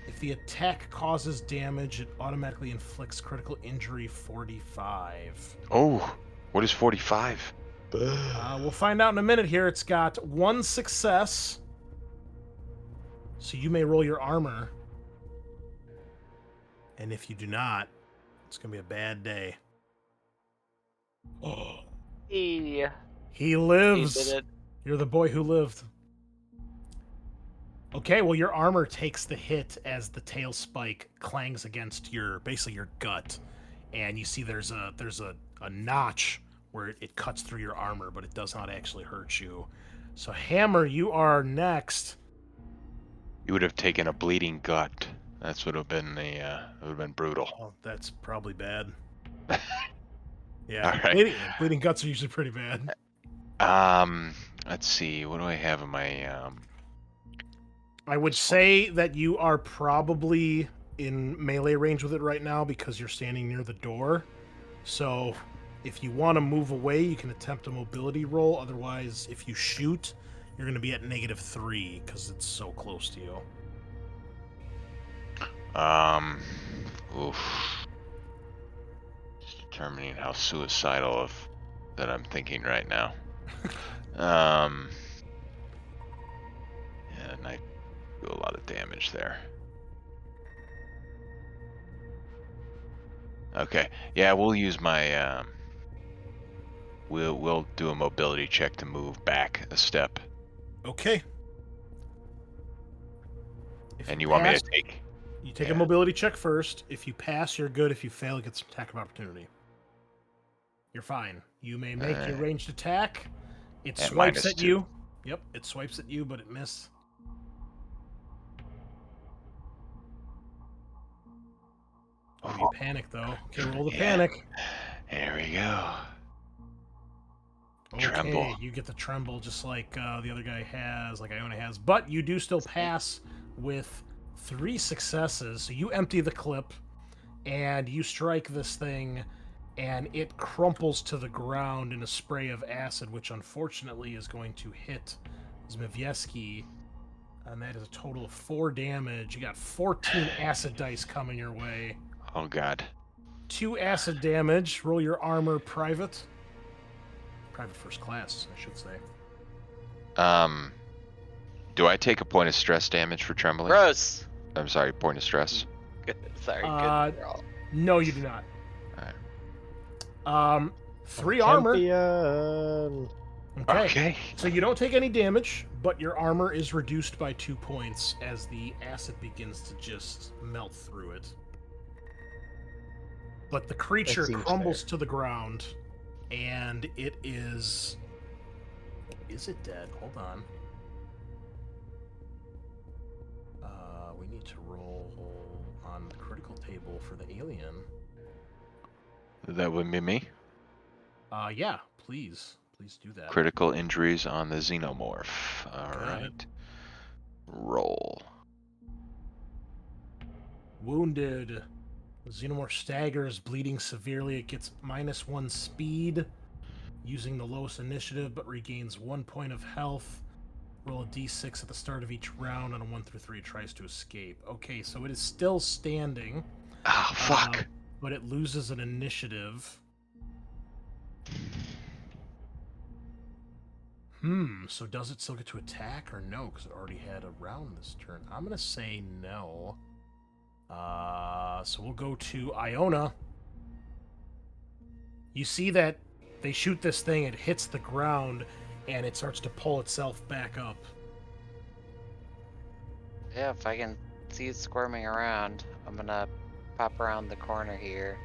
If the attack causes damage, it automatically inflicts critical injury 45. Oh, what is 45? We'll find out in a minute here. It's got 1 success. So you may roll your armor. And if you do not, it's going to be a bad day. Oh, He lives. did it. You're the boy who lived. Okay, well, your armor takes the hit as the tail spike clangs against basically your gut, and you see there's a notch where it cuts through your armor, but it does not actually hurt you. So, Hammer, you are next. You would have taken a bleeding gut. That's would have been brutal. Oh, that's probably bad. All Yeah, right. bleeding guts are usually pretty bad. Let's see. What do I have in my I would say that you are probably in melee range with it right now because you're standing near the door. So if you want to move away, you can attempt a mobility roll. Otherwise, if you shoot, you're going to be at -3 because it's so close to you. oof. Just determining how suicidal that I'm thinking right now. Yeah, and I do a lot of damage there. Okay, yeah, we'll use my we'll do a mobility check to move back a step. Okay. If And you want me pass, to take? You take yeah. a mobility check first. If you pass, you're good. If you fail, it gets an attack of opportunity. You're fine. You may make your ranged attack. It At swipes -2. at you. Yep, it swipes at you, but it missed. Oh, you panic though. Okay, roll the Yeah. panic. There we go. Okay, Tremble. you get the tremble just like the other guy has, like Iona has, but you do still pass with 3 successes. So you empty the clip, and you strike this thing, and it crumples to the ground in a spray of acid, which unfortunately is going to hit Zmijewski, and that is a total of 4 damage. You got 14 acid dice coming your way. Oh god. 2 acid damage. Roll your armor, Private. Private first class, I should say. Do I take a point of stress damage for trembling? Gross. I'm sorry, point of stress. Good. Sorry. Uh, Good. Roll. No, you do not. Alright. 3 armor. Champion. Okay. Okay. So you don't take any damage, but your armor is reduced by 2 points as the acid begins to just melt through it. But the creature seems crumbles to the ground. and it is... Is it dead? Hold on. We need to roll on the critical table for the alien. That would be me. Yeah, please. Please do that. Critical injuries on the xenomorph. All Got right. it. Roll. Wounded. The xenomorph staggers, bleeding severely. It gets -1 speed, using the lowest initiative, but regains 1 point of health. Roll a d6 at the start of each round. On a 1 through 3, it tries to escape. Okay, so it is still standing. Oh, fuck. But it loses an initiative. So does it still get to attack or no? Because it already had a round this turn. I'm going to say no. So we'll go to Iona. You see that they shoot this thing, it hits the ground, and it starts to pull itself back up. Yeah, if I can see it squirming around, I'm gonna pop around the corner here.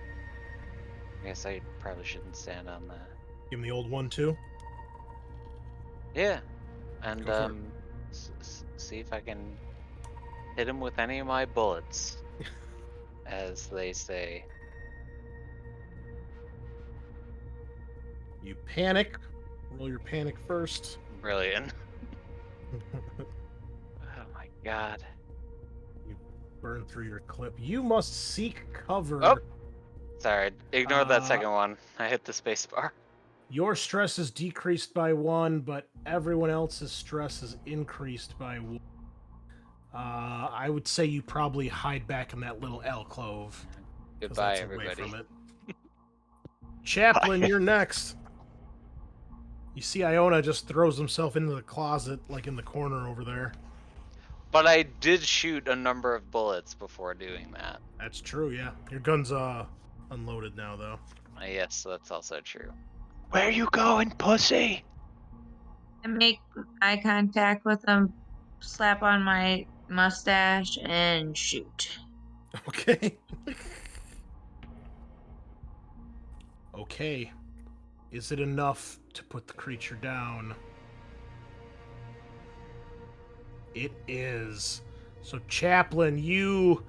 I guess I probably shouldn't stand on that. Give him the old one, too. Yeah, and Go for see if I can hit him with any of my bullets, as they say. You panic. Roll your panic first. Brilliant. Oh my god. You burn through your clip. You must seek cover. Oh. Sorry, ignore that second one. I hit the space bar. Your stress is decreased by 1, but everyone else's stress is increased by 1. I would say you probably hide back in that little alcove. 'Cause Goodbye, that's away everybody. from it. Chaplin, you're next. You see Iona just throws himself into the closet, like in the corner over there. But I did shoot a number of bullets before doing that. That's true, yeah. Your gun's unloaded now, though. Yes, that's also true. Where you going, pussy? I make eye contact with him, slap on my mustache, and shoot. Okay. Okay. Is it enough to put the creature down? It is. So, Chaplin, you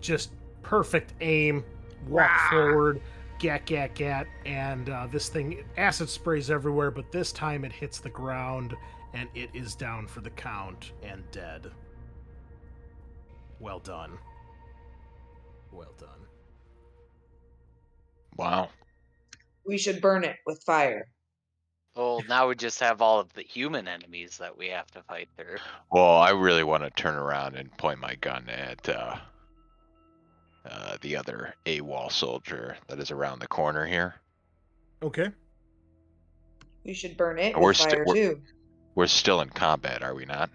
just perfect aim, walk forward, gat, and this thing, acid sprays everywhere, but this time it hits the ground, and it is down for the count and dead. Well done. Well done. Wow. We should burn it with fire. Well, now we just have all of the human enemies that we have to fight through. Well, I really want to turn around and point my gun at the other AWOL soldier that is around the corner here. Okay. We should burn it We're with sti- fire we're- too. We're still in combat, are we not?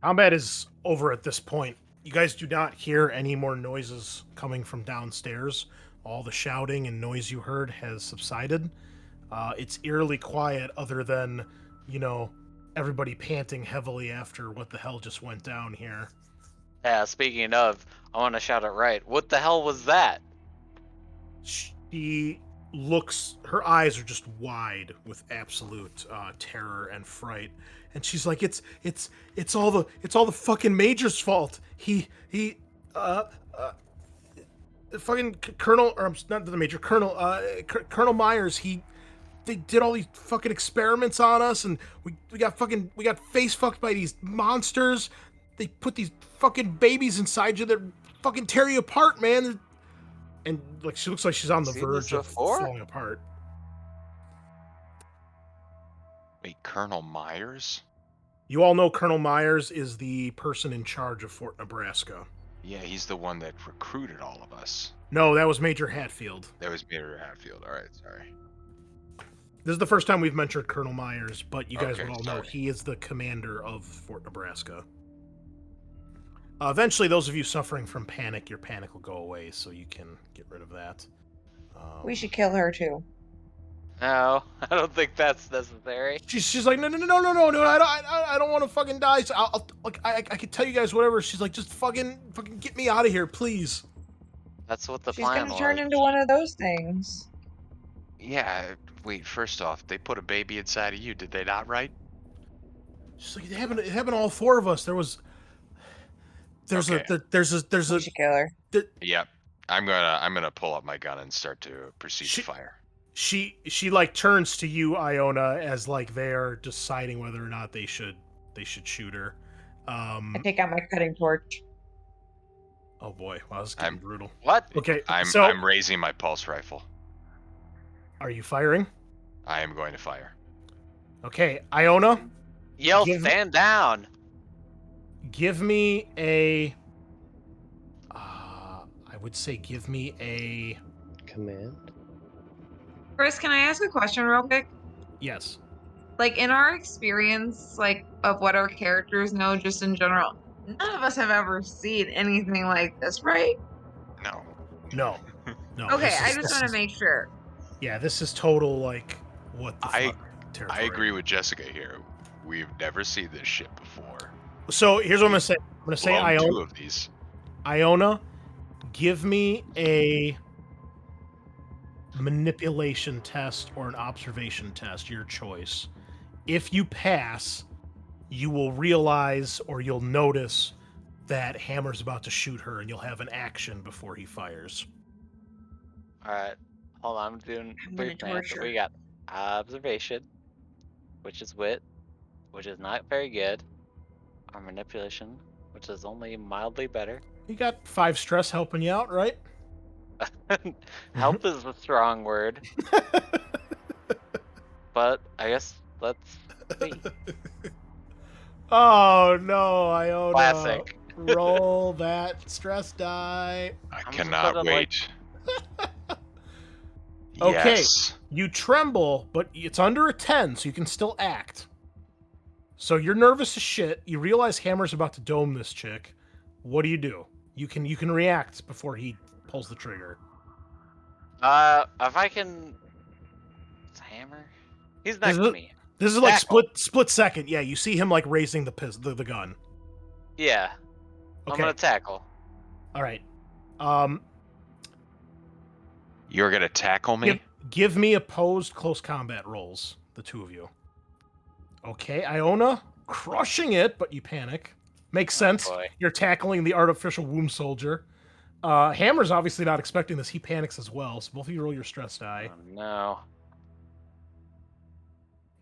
Combat is over at this point. You guys do not hear any more noises coming from downstairs. All the shouting and noise you heard has subsided. It's eerily quiet other than, everybody panting heavily after what the hell just went down here. Yeah, speaking of, I want to shout it right. What the hell was that? She looks, her eyes are just wide with absolute terror and fright. And she's like, it's all the fucking Major's fault. He fucking Colonel, or not the Major, Colonel Myers, they did all these fucking experiments on us, and we got face fucked by these monsters. They put these fucking babies inside you that fucking tear you apart, man. And like she looks like she's on the Seen verge this of before? falling apart. Wait, Colonel Myers? You all know Colonel Myers is the person in charge of Fort Nebraska. Yeah, he's the one that recruited all of us. No, that was Major Hatfield. That was Major Hatfield. All right, sorry. This is the first time we've mentioned Colonel Myers, but you guys Okay, would all know sorry. he is the commander of Fort Nebraska. Eventually, those of you suffering from panic, your panic will go away, so you can get rid of that. We should kill her too. No, I don't think that's necessary. She's like, no, I don't want to fucking die. So I can tell you guys whatever. She's like, just fucking get me out of here, please. That's what the She's plan gonna was. turn into one of those things. Yeah. Wait. First off, they put a baby inside of you. Did they not? Right? She's like, it happened to all four of us. There's Okay. there's We a should kill her. Yep. I'm gonna pull up my gun and start to proceed to She- fire. she like turns to you, Iona, as like they're deciding whether or not they should shoot her. I take out my cutting torch. Oh boy, wow, this is getting brutal. What? Okay, I'm so raising my pulse rifle. are you firing? I am going to fire. Okay, Iona, Yell, Give- stand down. give me a. I would say give me a. Command. Chris, can I ask a question real quick? Yes. Like in our experience, like of what our characters know, just in general, none of us have ever seen anything like this, right? No. No. No. Okay, this I is- just this want to is- make sure. Yeah, this is total like what the I- fuck territory. I agree with Jessica here. We've never seen this shit before. So here's what I'm gonna say. I'm gonna say Blown Iona. 2 of these. Iona, give me a manipulation test or an observation test, your choice. If you pass, you will realize or you'll notice that Hammer's about to shoot her and you'll have an action before he fires. Alright. Hold on, I'm doing I'm gonna brief math. torture. We got observation, which is wit, which is not very good. Our manipulation, which is only mildly better. You got 5 stress helping you out, right? Help is a strong word, but I guess let's see. Oh no, Iona. Classic. Roll that stress die. I I'm just cannot putting, like- wait. Okay. Yes. You tremble, but it's under a 10, so you can still act. So you're nervous as shit. You realize Hammer's about to dome this chick. What do? You can react before he pulls the trigger. If I can... It's Hammer? He's next Is to it- me. This is like Tackle. split second. Yeah, you see him like raising the gun. Yeah. I'm Okay. gonna tackle. All right. You're gonna tackle me? Give me opposed close combat rolls, the two of you. Okay, Iona, crushing it, but you panic. Makes sense. Boy. You're tackling the artificial womb soldier. Hammer's obviously not expecting this. He panics as well, so both of you roll your stress die. Oh, no.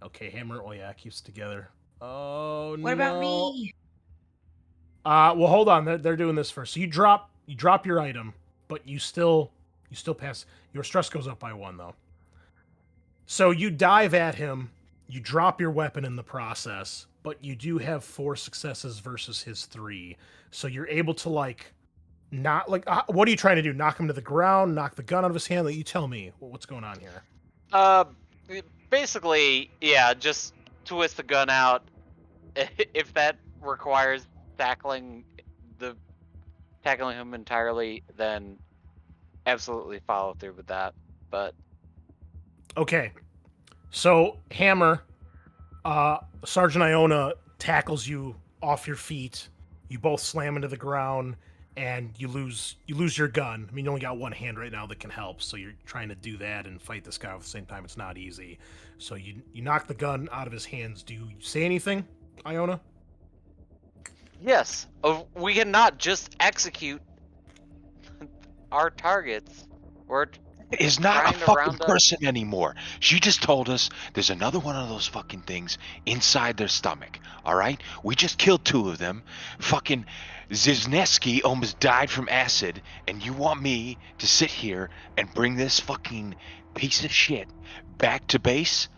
Okay, Hammer, oh yeah, keeps it together. Oh no. What about me? Well, hold on. They're doing this first. So you drop your item, but you still pass. Your stress goes up by 1 though. So you dive at him. You drop your weapon in the process, but you do have 4 successes versus his 3. So you're able to like not like what are you trying to do? Knock him to the ground? Knock the gun out of his hand? You tell me what's going on here. Basically, yeah, just twist the gun out. If that requires tackling him entirely, then absolutely follow through with that. But Okay. So Hammer, Sergeant Iona tackles you off your feet. You both slam into the ground, and you lose your gun. I mean, you only got one hand right now that can help, so you're trying to do that and fight this guy at the same time. It's not easy. So you knock the gun out of his hands. Do you say anything, Iona? yes, we cannot just execute our targets. We're Is not a trying to fucking round up- person anymore. She just told us there's another one of those fucking things inside their stomach. All right, we just killed 2 of them. Fucking Zmijewski almost died from acid, and you want me to sit here and bring this fucking piece of shit back to base?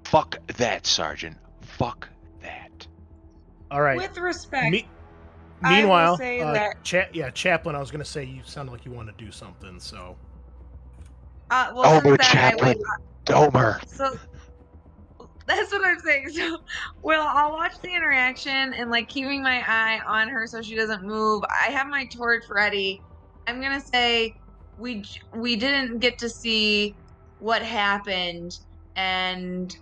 Fuck that, Sergeant. Fuck that. All right. With respect, Me- I will Meanwhile, say that- Chaplin. I was gonna say you sounded like you want to do something. So well, Over since that, I Chaplin. would, Domer. so that's what I'm saying. So, well, I'll watch the interaction and like keeping my eye on her so she doesn't move. I have my torch ready. I'm gonna say we didn't get to see what happened and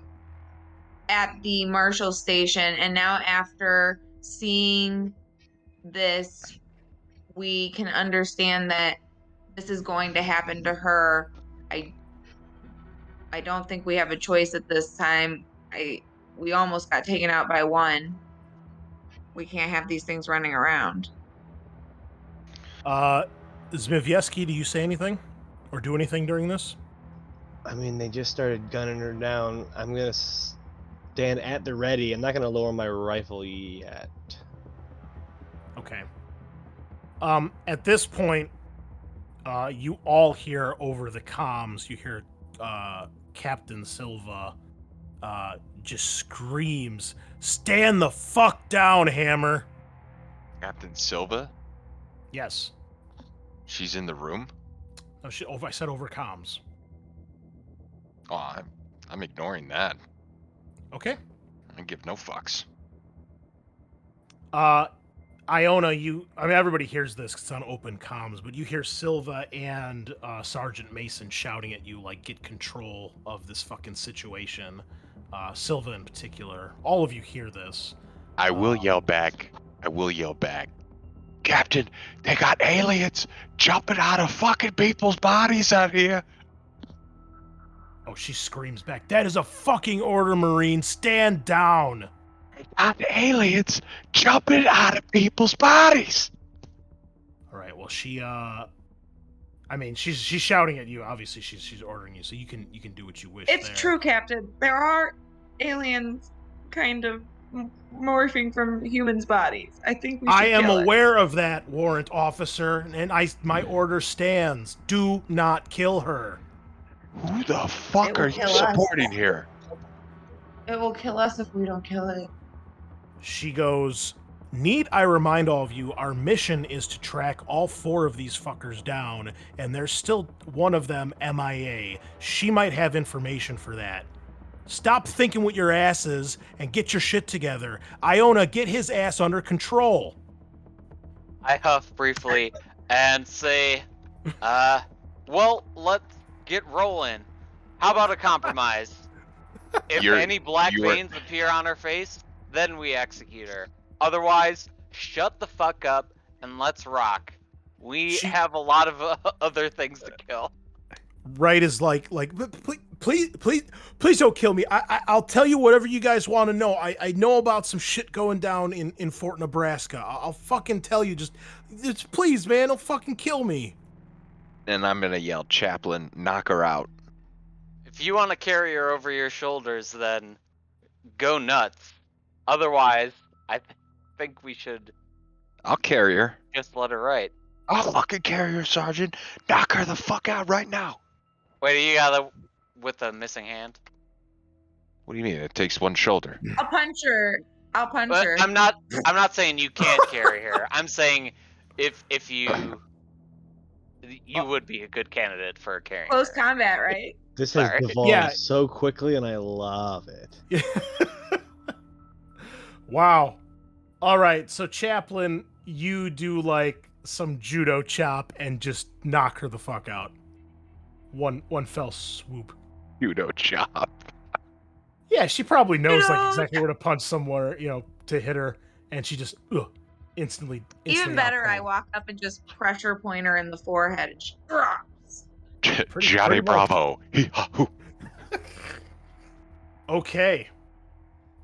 at the Marshall station, and now after seeing this, we can understand that this is going to happen to her. I don't think we have a choice at this time. We almost got taken out by one. We can't have these things running around. Zmijewski, do you say anything? Or do anything during this? I mean, they just started gunning her down. I'm gonna stand at the ready. I'm not gonna lower my rifle yet. Okay. At this point, you all hear over the comms, you hear Captain Silva just screams, "Stand the fuck down, Hammer!" Captain Silva? Yes. She's in the room? No, I said over comms. Oh, I'm ignoring that. Okay. I give no fucks. Iona, everybody hears this 'cause it's on open comms, but you hear Silva and Sergeant Mason shouting at you, like, get control of this fucking situation. Silva in particular. All of you hear this. I will yell back. Captain, they got aliens jumping out of fucking people's bodies out here. Oh, she screams back, "That is a fucking order, Marine! Stand down!" They got aliens jumping out of people's bodies. All right, well, she's shouting at you. Obviously, she's ordering you, so you can do what you wish. It's there. true, Captain. There are aliens kind of morphing from humans' bodies. I think we should I am kill it. aware of that, Warrant Officer, and my order stands. Do not kill her. Who the fuck It will are you kill us. supporting here? It will kill us if we don't kill it. She goes, "Need I remind all of you, our mission is to track all 4 of these fuckers down, and there's still one of them MIA. She might have information for that. Stop thinking with your asses and get your shit together. Iona, get his ass under control." I huff briefly and say, well, let's get rolling. How about a compromise? If any black veins appear on her face, then we execute her. Otherwise, shut the fuck up and let's rock. We have a lot of other things to kill. Right is like, please don't kill me. I'll tell you whatever you guys want to know. I know about some shit going down in Fort Nebraska. I'll fucking tell you. Just please, man, don't fucking kill me. And I'm gonna yell, Chaplin, knock her out. If you want to carry her over your shoulders, then go nuts. Otherwise, I think we should I'll carry her. just let her right. I'll fucking carry her, Sergeant. Knock her the fuck out right now. Wait, you got with the missing hand? What do you mean? It takes one shoulder. I'll punch her. But I'm not saying you can't carry her. I'm saying if you would be a good candidate for carrying Close her. combat, right? This has Sorry. evolved so quickly, and I love it. Wow. All right, so Chaplin, you do like some judo chop and just knock her the fuck out. One fell swoop. Judo chop. Yeah, she probably knows like exactly where to punch somewhere, to hit her, and she just instantly Even better, out I cold. walk up and just pressure point her in the forehead. And she drops. Johnny pretty well. Bravo. Hee-ha-hoo. Okay.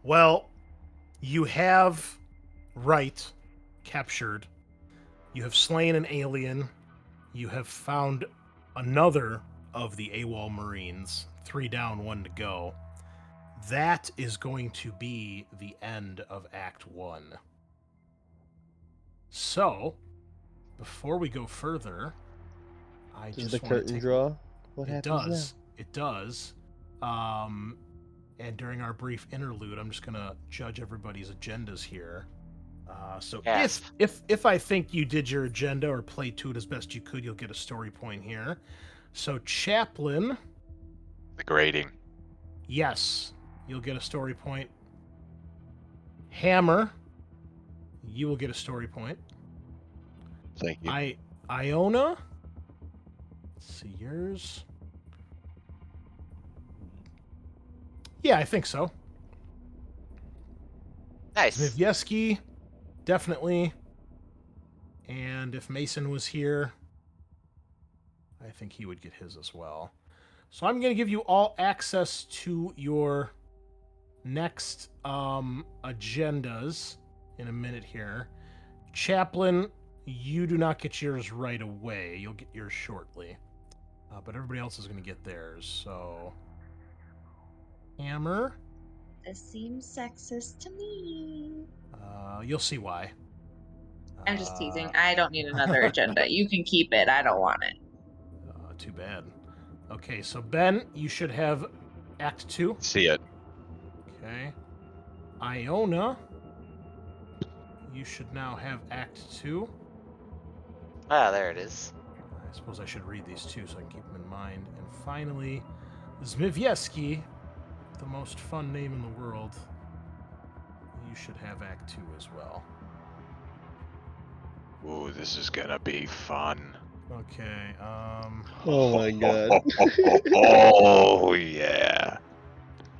Well, you have Wright captured. You have slain an alien. You have found another of the AWOL Marines. 3 down, 1 to go. That is going to be the end of Act 1. So, before we go further, I Does just the want to curtain take... draw? What It happens does. It does. And during our brief interlude, I'm just gonna judge everybody's agendas here. So Yes. if I think you did your agenda or played to it as best you could, you'll get a story point here. So Chaplin, The grading. yes, you'll get a story point. Hammer, you will get a story point. Thank you. Iona, let's see yours. Yeah, I think so. Nice. Zmijewski, definitely. And if Mason was here, I think he would get his as well. So I'm going to give you all access to your next agendas in a minute here. Chaplin, you do not get yours right away. You'll get yours shortly. But everybody else is going to get theirs. So, Hammer. This seems sexist to me. You'll see why. I'm just teasing. I don't need another agenda. You can keep it. I don't want it. Too bad. Okay, so Ben, you should have Act 2. See it. Okay. Iona, you should now have Act 2. Ah, there it is. I suppose I should read these too so I can keep them in mind. And finally, Zmijewski, the most fun name in the world. You should have Act 2 as well. Ooh, this is gonna be fun. Okay, Oh my god. Oh yeah.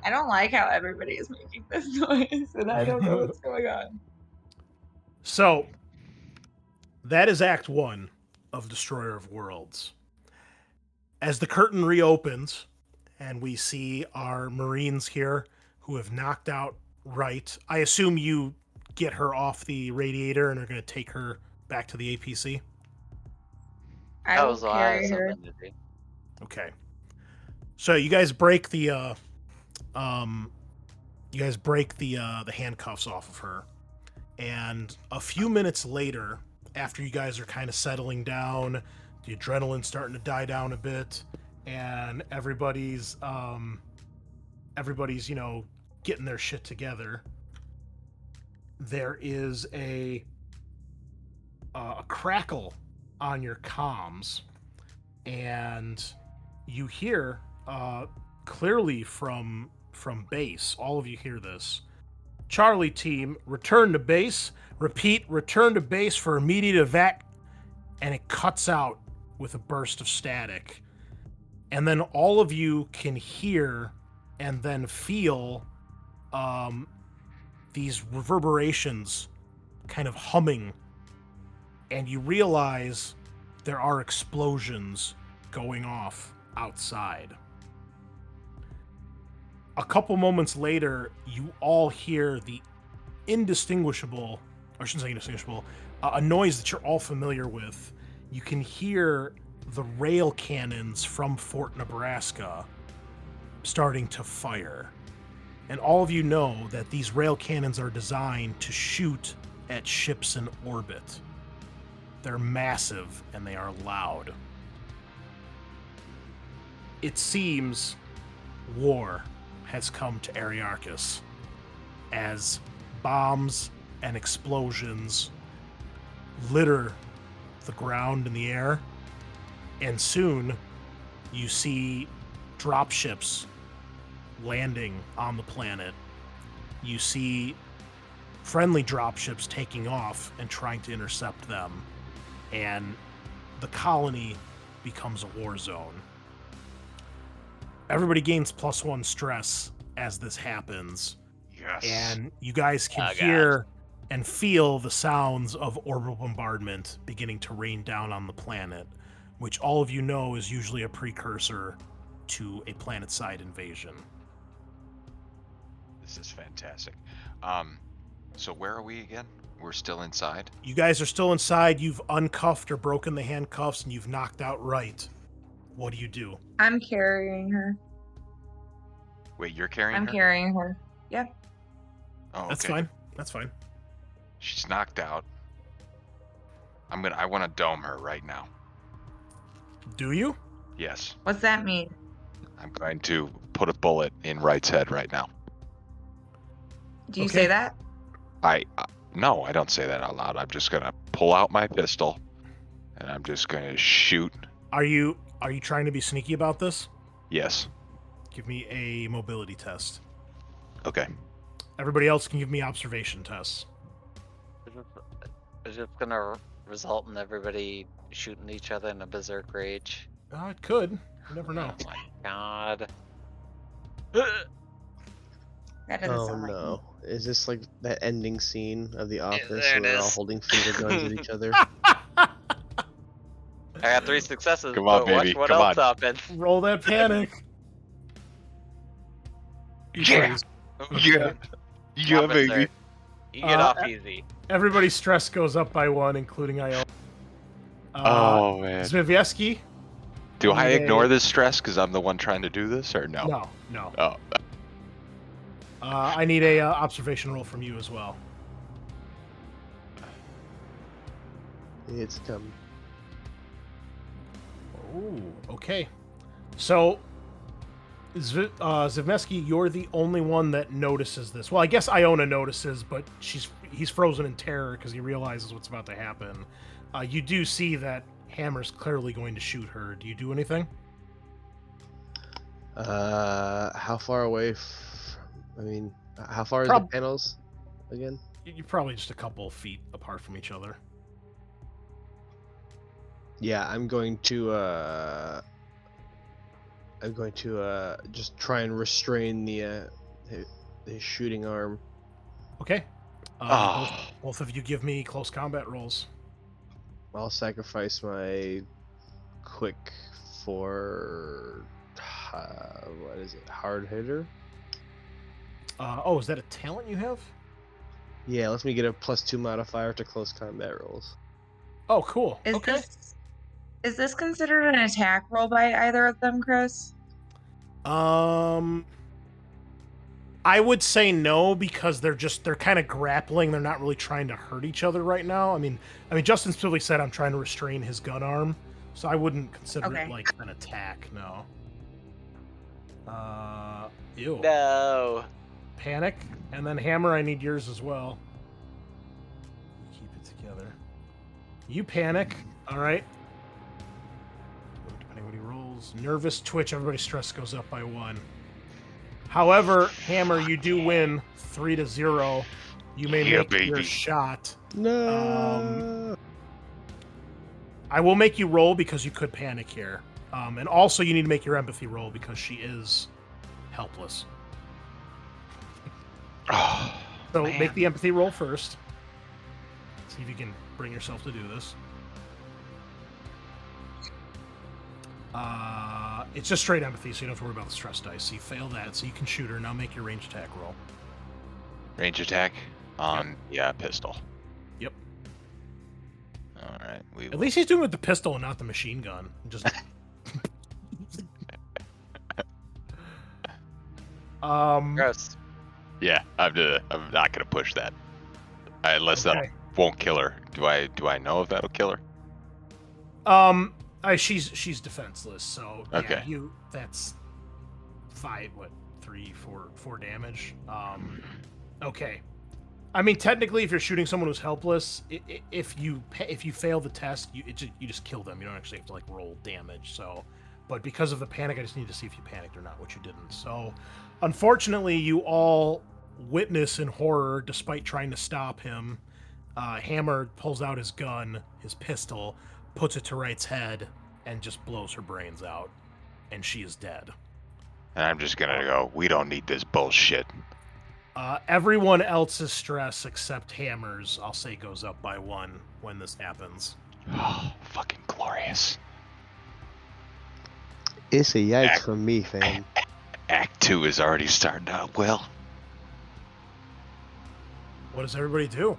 I don't like how everybody is making this noise, and I don't know what's going on. So, that is Act 1 of Destroyer of Worlds. As the curtain reopens, and we see our Marines here who have knocked out Right. I assume you get her off the radiator and are going to take her back to the APC? I That will was what I carry was her. hoping to do. Okay. So you guys break the handcuffs off of her. And a few minutes later, after you guys are kind of settling down, the adrenaline's starting to die down a bit, and everybody's getting their shit together, there is a crackle on your comms, and you hear clearly from base. All of you hear this. Charlie team, return to base. Repeat, return to base for immediate evac. And it cuts out with a burst of static. And then all of you can hear and then feel these reverberations kind of humming. And you realize there are explosions going off outside. A couple moments later, you all hear the indistinguishable, or I shouldn't say indistinguishable, a noise that you're all familiar with. You can hear the rail cannons from Fort Nebraska starting to fire. And all of you know that these rail cannons are designed to shoot at ships in orbit. They're massive and they are loud. It seems war has come to Ariarcus as bombs and explosions litter the ground and the air, and soon you see dropships landing on the planet. You see friendly dropships taking off and trying to intercept them, and the colony becomes a war zone. Everybody gains +1 stress as this happens. Yes. And you guys can hear and feel the sounds of orbital bombardment beginning to rain down on the planet, which all of you know is usually a precursor to a planet-side invasion. This is fantastic. So where are we again? We're still inside? You guys are still inside. You've uncuffed or broken the handcuffs, and you've knocked out Right. What do you do? I'm carrying her. Wait, you're carrying I'm her? carrying her. Yeah. Oh, That's okay. fine. That's fine. She's knocked out. I want to dome her right now. Do you? Yes. What's that mean? I'm going to put a bullet in Wright's head right now. Do you Okay. say that? No, I don't say that out loud. I'm just going to pull out my pistol and I'm just going to shoot. Are you trying to be sneaky about this? Yes. Give me a mobility test. Okay. Everybody else can give me observation tests. Is it gonna result in everybody shooting each other in a berserk rage? It could. You never know. Oh my god. That doesn't Oh sound like me. no. Is this like that ending scene of The Office there where it they're all is. holding finger guns at each other? I got 3 successes. Come on, but baby, What come else on. happened? Roll that panic. You Yeah. freeze. Yeah. Yeah, Officer, baby. You get Uh, off easy. Everybody's stress goes up by 1, including Iona. Oh, man. Zmijewski? Do I need ignore a- this stress because I'm the one trying to do this, or no? No. Oh. I need a observation roll from you as well. It's coming. Ooh, okay. So, Zmijewski, you're the only one that notices this. Well, I guess Iona notices, but he's frozen in terror because he realizes what's about to happen. You do see that Hammer's clearly going to shoot her. Do you do anything? How far away? How far is the panels again? You're probably just a couple feet apart from each other. Yeah, I'm going to just try and restrain the his shooting arm. Okay. Oh. Both of you give me close combat rolls. I'll sacrifice my quick for what is it? Hard hitter. Is that a talent you have? Yeah, let me get a +2 modifier to close combat rolls. Oh, cool. Okay. Is this considered an attack roll by either of them, Chris? I would say no because they're kind of grappling. They're not really trying to hurt each other right now. I mean, Justin specifically said I'm trying to restrain his gun arm, so I wouldn't consider it like an attack. No. Ew. No. Panic, and then Hammer. I need yours as well. Keep it together. You panic. All right. Depending on what he rolls. Nervous twitch. Everybody's stress goes up by 1. However, Hammer, you do win 3-0. You may make your baby. shot. No. I will make you roll because you could panic here. And also you need to make your empathy roll because she is helpless. Oh, So man. make the empathy roll first. See if you can bring yourself to do this. It's just straight empathy, so you don't have to worry about the stress dice. So you fail that, so you can shoot her. Now make your range attack roll. Range attack on pistol. Yep. All right. At least he's doing it with the pistol and not the machine gun. Just. Gross. Yeah, I'm not gonna push that unless Okay. that won't kill her. Do I know if that'll kill her? She's defenseless, so Okay. yeah, that's 4 damage. Okay. I mean, technically, if you're shooting someone who's helpless, if you fail the test, you just kill them. You don't actually have to roll damage. So, but because of the panic, I just need to see if you panicked or not, which you didn't. So, unfortunately, you all witness in horror, despite trying to stop him. Hammer pulls out his gun, his pistol, puts it to Wright's head, and just blows her brains out, and she is dead. And I'm just gonna go, we don't need this bullshit. Everyone else's stress except Hammer's, I'll say, goes up by 1 when this happens. Oh, fucking glorious. It's a yikes from me, fam. Act 2 is already starting out well. What does everybody do?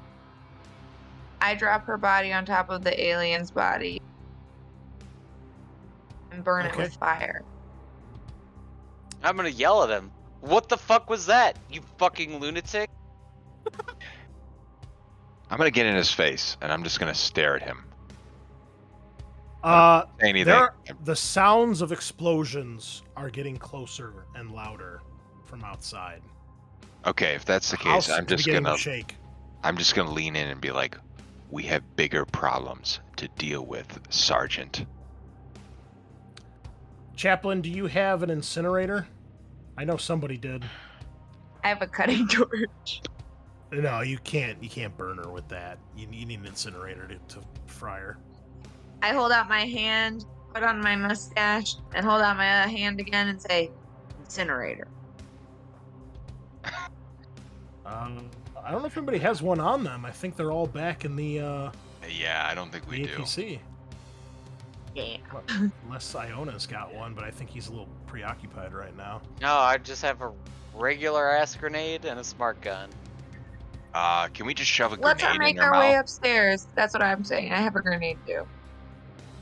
I drop her body on top of the alien's body and burn it Okay. with fire. I'm gonna yell at him. What the fuck was that, you fucking lunatic? I'm gonna get in his face and I'm just gonna stare at him. Uh, Say anything. the sounds of explosions are getting closer and louder from outside. Okay, if that's the House case, I'm is just beginning gonna to shake. lean in and be like, we have bigger problems to deal with, Sergeant. Chaplin, do you have an incinerator? I know somebody did. I have a cutting torch. No, you can't burn her with that. You need an incinerator to fry her. I hold out my hand, put on my mustache, and hold out my hand again and say, incinerator. I don't know if anybody has one on them. I think they're all back in the Yeah, I don't think we do. APC. Yeah. Unless Iona's got one, but I think he's a little preoccupied right now. No, I just have a regular ass grenade and a smart gun. Can we just shove a Let's grenade in make their our way mouth? upstairs. That's what I'm saying. I have a grenade too.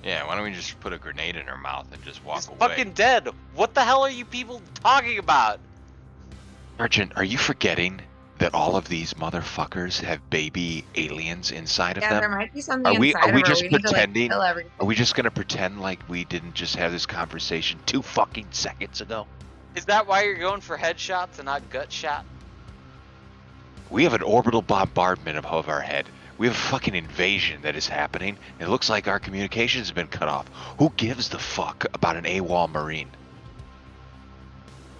Yeah, why don't we just put a grenade in her mouth and just walk He's away? fucking dead. What the hell are you people talking about? Sergeant, are you forgetting that all of these motherfuckers have baby aliens inside of Yeah, there them? might be something Are we inside of her. just We need to pretending? kill everything. Are we just gonna pretend like we didn't just have this conversation 2 fucking seconds ago? Is that why you're going for headshots and not gut shot? We have an orbital bombardment above our head. We have a fucking invasion that is happening. It looks like our communications have been cut off. Who gives the fuck about an AWOL Marine?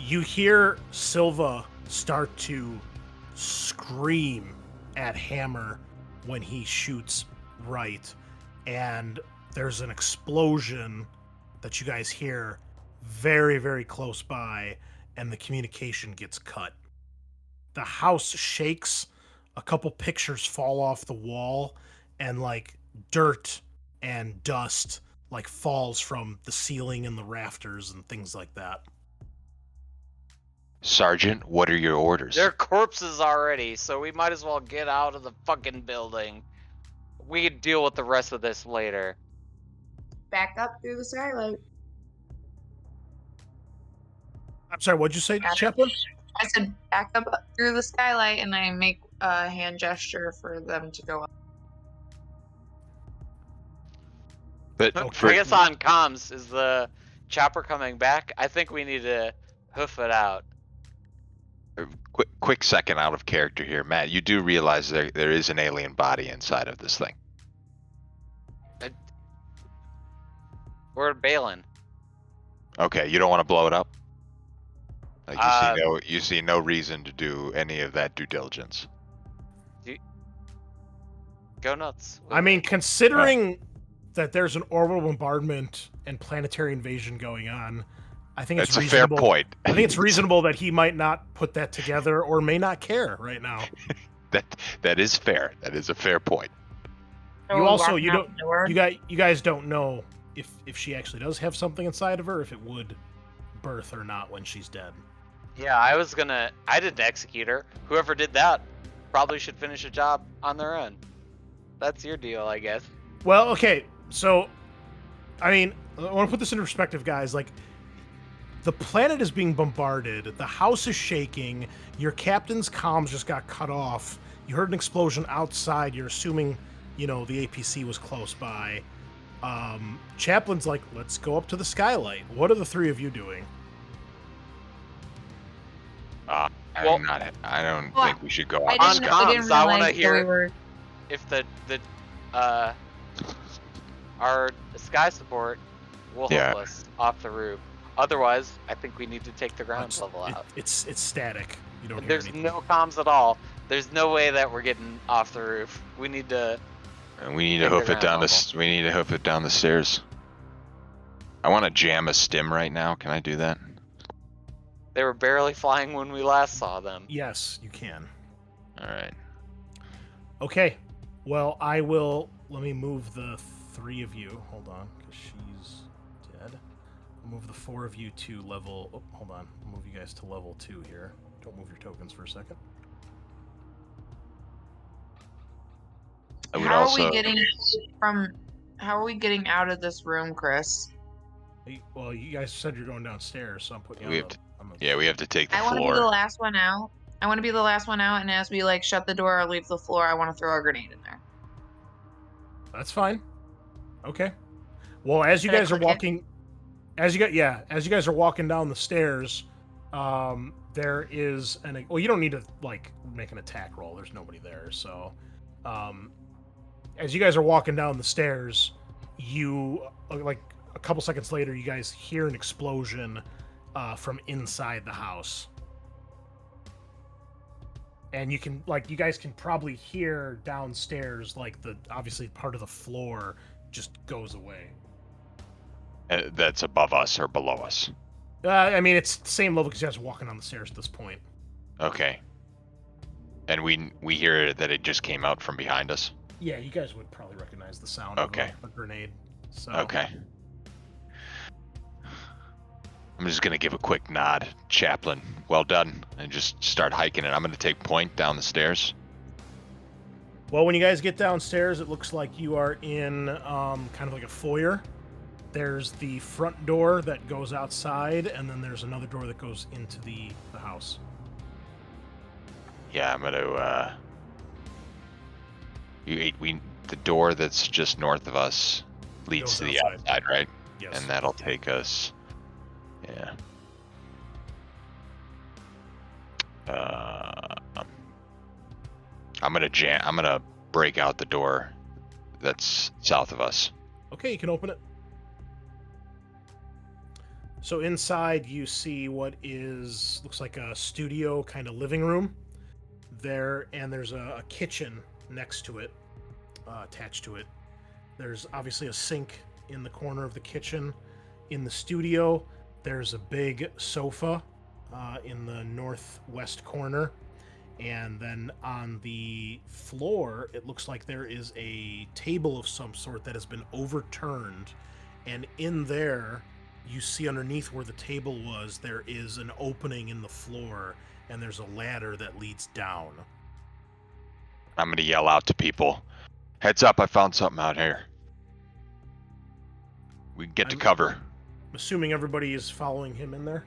You hear Silva start to scream at Hammer when he shoots right, and there's an explosion that you guys hear very, very close by, and the communication gets cut. The house shakes, a couple pictures fall off the wall, and like dirt and dust like falls from the ceiling and the rafters and things like that. Sergeant, what are your orders? They're corpses already, so we might as well get out of the fucking building. We can deal with the rest of this later. Back up through the skylight. I'm sorry, what'd you say, Back- Chaplin? I said back up through the skylight, and I make a hand gesture for them to go up. But I guess on comms, is the chopper coming back? I think we need to hoof it out. quick second out of character here, Matt. You do realize there is an alien body inside of this thing. We're bailing. Okay, you don't want to blow it up. Like you see no reason to do any of that due diligence. Go nuts. I mean, considering that there's an orbital bombardment and planetary invasion going on, I think it's That's a fair reasonable. point. I think it's reasonable that he might not put that together or may not care right now. That is fair. That is a fair point. You also Walking out the door. you guys don't know if she actually does have something inside of her, if it would birth or not when she's dead. Yeah, I didn't execute her. Whoever did that probably should finish a job on their own. That's your deal, I guess. Well, okay, so I mean, I want to put this into perspective, guys. Like, the planet is being bombarded, the house is shaking, your captain's comms just got cut off, you heard an explosion outside, you're assuming, the APC was close by. Chaplin's like, let's go up to the skylight. What are the three of you doing? I don't think we should go I out. didn't, On I didn't comms, I wanna realize that hear- we were. If our sky support will Yeah. help us off the roof. Otherwise, I think we need to take the ground level out. It's static. You don't hear There's anything. no comms at all. There's no way that we're getting off the roof. We need to. And we need to Take the hoof it ground down level. we need to hoof it down the stairs. I want to jam a stim right now. Can I do that? They were barely flying when we last saw them. Yes, you can. All right. Okay. Well, let me move the three of you. Hold on, because she's dead. I'll move the four of you to level... Oh, hold on. I'll move you guys to level 2 here. Don't move your tokens for a second. I would How also. are we getting out of this room, Chris? Well, you guys said you're going downstairs, so I'm putting you We on have the... Yeah, we have to take the I want to be the floor. last one out. And as we shut the door or leave the floor, I want to throw a grenade in there. That's fine. Okay. Well, as you Should I guys are click it? walking... As you guys are walking down the stairs, there is an... Well, you don't need to, make an attack roll. There's nobody there, so... as you guys are walking down the stairs, you, a couple seconds later, you guys hear an explosion from inside the house. And you guys can probably hear downstairs, obviously part of the floor just goes away. That's above us or below us. I mean, it's the same level because you guys are walking down the stairs at this point. Okay. And we hear that it just came out from behind us. Yeah, you guys would probably recognize the sound Okay. of a grenade. So, Okay. I'm just gonna give a quick nod, Chaplin. Well done, and just start hiking it. I'm gonna take point down the stairs. Well, when you guys get downstairs, it looks like you are in kind of like a foyer. There's the front door that goes outside, and then there's another door that goes into the house. Yeah, I'm gonna. The door that's just north of us leads Goes to the outside. outside, right? Yes. And that'll take us. Yeah. I'm gonna break out the door that's south of us. Okay, you can open it. So inside you see what looks like a studio kind of living room there, and there's a kitchen next to it, attached to it. There's obviously a sink in the corner of the kitchen. In the studio, there's a big sofa in the northwest corner. And then on the floor, it looks like there is a table of some sort that has been overturned. And in there, you see underneath where the table was, there is an opening in the floor, and there's a ladder that leads down. I'm gonna yell out to people, "Heads up! I found something out here. We can get to cover." I'm assuming everybody is following him in there.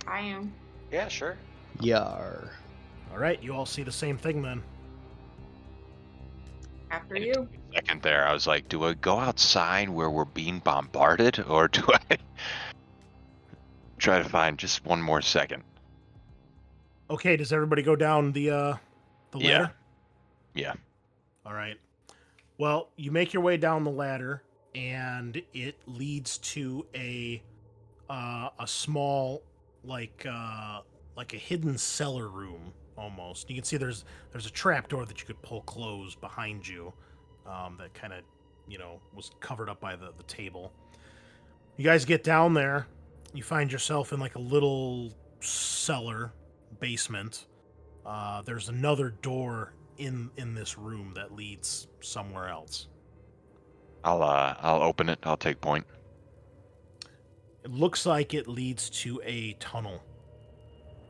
I am. Yeah, sure. Yar. All right, you all see the same thing then. After you. Second there, I was like, do I go outside where we're being bombarded, or do I try to find just one more second? Okay, does everybody go down the ladder? Yeah. All right. Well, you make your way down the ladder, and it leads to a small, like a hidden cellar room almost. You can see there's a trapdoor that you could pull closed behind you, that kind of, was covered up by the table. You guys get down there. You find yourself in like a little cellar basement. There's another door in this room that leads somewhere else. I'll open it. I'll take point. It looks like it leads to a tunnel.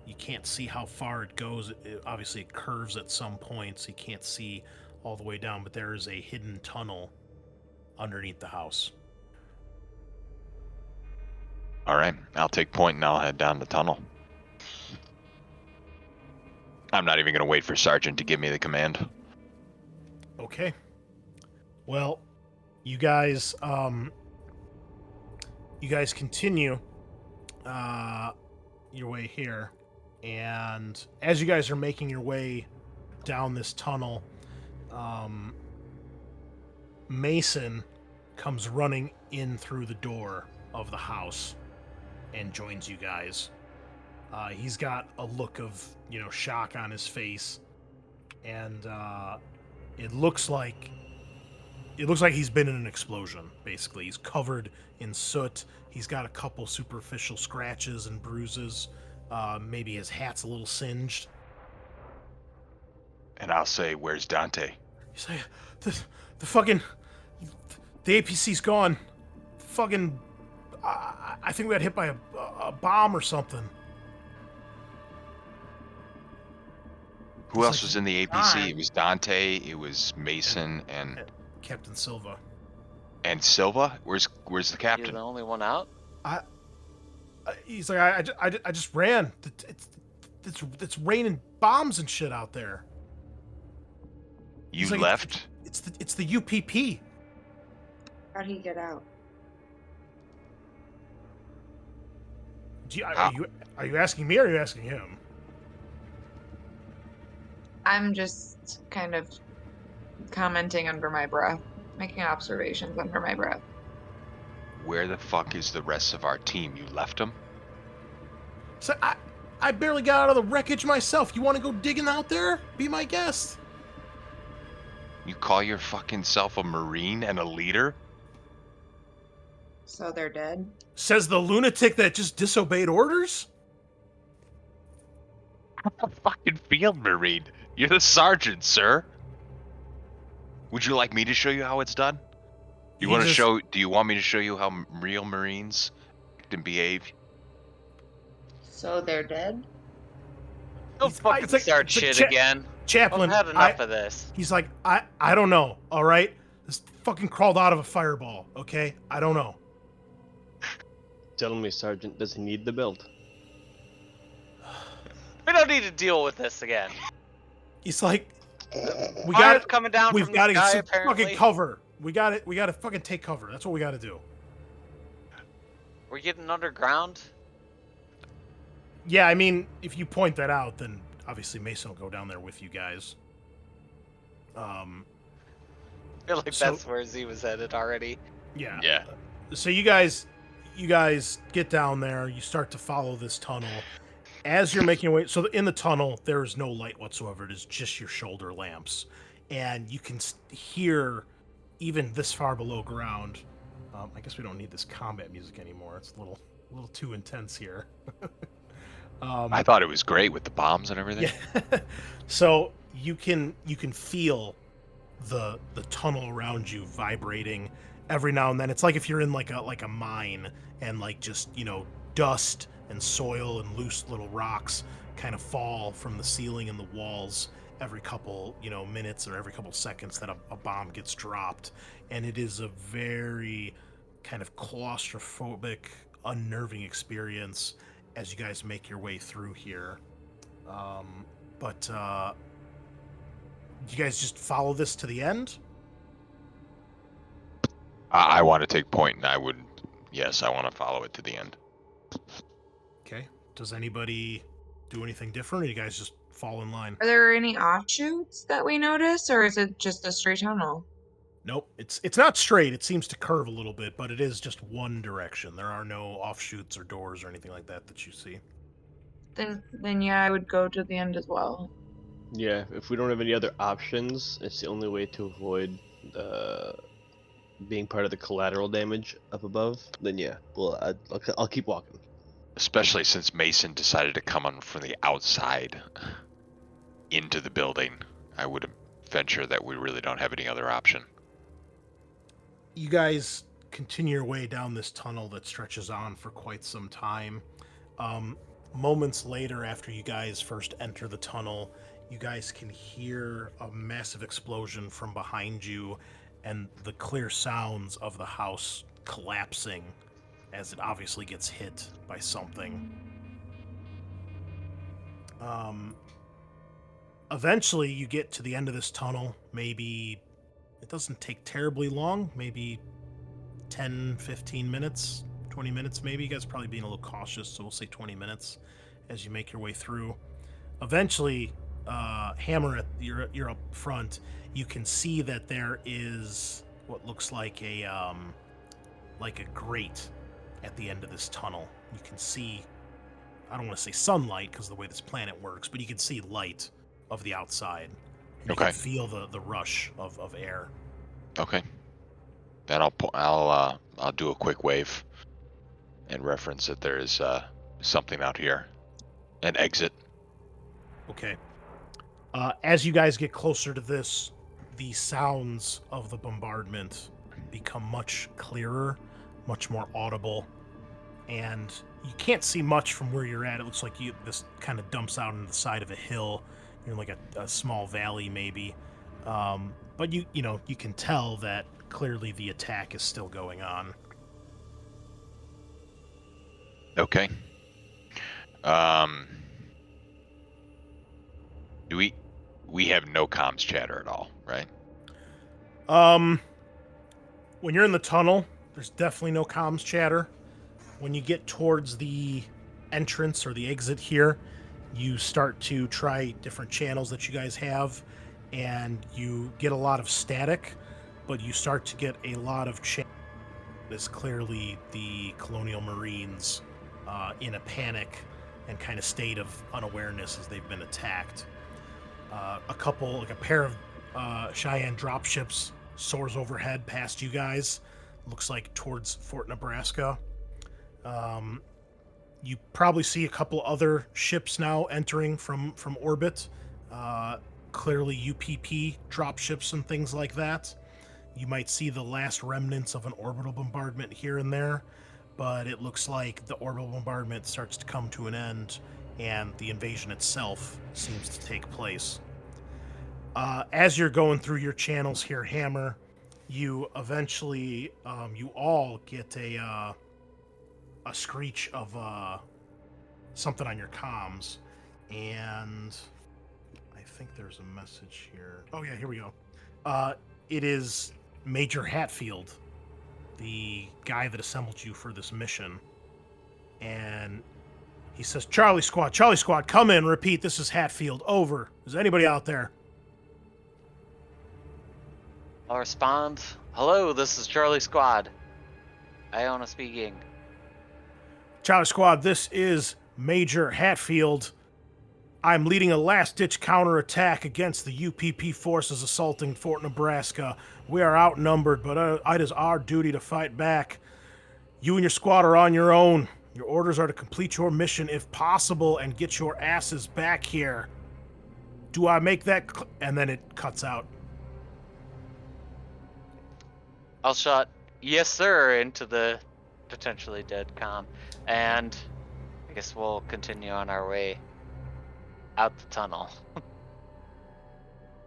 You can't see how far it goes. Obviously, it curves at some points. You can't see all the way down, but there is a hidden tunnel underneath the house. All right, I'll take point and I'll head down the tunnel. I'm not even gonna wait for Sergeant to give me the command. Okay. Well, you guys continue your way here, and as you guys are making your way down this tunnel, Mason comes running in through the door of the house and joins you guys. He's got a look of, shock on his face, and it looks like he's been in an explosion. Basically, he's covered in soot. He's got a couple superficial scratches and bruises. Maybe his hat's a little singed. And I'll say, "Where's Dante?" He's like, the fucking, the APC's gone. Fucking, I think we got hit by a bomb or something. Who else was in the APC? Darn. It was Dante. It was Mason and Captain Silva. Silva. Where's the You're captain? the only one out? He's like, I just ran. It's raining bombs and shit out there. You He's like, left? It's the UPP. How'd he get out? Are you asking me or are you asking him? I'm just kind of commenting under my breath, making observations under my breath. Where the fuck is the rest of our team? You left them? So I barely got out of the wreckage myself. You want to go digging out there? Be my guest. You call your fucking self a Marine and a leader? So they're dead? Says the lunatic that just disobeyed orders? I'm a fucking field Marine. You're the sergeant, sir. Would you like me to show you how it's done? You want to show? Do you want me to show you how real Marines can behave? So they're dead? Don't fucking start shit again. Chaplin, I've had enough of this. He's like, I don't know, all right? This fucking crawled out of a fireball, okay? I don't know. Tell me, Sergeant, does he need the belt? We don't need to deal with this again. He's like, we Fire's got coming down we've from got the to sky, get apparently. fucking cover. We got it. We got to fucking take cover. That's what we got to do. We're getting underground. Yeah, I mean, if you point that out, then obviously Mason will go down there with you guys. I feel like So- that's where Z was headed already. Yeah. Yeah. So you guys get down there. You start to follow this tunnel. As you're making your way, so in the tunnel there is no light whatsoever. It is just your shoulder lamps, and you can hear even this far below ground. I guess we don't need this combat music anymore. It's a little too intense here. I thought it was great with the bombs and everything. Yeah. So you can feel the tunnel around you vibrating every now and then. It's like if you're in like a mine, and like just, you know, dust and soil and loose little rocks kind of fall from the ceiling and the walls every couple, you know, minutes or every couple seconds that a bomb gets dropped. And it is a very kind of claustrophobic, unnerving experience as you guys make your way through here. But you guys just follow this to the end? I want to take point, and I would. Yes, I want to follow it to the end. Okay. Does anybody do anything different, or you guys just fall in line? Are there any offshoots that we notice, or is it just a straight tunnel? Nope. It's not straight. It seems to curve a little bit, but it is just one direction. There are no offshoots or doors or anything like that you see. Then yeah, I would go to the end as well. Yeah, if we don't have any other options, it's the only way to avoid being part of the collateral damage up above. Then yeah, well, I'll keep walking. Especially since Mason decided to come on from the outside into the building, I would venture that we really don't have any other option. You guys continue your way down this tunnel that stretches on for quite some time. Moments later, after you guys first enter the tunnel, you guys can hear a massive explosion from behind you and the clear sounds of the house collapsing as it obviously gets hit by something. Eventually, you get to the end of this tunnel. Maybe it doesn't take terribly long, maybe 10, 15 minutes, 20 minutes maybe. You guys are probably being a little cautious, so we'll say 20 minutes as you make your way through. Eventually, Hammer, you're up front. You can see that there is what looks like a grate at the end of this tunnel. You can see, I don't want to say sunlight because of the way this planet works, but you can see light of the outside. And you Okay. can feel the rush of air. Okay. Then I'll do a quick wave and reference that there is something out here, an exit. Okay. As you guys get closer to this, the sounds of the bombardment become much clearer, much more audible, and you can't see much from where you're at. It looks like this kind of dumps out into the side of a hill. You're in like a small valley, maybe. But you can tell that clearly the attack is still going on. Okay. Do we have no comms chatter at all, right? When you're in the tunnel, there's definitely no comms chatter. When you get towards the entrance or the exit here, you start to try different channels that you guys have, and you get a lot of static, but you start to get a lot of channels. It's clearly the Colonial Marines in a panic and kind of state of unawareness as they've been attacked. A pair of Cheyenne dropships soars overhead past you guys. Looks like towards Fort Nebraska. You probably see a couple other ships now entering from orbit. Clearly UPP dropships and things like that. You might see the last remnants of an orbital bombardment here and there, but it looks like the orbital bombardment starts to come to an end, and the invasion itself seems to take place. As you're going through your channels here, Hammer, you eventually, you all get a screech of something on your comms, and I think there's a message here. Oh yeah, here we go. It is Major Hatfield, the guy that assembled you for this mission, and he says, Charlie Squad, come in, repeat, this is Hatfield, over. Is anybody out there? I'll respond. Hello, this is Charlie Squad. Iona speaking. Charlie Squad, this is Major Hatfield. I'm leading a last-ditch counterattack against the UPP forces assaulting Fort Nebraska. We are outnumbered, but it is our duty to fight back. You and your squad are on your own. Your orders are to complete your mission if possible and get your asses back here. Do I make that and then it cuts out. I'll shot yes sir into the potentially dead comm, and I guess we'll continue on our way out the tunnel.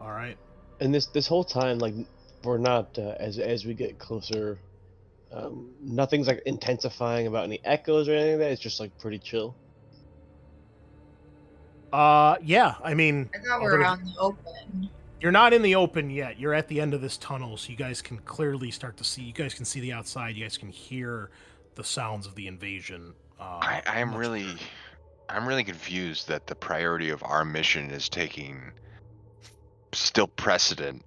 All right. And this whole time, like, we're not as we get closer, nothing's like intensifying about any echoes or anything like that. It's just like pretty chill. Yeah, I mean, I thought we were out in the open. you're not in the open yet. You're at the end of this tunnel, so you guys can clearly start to see. You guys can see the outside. You guys can hear the sounds of the invasion. I'm really confused that the priority of our mission is taking still precedent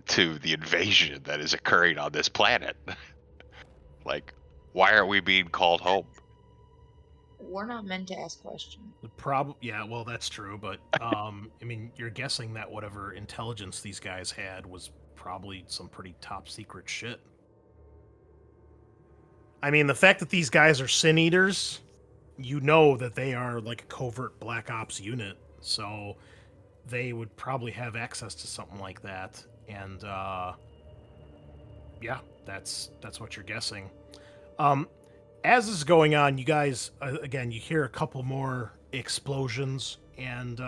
to the invasion that is occurring on this planet. Like, why aren't we being called home? We're not meant to ask questions. Yeah, well, that's true, but I mean, you're guessing that whatever intelligence these guys had was probably some pretty top secret shit. I mean, the fact that these guys are sin eaters, you know that they are like a covert black ops unit, so they would probably have access to something like that. And yeah, that's what you're guessing. As this is going on, you guys again, you hear a couple more explosions and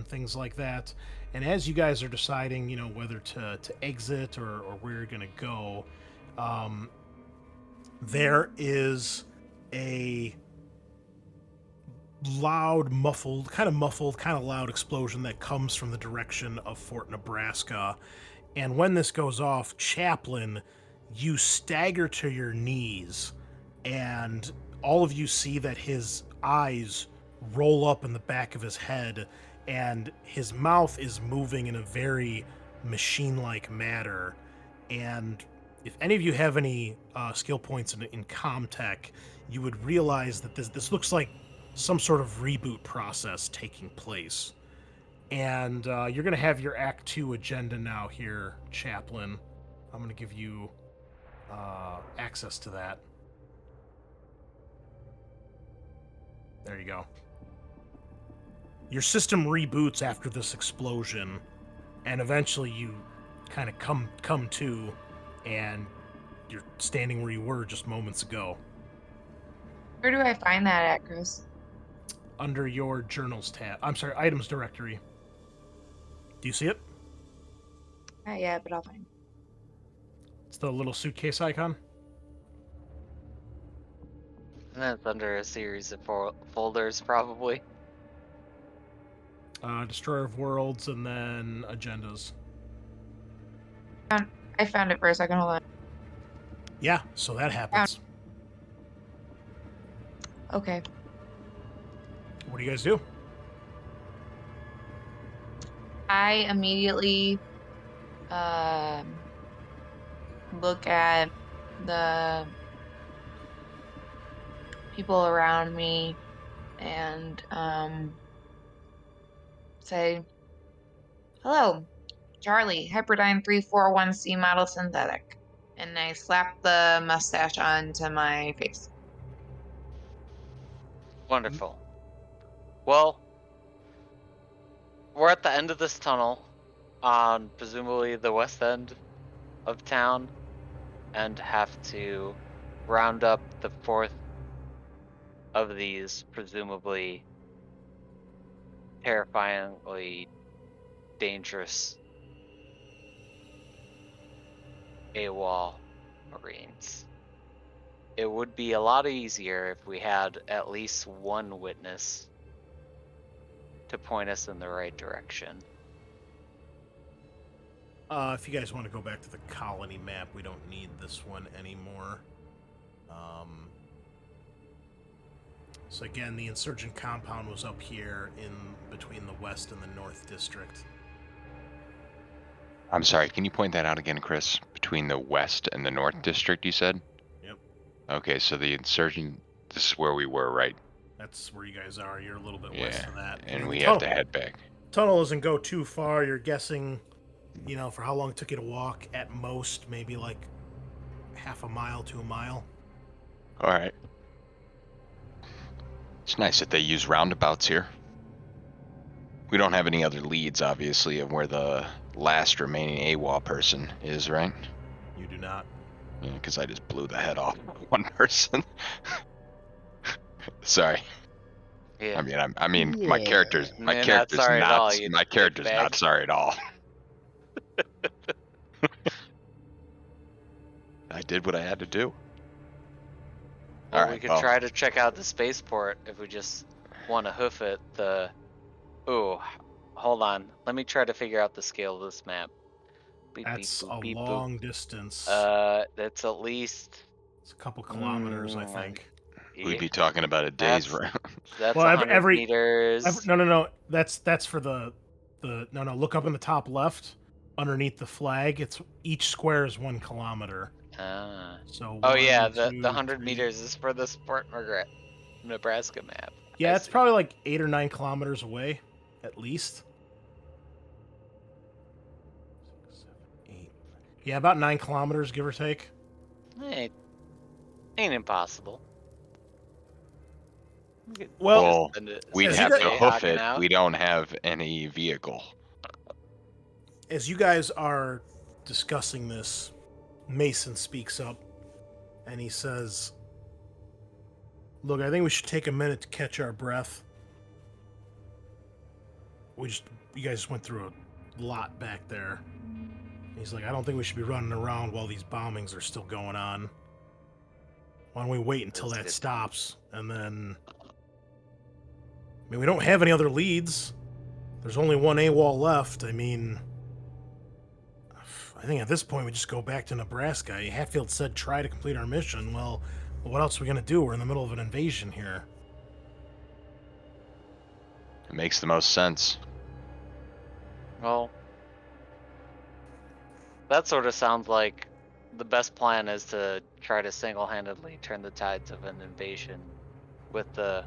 things like that. And as you guys are deciding, you know, whether to exit or where you're gonna go, there is a loud, kind of loud explosion that comes from the direction of Fort Nebraska. And when this goes off, Chaplin, you stagger to your knees, and all of you see that his eyes roll up in the back of his head, and his mouth is moving in a very machine-like manner. And if any of you have any skill points in Comtech, you would realize that this looks like some sort of reboot process taking place. And you're going to have your Act 2 agenda now here, Chaplin. I'm going to give you access to that. There you go. Your system reboots after this explosion, and eventually you kind of come to, and you're standing where you were just moments ago. Where do I find that at, Chris? Under your journals tab. I'm sorry, items directory. Do you see it? Not yet, but I'll find it. It's the little suitcase icon. And then it's under a series of folders, probably. Destroyer of Worlds, and then agendas. I found it for a second. Hold on. Yeah, so that happens. Okay. What do you guys do? I immediately look at the people around me and say, hello, Charlie, Hyperdyne 341C model synthetic. And I slap the mustache onto my face. Wonderful. Well, we're at the end of this tunnel on presumably the west end of town and have to round up the fourth of these presumably terrifyingly dangerous AWOL Marines. It would be a lot easier if we had at least one witness to point us in the right direction. If you guys want to go back to the colony map, we don't need this one anymore. So again, the insurgent compound was up here in between the west and the north district. I'm sorry, can you point that out again, Chris? Between the west and the north district, you said? Yep. Okay, so the insurgent, this is where we were, right? That's where you guys are. You're a little bit west of that. And the we have to head back. Tunnel doesn't go too far. You're guessing, you know, for how long it took you to walk, at most, maybe like half a mile to a mile. All right. It's nice that they use roundabouts here. We don't have any other leads, obviously, of where the last remaining AWOL person is, right? You do not. Yeah, because I just blew the head off one person. Sorry. Yeah. I mean, my character's You're not sorry at all, you my character's dickbag. not sorry at all. I did what I had to do. Well, All we right, could well. try to check out the spaceport if we just want to hoof it. Ooh, hold on. Let me try to figure out the scale of this map. Beep, That's beep, boop, a beep, boop. long distance. That's at least. It's a couple kilometers, I think. We'd be talking about a day's That's- round. That's Well, 100 every- meters. No. That's for the. No. Look up in the top left, underneath the flag. It's each square is 1 kilometer. Ah. So. Oh 1, yeah, 2, the 100 3. meters is for the Fort Margaret, Nebraska map. Yeah, I it's see. probably like 8 or 9 kilometers away, at least. 6, 7, 8. Yeah, about 9 kilometers, give or take. Ain't impossible. We could Well, just spend it- We'd As spend you have the to day hoof hocking it. out. We don't have any vehicle. as you guys are discussing this, Mason speaks up and he says, "Look, I think we should take a minute to catch our breath. You guys went through a lot back there." He's like, "I don't think we should be running around while these bombings are still going on. Why don't we wait until That's that good. stops, and then... I mean, we don't have any other leads. There's only one AWOL left. I mean... I think at this point we just go back to Nebraska. Hatfield said try to complete our mission. Well, what else are we going to do? We're in the middle of an invasion here." It makes the most sense. Well, that sort of sounds like the best plan is to try to single-handedly turn the tides of an invasion with the,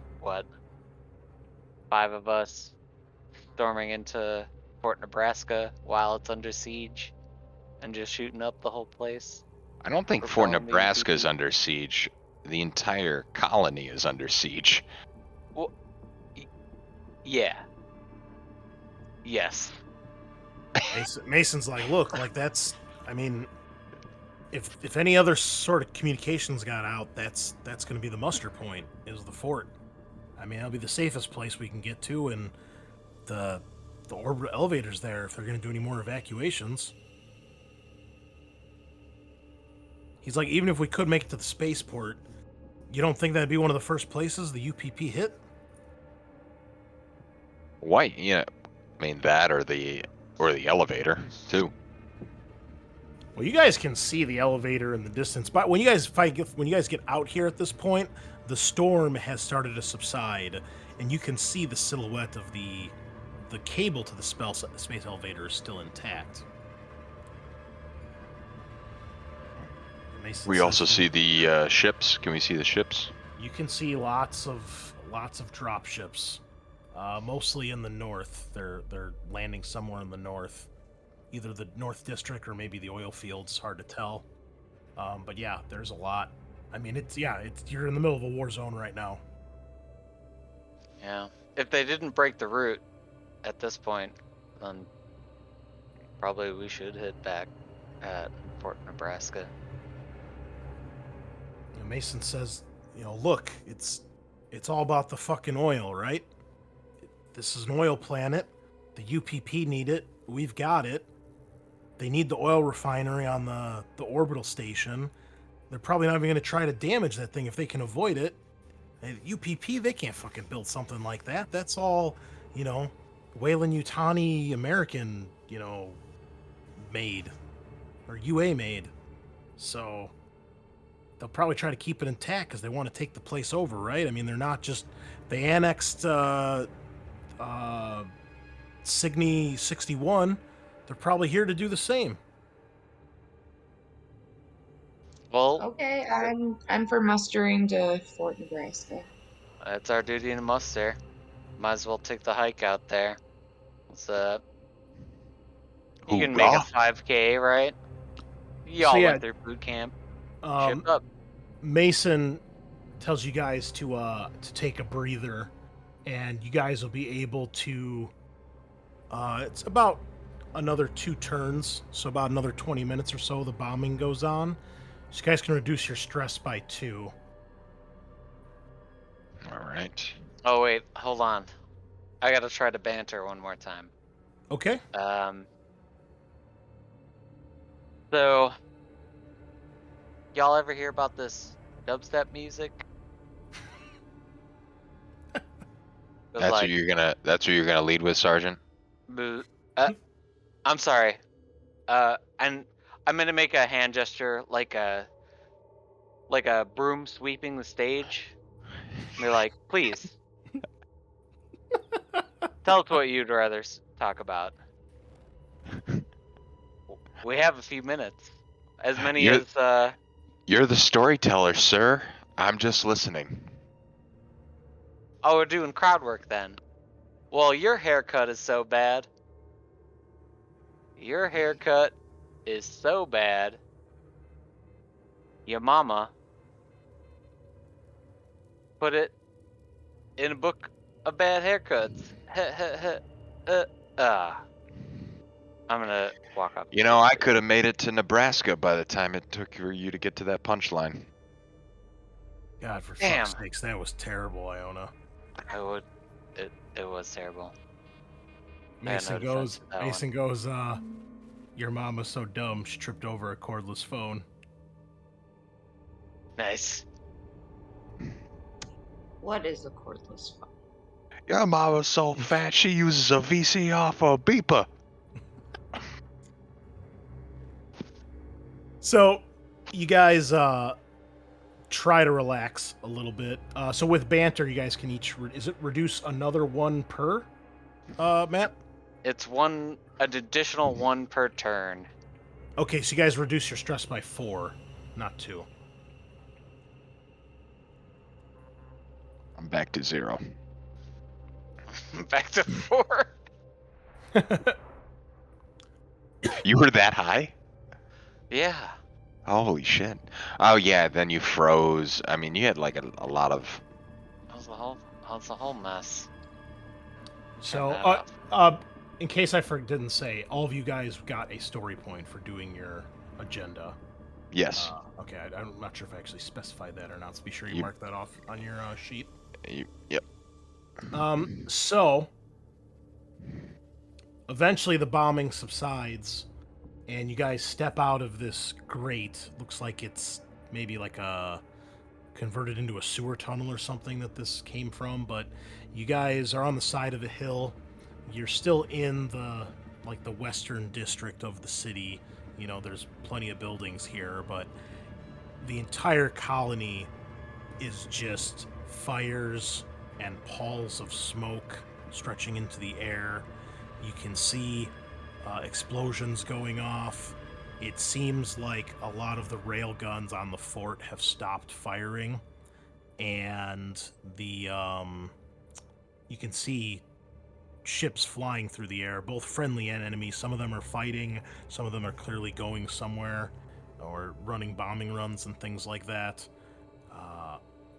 5 of us storming into Fort Nebraska while it's under siege and just shooting up the whole place. I don't think Or Fort Colony Nebraska is PP. under siege. The entire colony is under siege. Yeah. Yes. Mason's like, "Look, like that's... I mean, if any other sort of communications got out, that's going to be the muster point, is the fort. I mean, that'll be the safest place we can get to, and the orbital elevators there if they're going to do any more evacuations." He's like, "Even if we could make it to the spaceport, you don't think that'd be one of the first places the UPP hit?" Why? Yeah, I mean that or the elevator too. Well, you guys can see the elevator in the distance, but when you guys get out here at this point, the storm has started to subside, and you can see the silhouette of the cable to the space elevator is still intact. Mason We says, also see the ships. Can we see the ships? You can see lots of drop ships, mostly in the north. They're landing somewhere in the north, either the North District or maybe the oil fields. Hard to tell, but yeah, there's a lot. I mean, you're in the middle of a war zone right now. Yeah. If they didn't break the route at this point, then probably we should head back. at Fort Nebraska. Mason says, look, it's all about the fucking oil, right? This is an oil planet. The UPP need it. We've got it. They need the oil refinery on the orbital station. They're probably not even going to try to damage that thing if they can avoid it. And UPP, they can't fucking build something like that. That's all, Weyland-Yutani American, made. Or UA made. So they'll probably try to keep it intact because they want to take the place over, right? I mean, they're not just... They annexed Signy 61. They're probably here to do the same. Well, Okay, I'm for mustering to Fort Nebraska. that's our duty to muster. Might as well take the hike out there. It's you can make a Hoorah. 5K, right? Y'all yeah, went through boot camp. Ship Um, up. Mason tells you guys to take a breather, and you guys will be able to. It's about another 2 turns, so about another 20 minutes or so. The bombing goes on, so you guys can reduce your stress by 2. All right. Oh wait, hold on. I gotta try to banter one more time. Okay. So, y'all ever hear about this dubstep music? That's what you're gonna lead with, Sergeant. I'm sorry. And I'm gonna make a hand gesture like a broom sweeping the stage. And they're like, please. Tell us what you'd rather talk about. We have a few minutes. As many You're- as You're the storyteller, sir. I'm just listening. Oh, we're doing crowd work then. Well, your haircut is so bad. Your haircut is so bad. Your mama put it in a book of bad haircuts. I'm gonna walk up. I could have made it to Nebraska by the time it took for you to get to that punchline. God, for Damn. fuck's sakes, that was terrible, Iona. It was terrible. Mason goes, your mom was so dumb, she tripped over a cordless phone. Nice. What is a cordless phone? Your mama's so fat she uses a VCR for a beeper. So, you guys try to relax a little bit. So with banter, you guys can each... is it reduce another 1 per, Matt? It's an additional 1 per turn. Okay, so you guys reduce your stress by 4, not 2. I'm back to 0. Back to 4. You were that high? Yeah. Holy shit. Oh yeah, then you froze. I mean, you had like a lot of... That was the whole mess. So, in case I didn't say, all of you guys got a story point for doing your agenda. Yes. Okay, I'm not sure if I actually specified that or not, so be sure you You- mark that off on your sheet. Yep. So, eventually the bombing subsides, and you guys step out of this grate. Looks like it's maybe like converted into a sewer tunnel or something that this came from, but you guys are on the side of a hill. You're still in the western district of the city. There's plenty of buildings here, but the entire colony is just fires and palls of smoke stretching into the air. You can see explosions going off. It seems like a lot of the rail guns on the fort have stopped firing, and you can see ships flying through the air, both friendly and enemy. Some of them are fighting, some of them are clearly going somewhere or running bombing runs and things like that.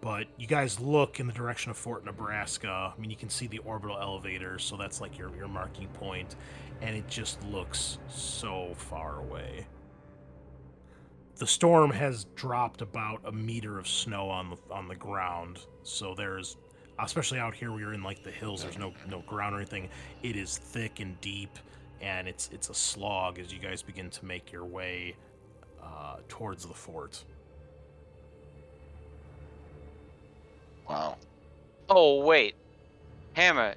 But you guys look in the direction of Fort Nebraska. I mean, you can see the orbital elevators, so that's like your marking point, and it just looks so far away. The storm has dropped about a meter of snow on the ground, so there's, especially out here where you're in like the hills, there's no ground or anything. It is thick and deep, and it's a slog as you guys begin to make your way towards the fort. Wow. Oh, wait. Hammer,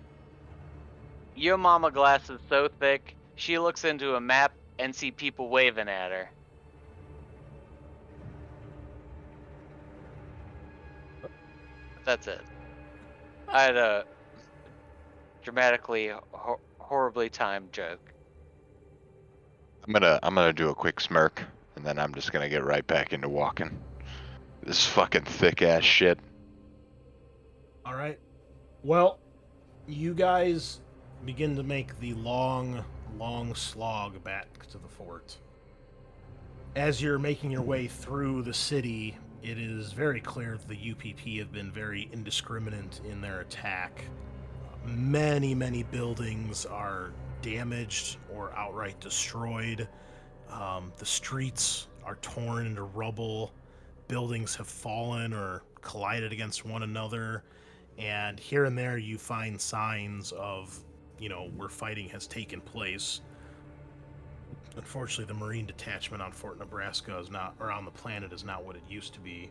your mama glass is so thick, she looks into a map and see people waving at her. That's it. I had a dramatically horribly timed joke. I'm gonna do a quick smirk, and then I'm just gonna get right back into walking. This fucking thick ass shit. All right. Well, you guys begin to make the long slog back to the fort. As you're making your way through the city, it is very clear that the UPP have been very indiscriminate in their attack. Many buildings are damaged or outright destroyed. The streets are torn into rubble. Buildings have fallen or collided against one another. And here and there you find signs of, where fighting has taken place. Unfortunately, the Marine detachment on Fort Nebraska is not, or on the planet, is not what it used to be.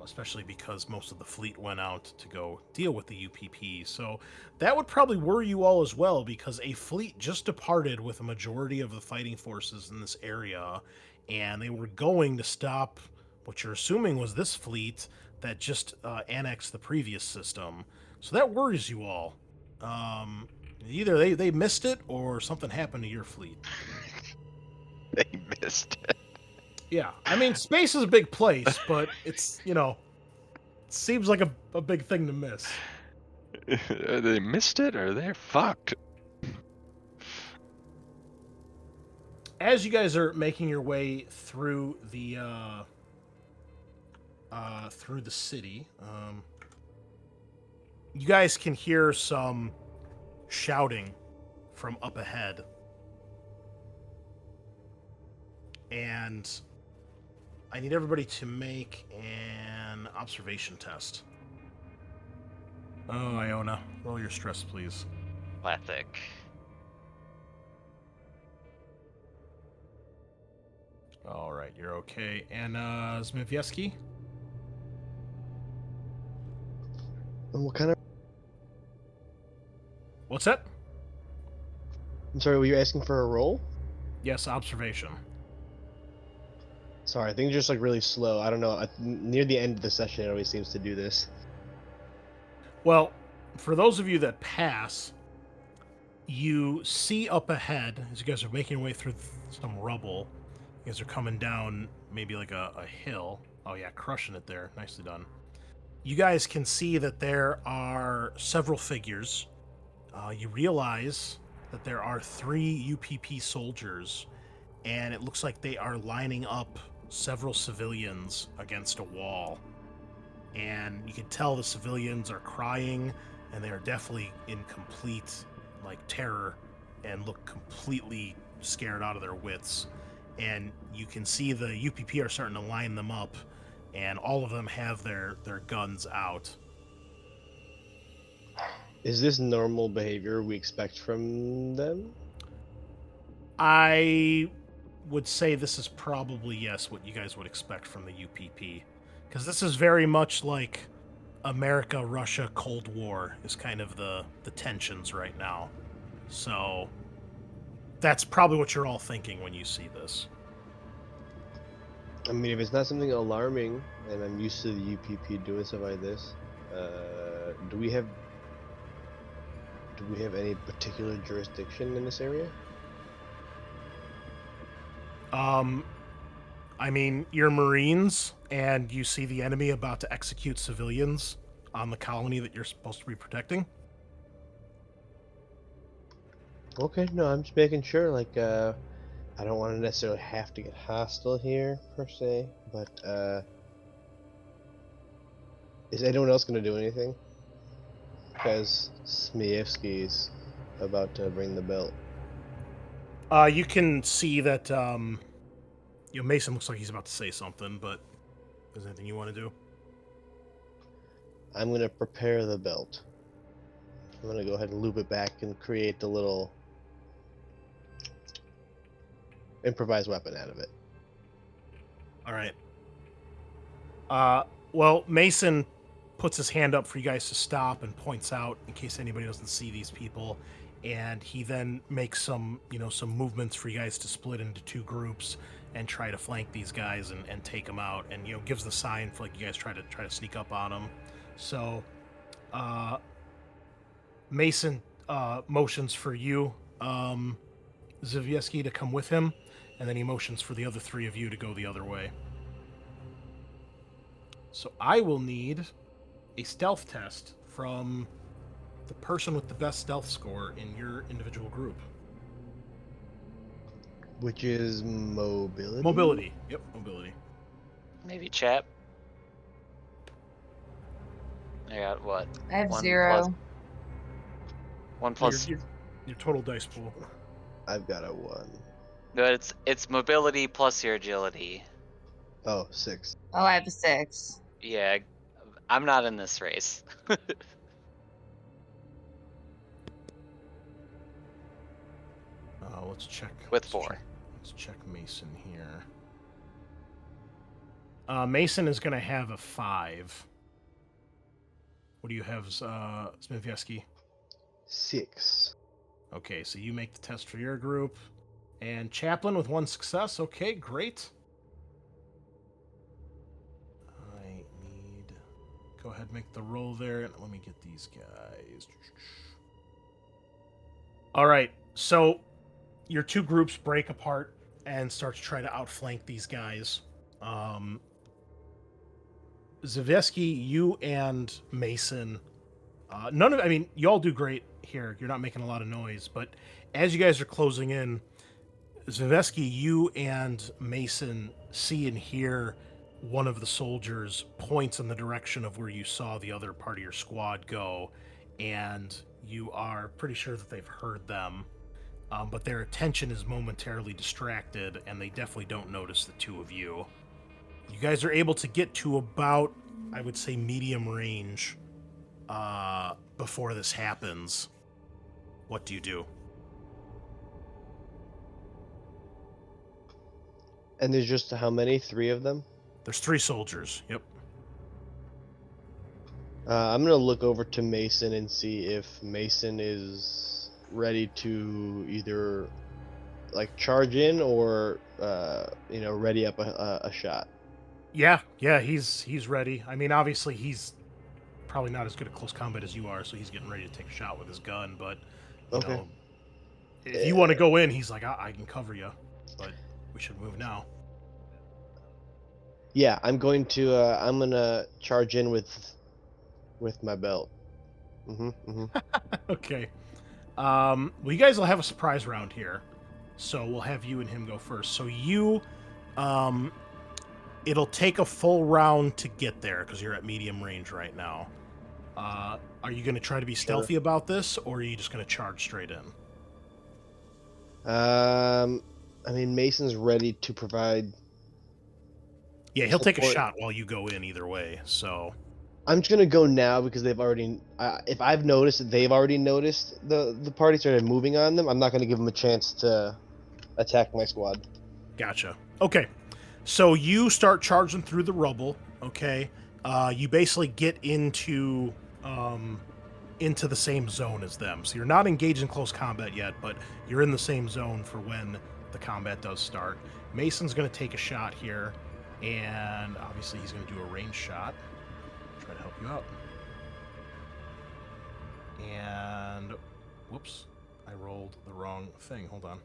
Especially because most of the fleet went out to go deal with the UPP. So that would probably worry you all as well, because a fleet just departed with a majority of the fighting forces in this area, and they were going to stop what you're assuming was this fleet that just annexed the previous system. So that worries you all. Either they missed it or something happened to your fleet. They missed it. Yeah, I mean, space is a big place, but it's, it seems like a big thing to miss. They missed it, or they're fucked. As you guys are making your way through the city, you guys can hear some shouting from up ahead. And I need everybody to make an observation test. Oh, Iona, roll your stress, please. Classic. All right, you're okay. And Zmijewski? And what kind of... What's that? I'm sorry, were you asking for a roll? Yes, observation. Sorry, I think it's just like really slow. I don't know. Near the end of the session, it always seems to do this. Well, for those of you that pass, you see up ahead, as you guys are making your way through some rubble, you guys are coming down maybe like a hill. Oh yeah, crushing it there. Nicely done. You guys can see that there are several figures. You realize that there are 3 UPP soldiers, and it looks like they are lining up several civilians against a wall. And you can tell the civilians are crying, and they are definitely in complete, terror, and look completely scared out of their wits. And you can see the UPP are starting to line them up, and all of them have their guns out. Is this normal behavior we expect from them? I would say this is probably, yes, what you guys would expect from the UPP. Because this is very much like America-Russia Cold War is kind of the tensions right now. So that's probably what you're all thinking when you see this. I mean, if it's not something alarming, and I'm used to the UPP doing stuff like this, do we have any particular jurisdiction in this area? I mean, you're Marines, and you see the enemy about to execute civilians on the colony that you're supposed to be protecting. Okay, no, I'm just making sure, I don't want to necessarily have to get hostile here, per se, but, is anyone else going to do anything? Because Zmijewski's about to ring the bell. You can see that, Mason looks like he's about to say something, but is there anything you want to do? I'm going to prepare the belt. I'm going to go ahead and loop it back and create the little improvised weapon out of it. All right. Well, Mason puts his hand up for you guys to stop and points out in case anybody doesn't see these people, and he then makes some movements for you guys to split into two groups and try to flank these guys and take them out, and gives the sign for like you guys try to sneak up on them. So, Mason motions for you, Zmijewski, to come with him, and then he motions for the other three of you to go the other way. So I will need a stealth test from the person with the best stealth score in your individual group. Which is mobility? Mobility. Yep, mobility. Maybe Chap. I got what? I have 1 0. plus- 1 plus. Your total dice pool. I've got a 1. No, it's mobility plus your agility. Oh, 6. Oh, I have a 6. Yeah, I'm not in this race. Let's check. With let's 4. Let's check Mason here. Mason is going to have a 5. What do you have, Zmijewski? 6. Okay, so you make the test for your group. And Chaplin with 1 success. Okay, great. I need... Go ahead and make the roll there. And let me get these guys. All right, so your two groups break apart and start to try to outflank these guys. Zmijewski, you and Mason, you all do great here. You're not making a lot of noise, but as you guys are closing in, Zmijewski, you and Mason see and hear one of the soldiers points in the direction of where you saw the other part of your squad go, and you are pretty sure that they've heard them, but their attention is momentarily distracted, and they definitely don't notice the two of you. You guys are able to get to about, I would say, medium range before this happens. What do you do? And there's just how many? 3 of them? There's 3 soldiers. Yep. I'm gonna look over to Mason and see if Mason is ready to either like charge in or ready up a shot. Yeah, he's ready. I mean, obviously he's probably not as good at close combat as you are, so he's getting ready to take a shot with his gun. But you know, if you want to go in, he's like, I can cover you, but we should move now. Yeah, I'm gonna charge in with my belt. Okay. Well, you guys will have a surprise round here, so we'll have you and him go first. So you, it'll take a full round to get there because you're at medium range right now. Are you going to try to be stealthy about this, or are you just going to charge straight in? I mean, Mason's ready to provide. Yeah, he'll take a shot while you go in either way, so... I'm just gonna go now because they've already. If I've noticed that they've already noticed the party started moving on them, I'm not gonna give them a chance to attack my squad. Gotcha. Okay, so you start charging through the rubble. Okay, you basically get into the same zone as them. So you're not engaged in close combat yet, but you're in the same zone for when the combat does start. Mason's gonna take a shot here, and obviously he's gonna do a range shot. Try to help you out. And whoops, I rolled the wrong thing. Hold on.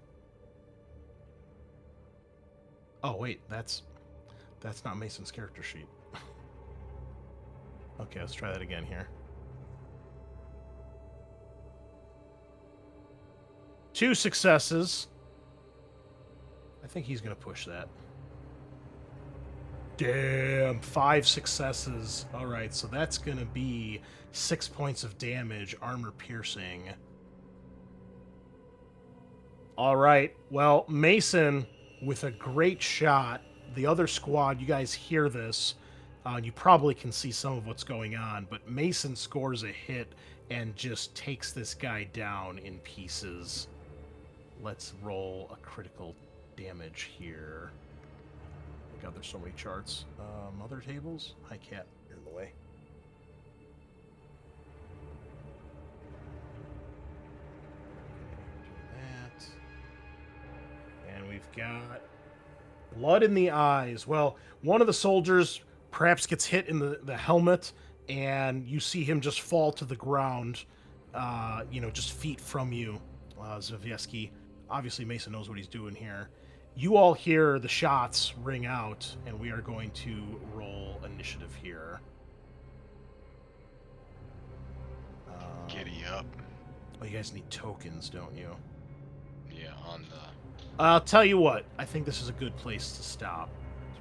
Oh wait, that's not Mason's character sheet. Okay, let's try that again here. 2 successes. I think he's gonna push that. Damn, 5 successes. All right, so that's going to be 6 points of damage, armor piercing. All right, well, Mason, with a great shot. The other squad, you guys hear this. You probably can see some of what's going on, but Mason scores a hit and just takes this guy down in pieces. Let's roll a critical damage here. God, there's so many charts. Other tables? Hi, cat. You're in the way. That. And we've got blood in the eyes. Well, one of the soldiers perhaps gets hit in the helmet, and you see him just fall to the ground, just feet from you, Zmijewski. Obviously, Mason knows what he's doing here. You all hear the shots ring out, and we are going to roll initiative here. Giddy up. Oh, you guys need tokens, don't you? Yeah, on the. I'll tell you what. I think this is a good place to stop.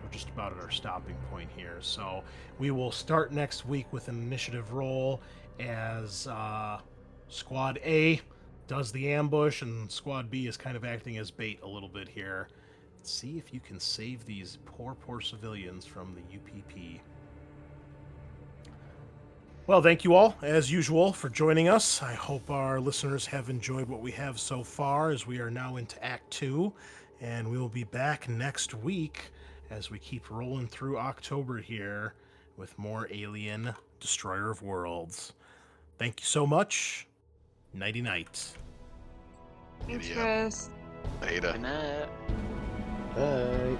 We're just about at our stopping point here. So we will start next week with an initiative roll as Squad A does the ambush, and Squad B is kind of acting as bait a little bit here. Let's see if you can save these poor civilians from the UPP. Well, thank you all, as usual, for joining us. I hope our listeners have enjoyed what we have so far, as we are now into Act 2, and we will be back next week as we keep rolling through October here with more Alien Destroyer of Worlds. Thank you so much. Nighty-night. Thanks, Giddy up. Chris. Later. Good night. Bye.